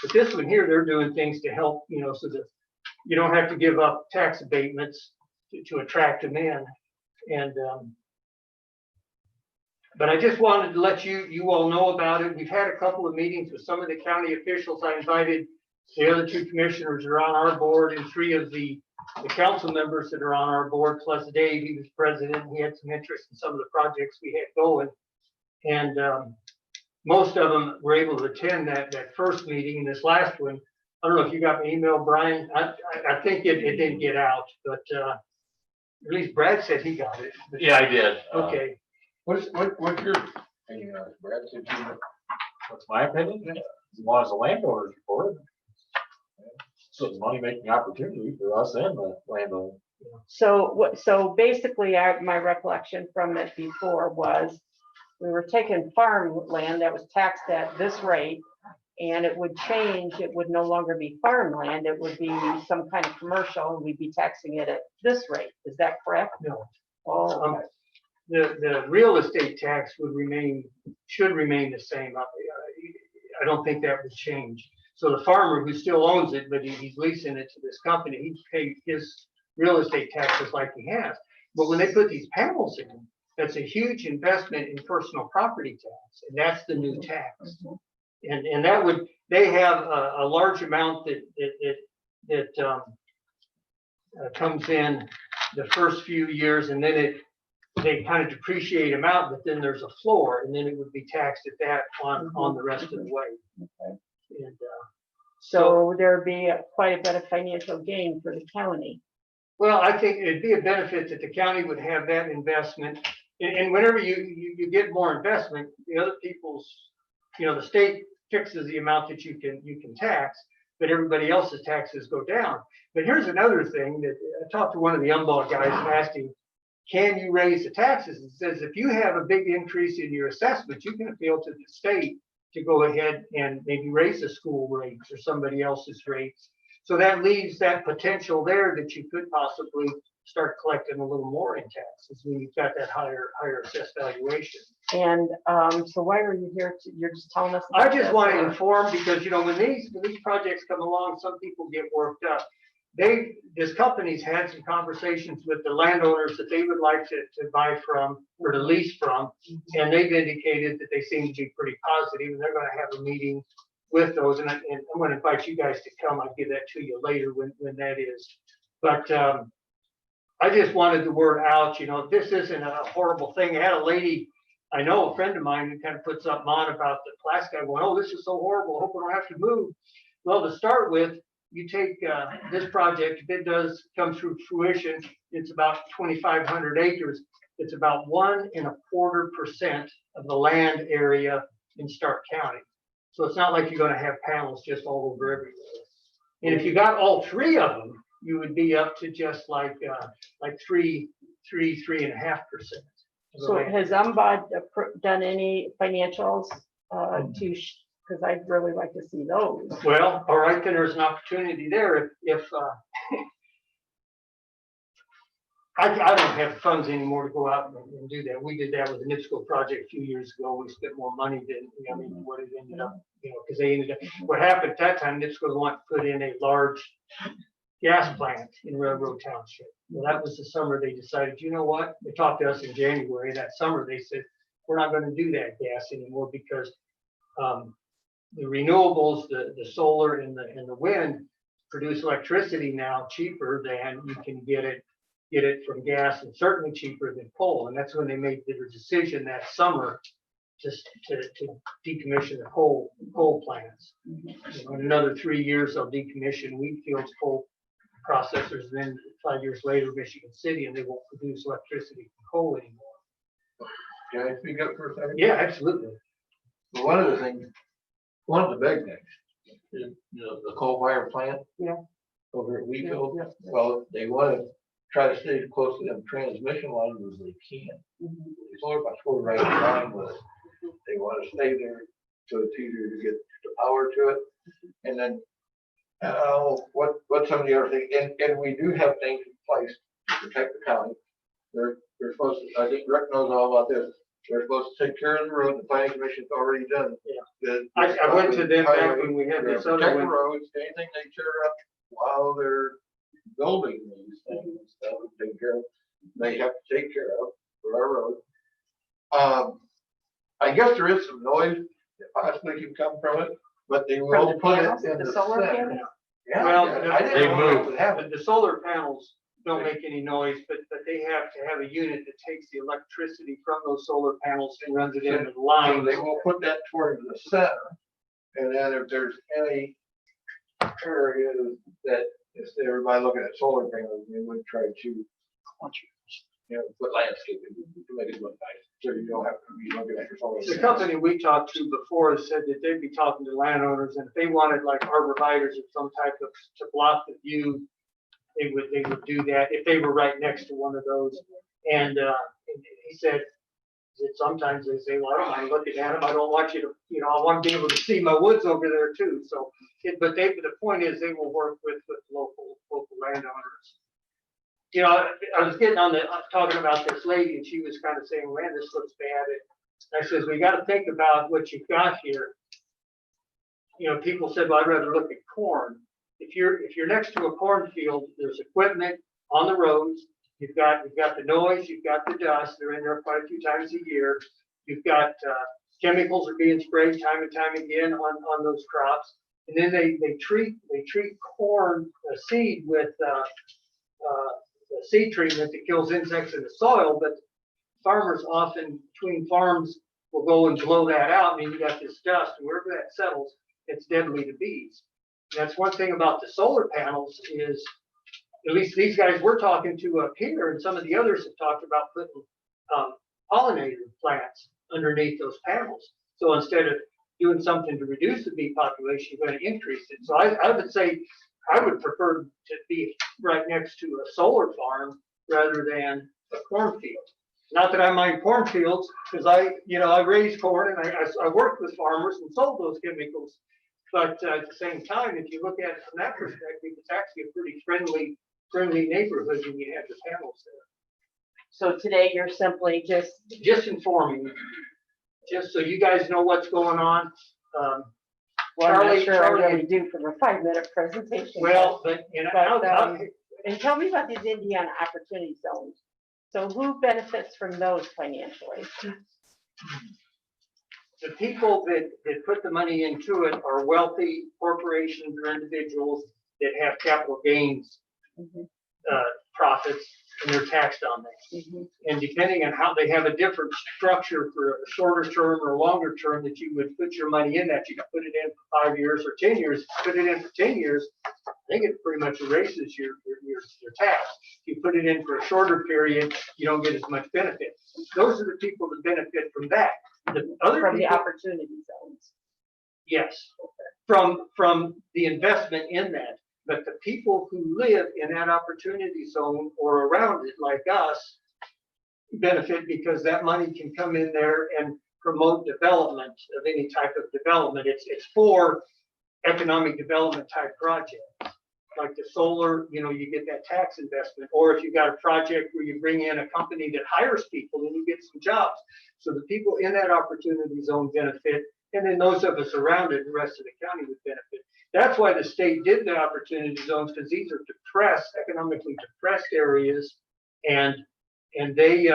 But this one here, they're doing things to help, so that you don't have to give up tax abatements to attract them in. And but I just wanted to let you all know about it. We've had a couple of meetings with some of the county officials. I invited the other two commissioners that are on our board and three of the council members that are on our board, plus Dave, he was president. He had some interest in some of the projects we had going. And most of them were able to attend that first meeting. This last one, I don't know if you got my email, Brian. I think it didn't get out, but at least Brad said he got it. Yeah, I did. Okay. What's your opinion on it, Brad? What's my opinion? As long as the landowners report it. So it's money making opportunity for us and the landowner. So basically, my recollection from it before was we were taking farmland that was taxed at this rate, and it would change. It would no longer be farmland. It would be some kind of commercial, and we'd be taxing it at this rate. Is that correct? No. Oh, okay. The real estate tax should remain the same. I don't think that would change. So the farmer who still owns it, but he's leasing it to this company, he's paid his real estate taxes like he has. But when they put these panels in, that's a huge investment in personal property tax, and that's the new tax. And that they have a large amount that comes in the first few years, and then they kind of depreciate them out, but then there's a floor, and then it would be taxed at that on the rest of the way. Okay. And, so there'd be quite a bit of financial gain for the county. Well, I think it'd be a benefit that the county would have that investment. And whenever you get more investment, the other people's, the state fixes the amount that you can tax, but everybody else's taxes go down. But here's another thing that I talked to one of the Umball guys and asked him, can you raise the taxes? It says if you have a big increase in your assessment, you can appeal to the state to go ahead and maybe raise the school rates or somebody else's rates. So that leaves that potential there that you could possibly start collecting a little more in taxes when you've got that higher assessed valuation. And so why are you here? You're just telling us. I just want to inform because when these projects come along, some people get worked up. This company's had some conversations with the landowners that they would like to buy from or to lease from, and they've indicated that they seem to be pretty positive, and they're going to have a meeting with those. And I'm going to invite you guys to come. I'll give that to you later when that is. But I just wanted the word out. This isn't a horrible thing. I had a lady, I know, a friend of mine who kind of put something on about the class guy going, "Oh, this is so horrible. I hope we don't have to move." Well, to start with, you take this project, if it does come through fruition, it's about 2,500 acres. it's about 1.25% of the land area in Stark County. So it's not like you're gonna have panels just all over everywhere. And if you got all three of them, you would be up to just like 3.5%. So has Umbod done any financials because I'd really like to see those. Well, all right, then there's an opportunity there if I don't have funds anymore to go out and do that. We did that with the NIPSCO project a few years ago. We spent more money than, what it ended up, because they ended up, what happened at that time, NIPSCO wanted to put in a large gas plant in Railroad Township. Well, that was the summer they decided, you know what? They talked to us in January. That summer, they said, we're not going to do that gas anymore because the renewables, the solar and the wind produce electricity now cheaper than you can get it from gas, and certainly cheaper than coal. And that's when they made their decision that summer to decommission the coal plants. In another 3 years, they'll decommission Wheatfield's coal processors, and then 5 years later, Michigan City, and they won't produce electricity from coal anymore. Can I speak up for a second? Yeah, absolutely. Well, one of the big things is, the coal-fired plant. Yeah. Over at Wheatfield. Well, they want to try to stay as close to them transmission lines as they can. It's all about going right in line with it. They want to stay there so it's easier to get the power to it. And then, what some of the other things, and we do have things in place to protect the county. They're supposed to, I think Rick knows all about this. They're supposed to take care of the road. The planning commission's already done. Yeah. I went to them back when we had this other protect the one. roads, anything they tear up while they're building these things, that would take care of, they have to take care of for our road. I guess there is some noise that possibly can come from it, but they will put it in the solar center. panels? Yeah, Well, I didn't know that would happen. The solar panels don't make any noise, but they have to have a unit that takes the electricity from those solar panels and runs it into the So line. they will put that towards the center, and then if there's any area that, if everybody looking at solar panels, we would try to, put landscaping to make it look nice, so you don't have to be looking at your solar The panels. company we talked to before said that they'd be talking to landowners, and if they wanted like arborvitae's or some type of, to block the view, they would do that if they were right next to one of those. And he said that sometimes they say, well, I don't mind looking at them. I don't want you to, I want to be able to see my woods over there too. So, but the point is they will work with local landowners. I was getting on talking about this lady, and she was kind of saying, man, this looks bad. And I says, we got to think about what you've got here. People said, well, I'd rather look at corn. If you're next to a cornfield, there's equipment on the roads. You've got the noise, you've got the dust. They're in there quite a few times a year. You've got chemicals are being sprayed time and time again on those crops. And then they treat corn seed with seed treatment that kills insects in the soil. But farmers often between farms will go and blow that out. I mean, you got this dust, and wherever that settles, it's deadly to bees. That's one thing about the solar panels is, at least these guys we're talking to up here, and some of the others have talked about putting pollinator plants underneath those panels. So instead of doing something to reduce the bee population, you're going to increase it. So I would say I would prefer to be right next to a solar farm rather than a cornfield. Not that I mind cornfields, because I raised corn and I worked with farmers and sold those chemicals. But at the same time, if you look at it from that perspective, it's actually a pretty friendly neighborhood when you have the panels there. So today you're simply just informing, just so you guys know what's going on. Well, I'm not Charlie, sure I'm ready to do for a 5-minute presentation. Well, but and tell me about these Indiana Opportunity Zones. So who benefits from those financially? The people that put the money into it are wealthy corporations or individuals that have capital gains profits and they're taxed on that. Mhm. And depending on how they have a different structure for a shorter term or longer term that you would put your money in, that you can put it in for 5 years or 10 years. Put it in for 10 years, I think it pretty much erases your tax. If you put it in for a shorter period, you don't get as much benefit. Those are the people that benefit from that. The other From the people, opportunity zones. yes, from the investment in that. But the people who live in that opportunity zone or around it, like us, benefit because that money can come in there and promote development of any type of development. It's for economic development type projects. Like the solar, you get that tax investment. Or if you've got a project where you bring in a company that hires people, then you get some jobs. So the people in that opportunity zone benefit, and then those of us around it, the rest of the county would benefit. That's why the state did the opportunity zones, because these are depressed, economically depressed areas, and they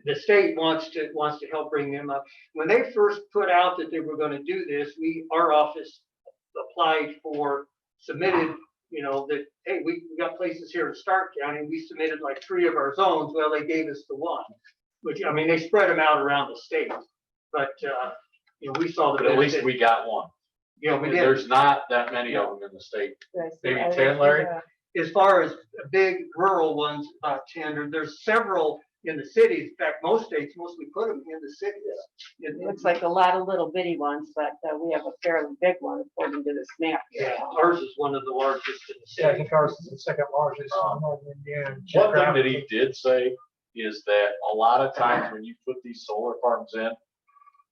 the state wants to help bring them up. When they first put out that they were going to do this, our office applied for, submitted, that hey, we got places here in Stark County. We submitted like 3 of our zones. Well, they gave us the 1, which they spread them out around the state, but we saw the But at least benefit. we got one. Yeah, we did. There's not that many of them in the state. Maybe I 10, Larry? As far as big rural ones, about 10, or there's several in the cities. In fact, most states mostly put them in the cities. It looks like a lot of little bitty ones, but we have a fairly big one according to this map. Yeah, ours is one of the largest in the Yeah, I city. think ours is the second largest in Northern Indiana. One thing that he did say is that a lot of times when you put these solar farms in,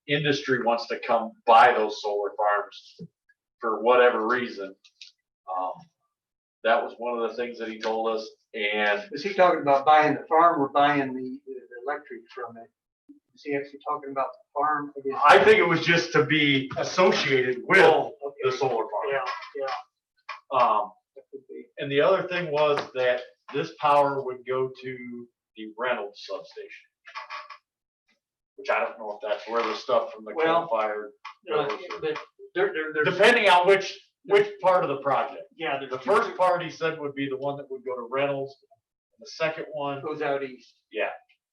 industry wants to come buy those solar farms for whatever reason. That was one of the things that he told us. And Is he talking about buying the farm or buying the electric from it? Is he actually talking about the farm? guess? I think it was just to be associated with Oh, okay. the solar farm. Yeah. That could be. And the other thing was that this power would go to the Reynolds substation, which I don't know if that's where the stuff from the Well, coal-fired But there's depending on which part of the project. yeah, there's The first part he said would be the one that would go to Reynolds. And the second one, goes out east. yeah,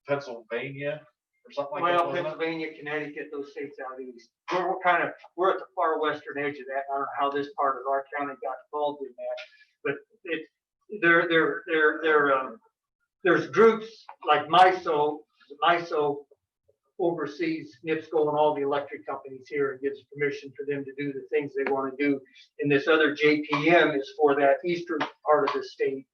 Pennsylvania or something like that. Well, wasn't it? Pennsylvania, Connecticut, those states out east. We're at the far western edge of that. I don't know how this part of our county got involved in that, but there's groups like MISO. MISO oversees NIPSCO and all the electric companies here and gives permission for them to do the things they want to do. And this other JPM is for that eastern part of the state.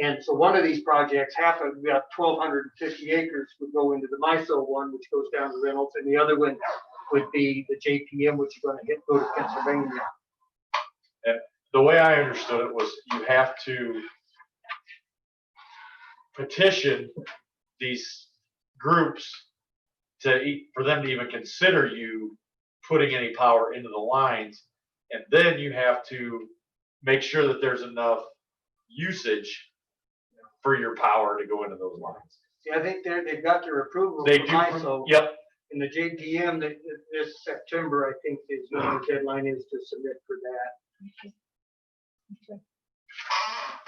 And so one of these projects, we got 1,250 acres would go into the MISO one, which goes down to Reynolds, and the other one would be the JPM, which is going to go to Pennsylvania. And the way I understood it was you have to petition these groups for them to even consider you putting any power into the lines. And then you have to make sure that there's enough usage for your power to go into those lines. See, I think they've got their approval They from do, MISO. yep. In the JPM, this September, I think, is when the deadline is to submit for that.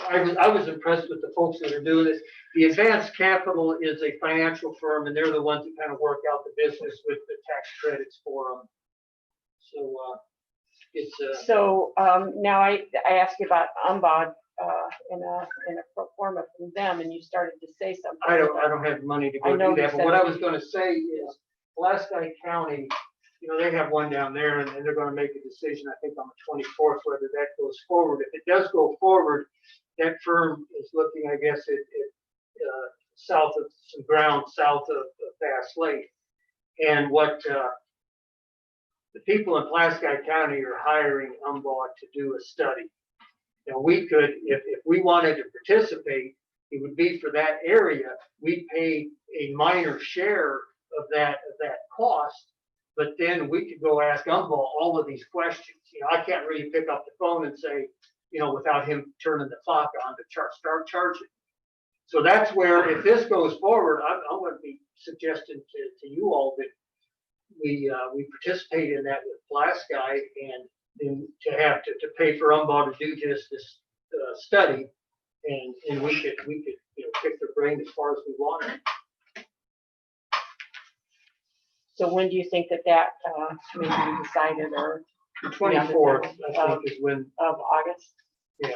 I was impressed with the folks that are doing this. The Advanced Capital is a financial firm, and they're the ones that kind of work out the business with the tax credits for them. So it's So now I asked you about Umbod in a pro forma from them, and you started to say something. I don't have money to I go know do you that, but said what I that. was gonna say is Pulaski County, they have one down there and they're gonna make a decision, I think on the 24th, whether that goes forward. If it does go forward, that firm is looking, I guess, at south of some ground south of Bass Lake. And what the people in Pulaski County are hiring Umbod to do a study. Now we could, if we wanted to participate, it would be for that area. We pay a minor share of that cost, but then we could go ask Umbod all of these questions. I can't really pick up the phone and say, without him turning the clock on to start charging. So that's where, if this goes forward, I'm going to be suggesting to you all that we participate in that with Pulaski, and then to have to pay for Umbod to do just this study. And we could, you know, pick their brain as far as we wanted. So when do you think that may be decided or? 24th, I think, is when, Of August? yeah.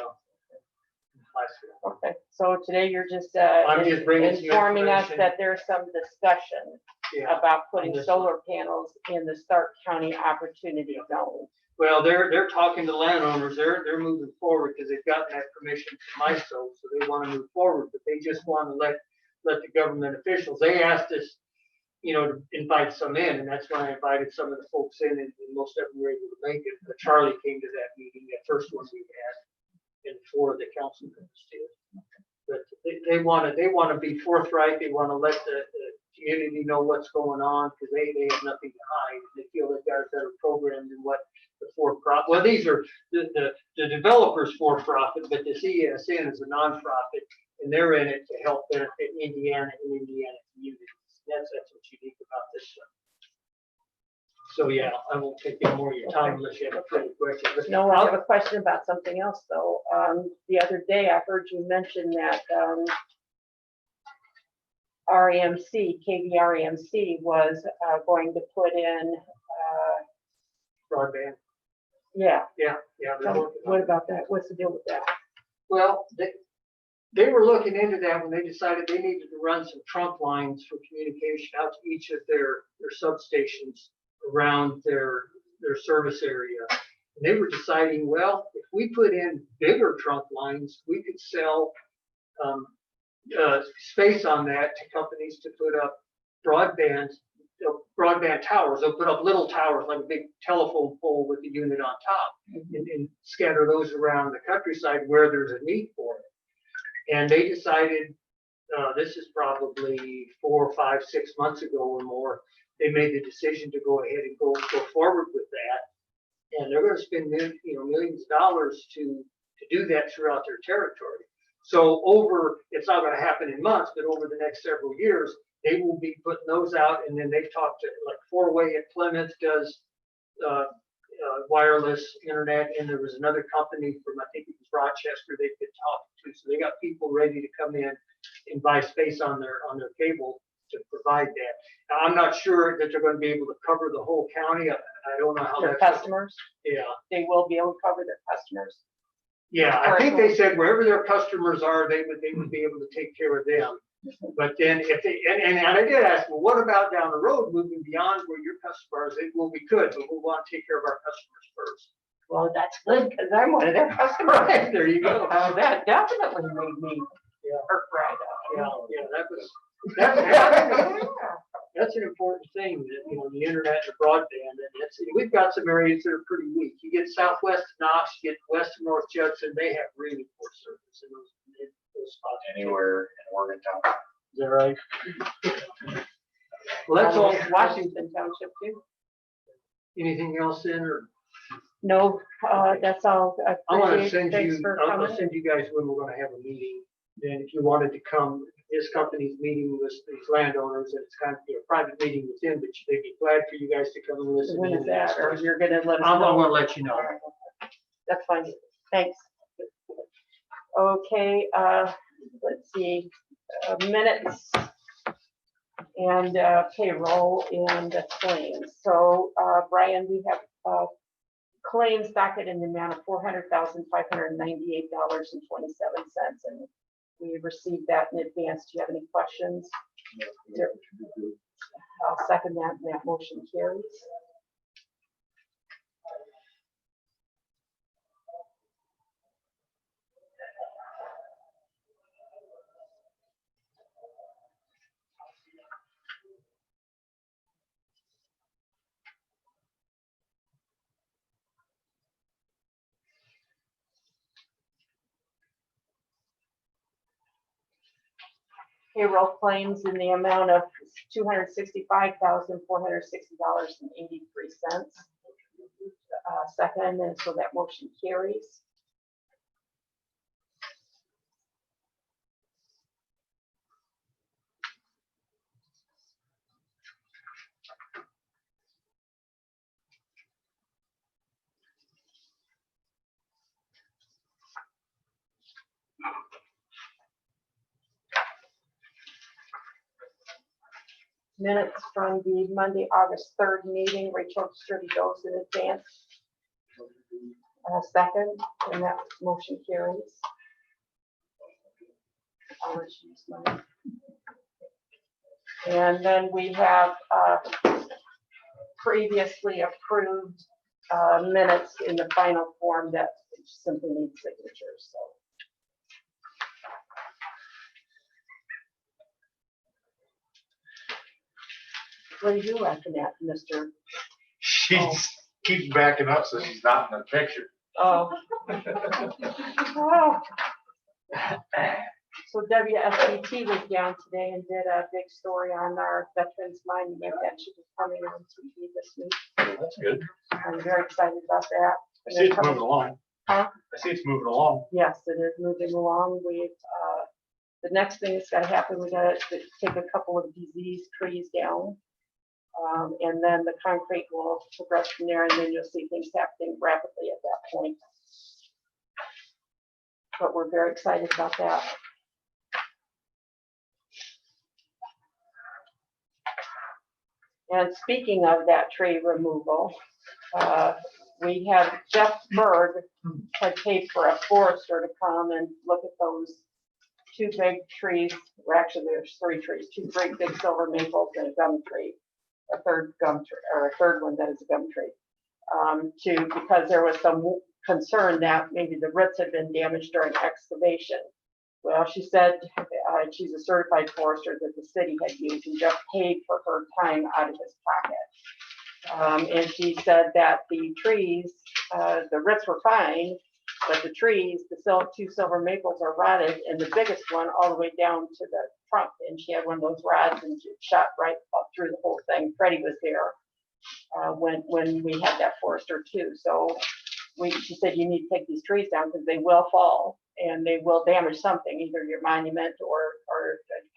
Okay, so today you're just, I'm just bringing some informing us information. that there's some discussion Yeah. about putting On this solar panels in the Stark County Opportunity Zone. Well, they're talking to landowners, they're moving forward because they've gotten that permission from MISO, so they want to move forward, but they just want to let the government officials, they asked us, you know, to invite some in, and that's why I invited some of the folks in, and most of them were able to make it. But Charlie came to that meeting, that first one we had, and 4 of the council members did. But they want to be forthright, they want to let the community know what's going on, because they have nothing to hide. They feel they've got a better program than what the for-profit, well, these are the developers for-profit, but the CESN is a nonprofit, and they're in it to help benefit Indiana and Indiana communities. That's what's unique about this one. So, yeah, I won't take any more of your time unless you have a further question. But No, I have a question about something else though. The other day I heard you mention that, KVREMC was, going to put in, broadband. yeah. Yeah. they're working on What it. about that? What's the deal with that? Well, they were looking into that when they decided they needed to run some trunk lines for communication out to each of their substations around their service area. And they were deciding, well, if we put in bigger trunk lines, we could sell space on that to companies to put up broadband towers. They'll put up little towers like a big telephone pole with a unit on top, and scatter those around the countryside where there's a need for it. And they decided, this is probably 4, 5, 6 months ago or more, they made the decision to go ahead and go forward with that. And they're going to spend millions of dollars to do that throughout their territory. So it's not going to happen in months, but over the next several years, they will be putting those out. And then they've talked to, like, 4-Way at Plymouth does wireless internet, and there was another company from, I think it was Rochester, they've been talking to. So they got people ready to come in and buy space on their cable to provide that. Now, I'm not sure that they're going to be able to cover the whole county. I don't know how Their that's. customers? Yeah. They will be able to cover their customers? Yeah, I think they said wherever their customers are, they would be able to take care of them. But then if they, and I did ask, well, what about down the road, moving beyond where your customers, well, we could, but we want to take care of our customers first. Well, that's good, because I'm one of their customers. Right, there you go. That definitely made me perk right up. That's an important thing, that, the internet and broadband, and we've got some areas that are pretty weak. You get southwest Knox, you get west of North Judson, they have really poor service in those spots. Anywhere in Morgantown. Is that right? Well, that's all. Washington Township too. Anything else in, or? No, that's all. I want to Appreciate- send thanks you, for I'll coming. send you guys when we're going to have a meeting. Then if you wanted to come, this company's meeting with these landowners, and it's kind of a private meeting with them, but they'd be glad for you guys to come and listen. When in is and ask that, or questions. you're gonna let us I'm know? going to let you know. That's fine, thanks. Okay, let's see, minutes and payroll and claims. So, Brian, we have claims docket in the amount of $400,598.27, and we received that in advance. Do you have any questions? I'll second that, and that motion carries. Payroll claims in the amount of $265,460.83. Second, and so that motion carries. minutes from the Monday, August 3rd meeting. Rachel distributed those in advance. Second, and that motion carries. And then we have previously approved minutes in the final form that simply need signatures, so. What are you laughing at, Mr.? She keeps backing up so she's not in the picture. Oh. Oh. So WSBT was down today and did a big story on our Veterans Monument that should be coming on TV this week. That's good. I'm very excited about that. I see it's moving along. Huh? I see it's moving along. Yes, it is moving along. The next thing that's gotta happen, we gotta take a couple of diseased trees down. And then the concrete will progress from there, and then you'll see things happening rapidly at that point. But we're very excited about that. And speaking of that tree removal, we have Jeff Berg had paid for a forester to come and look at those two big trees. Well, actually, there's 3 trees, 2 great big silver maples and a gum tree, a third gum tree, or a third one that is a gum tree. Because there was some concern that maybe the roots had been damaged during excavation. Well, she said she's a certified forester that the city had used, and Jeff paid for her time out of his pocket. And she said that the trees, the roots were fine, but the trees, the 2 silver maples are rotted, and the biggest one all the way down to the trunk. And she had one of those rods and it shot right up through the whole thing. Freddie was there when we had that forester too. So she said you need to take these trees down because they will fall and they will damage something, either your monument or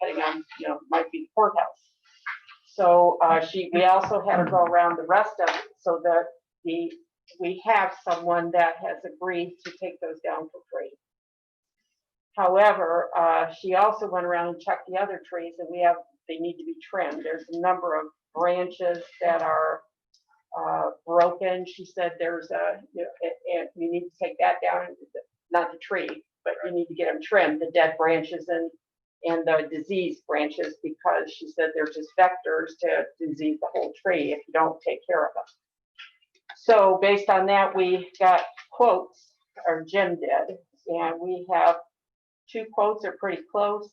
depending on, might be the courthouse. So we also had her go around the rest of it so that we have someone that has agreed to take those down for free. However, she also went around and checked the other trees, and they need to be trimmed. There's a number of branches that are broken. She said and you need to take that down, not the tree, but you need to get them trimmed, the dead branches and the diseased branches, because she said they're just vectors to disease the whole tree if you don't take care of them. So based on that, we got quotes, or Jim did, and we have 2 quotes are pretty close.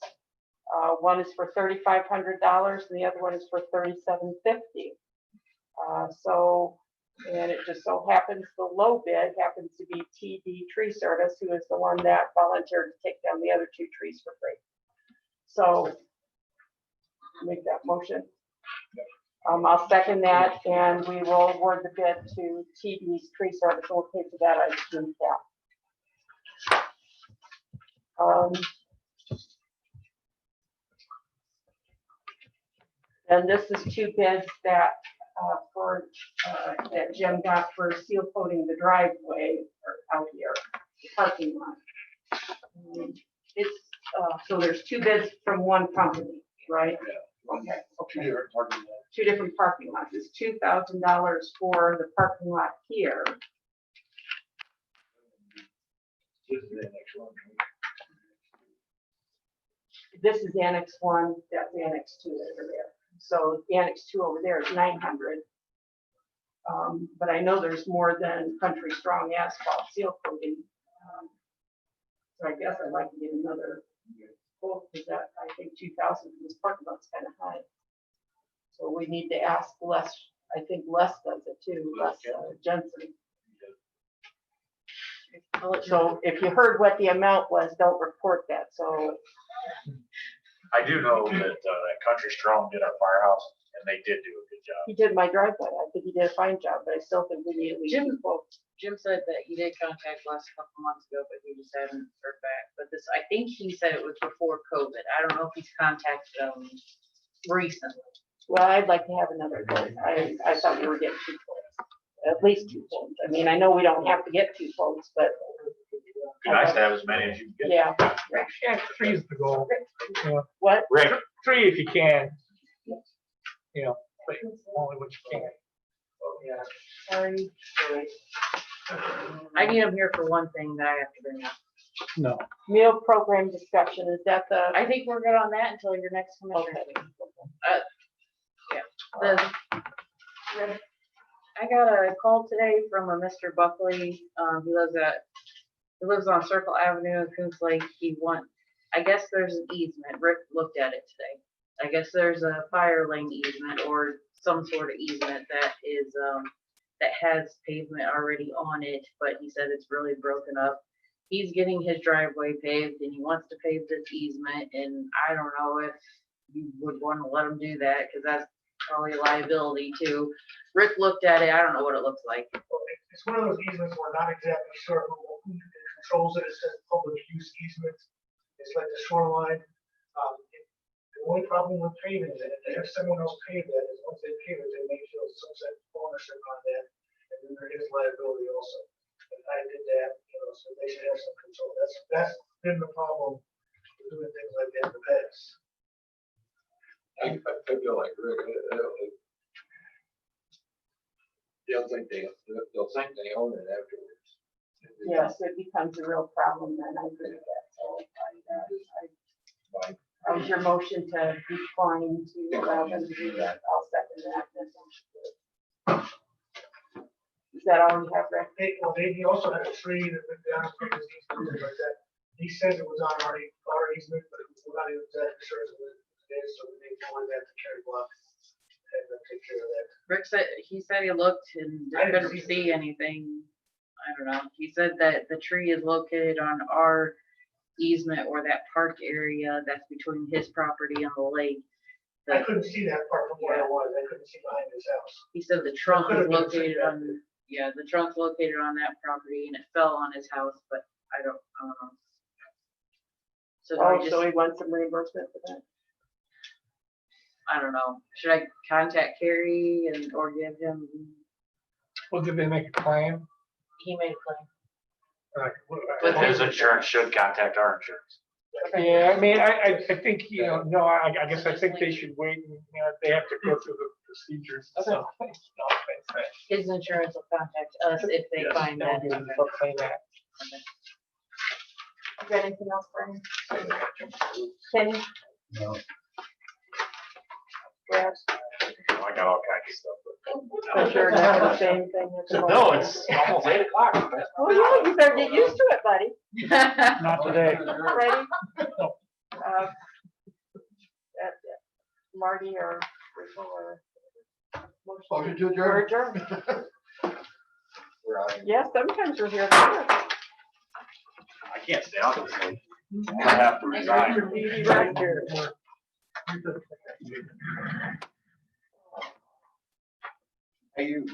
One is for $3,500 and the other one is for $3,750. And it just so happens the low bid happens to be TD Tree Service, who is the one that volunteered to take down the other 2 trees for free. So make that motion. I'll second that, and we will award the bid to TD's Tree Service. We'll pay for that as Jim cap. And this is 2 bids that that Jim got for seal coating the driveway out here, the parking lot. So there's 2 bids from one company, right? Okay. 2 different parking lots. It's $2,000 for the parking lot here. This is Annex 1, that's Annex 2 over there. So Annex 2 over there is $900. But I know there's more than Country Strong asphalt seal coating. So I guess I'd like to get another quote, because that, I think 2,000 for this parking lot's kind of high. So we need to ask Les, I think Les does it too, Les Jensen. So if you heard what the amount was, don't report that, so. I do know that that Country Strong did our firehouse, and they did do a good job. He did my driveway, I think he did a fine job, but I still think we need at least 2 quotes. Jim said that he did contact Les a couple months ago, but he just hadn't heard back. But this, I think he said it was before COVID. I don't know if he's contacted them recently. Well, I'd like to have another quote. I thought we were getting 2 quotes, at least 2 quotes. I mean, I know we don't have to get 2 quotes, but. Be nice to have as many as you can get. Yeah. Yeah, 3 is the goal. What? Rick, 3 if you can. but only what you can. Yeah, sorry. I need them here for one thing that I have to bring up. No. Meal program discussion, is that the? I think we're good on that until your next commissioner meeting. Yeah, I got a call today from a Mr. Buckley, he lives on Circle Avenue in Coons Lake. I guess there's an easement, Rick looked at it today. I guess there's a fire lane easement or some sort of easement that is, that has pavement already on it, but he said it's really broken up. He's getting his driveway paved and he wants to pave this easement, and I don't know if you would want to let him do that, because that's probably a liability too. Rick looked at it, I don't know what it looks like. It's one of those easements we're not exactly sure who controls it. It says public use easement. It's like the shoreline. The only problem with paving it, if they have someone else pave that, is once they pave it, they may feel some sense of ownership on that, and then there is liability also. And I did that, so they should have some control. That's been the problem with doing things like that in the past. I feel like Rick, they'll think they own it afterwards. Yes, it becomes a real problem then, I agree with that. So that was your motion to decline to allow them to do that, I'll second that. Is that all you have, Rick? He also had a tree that went down from his easement like that. He said it was on our easement, but we're not even exactly sure it is, so we need to find that to carry block and take care of that. Rick said, he looked and I didn't couldn't see see anything. I don't know. He said that the tree is located on our easement or that park area that's between his property and the lake. I couldn't see that part from where I was. I couldn't see behind his house. He said the trunk Could've is been located tree on, the trunk's located on that property and it fell on his house, but I don't know. So do I So just, he wants some reimbursement for that? I don't know. Should I contact Carrie or give him? Well, did they make a claim? He made a claim. Like, His insurance should contact our insurance. Yeah, I mean, I think, I guess I think they should wait and, they have to go through the procedures. So, His insurance will contact us if they Yes, find that. they'll claim that. You got anything else, Brian? Kenny? No. Brad? I got all kinds of stuff. I'm sure not gonna say anything. No, it's almost 8 o'clock. Oh, yeah, you better get used to it, buddy. Not today. Ready? That's it. Marty or Rachel or? Motion to We're adjourn. adjourned. We're out. Yeah, sometimes we're here. I can't stay out this late. I have to resign. Right here. Hey, you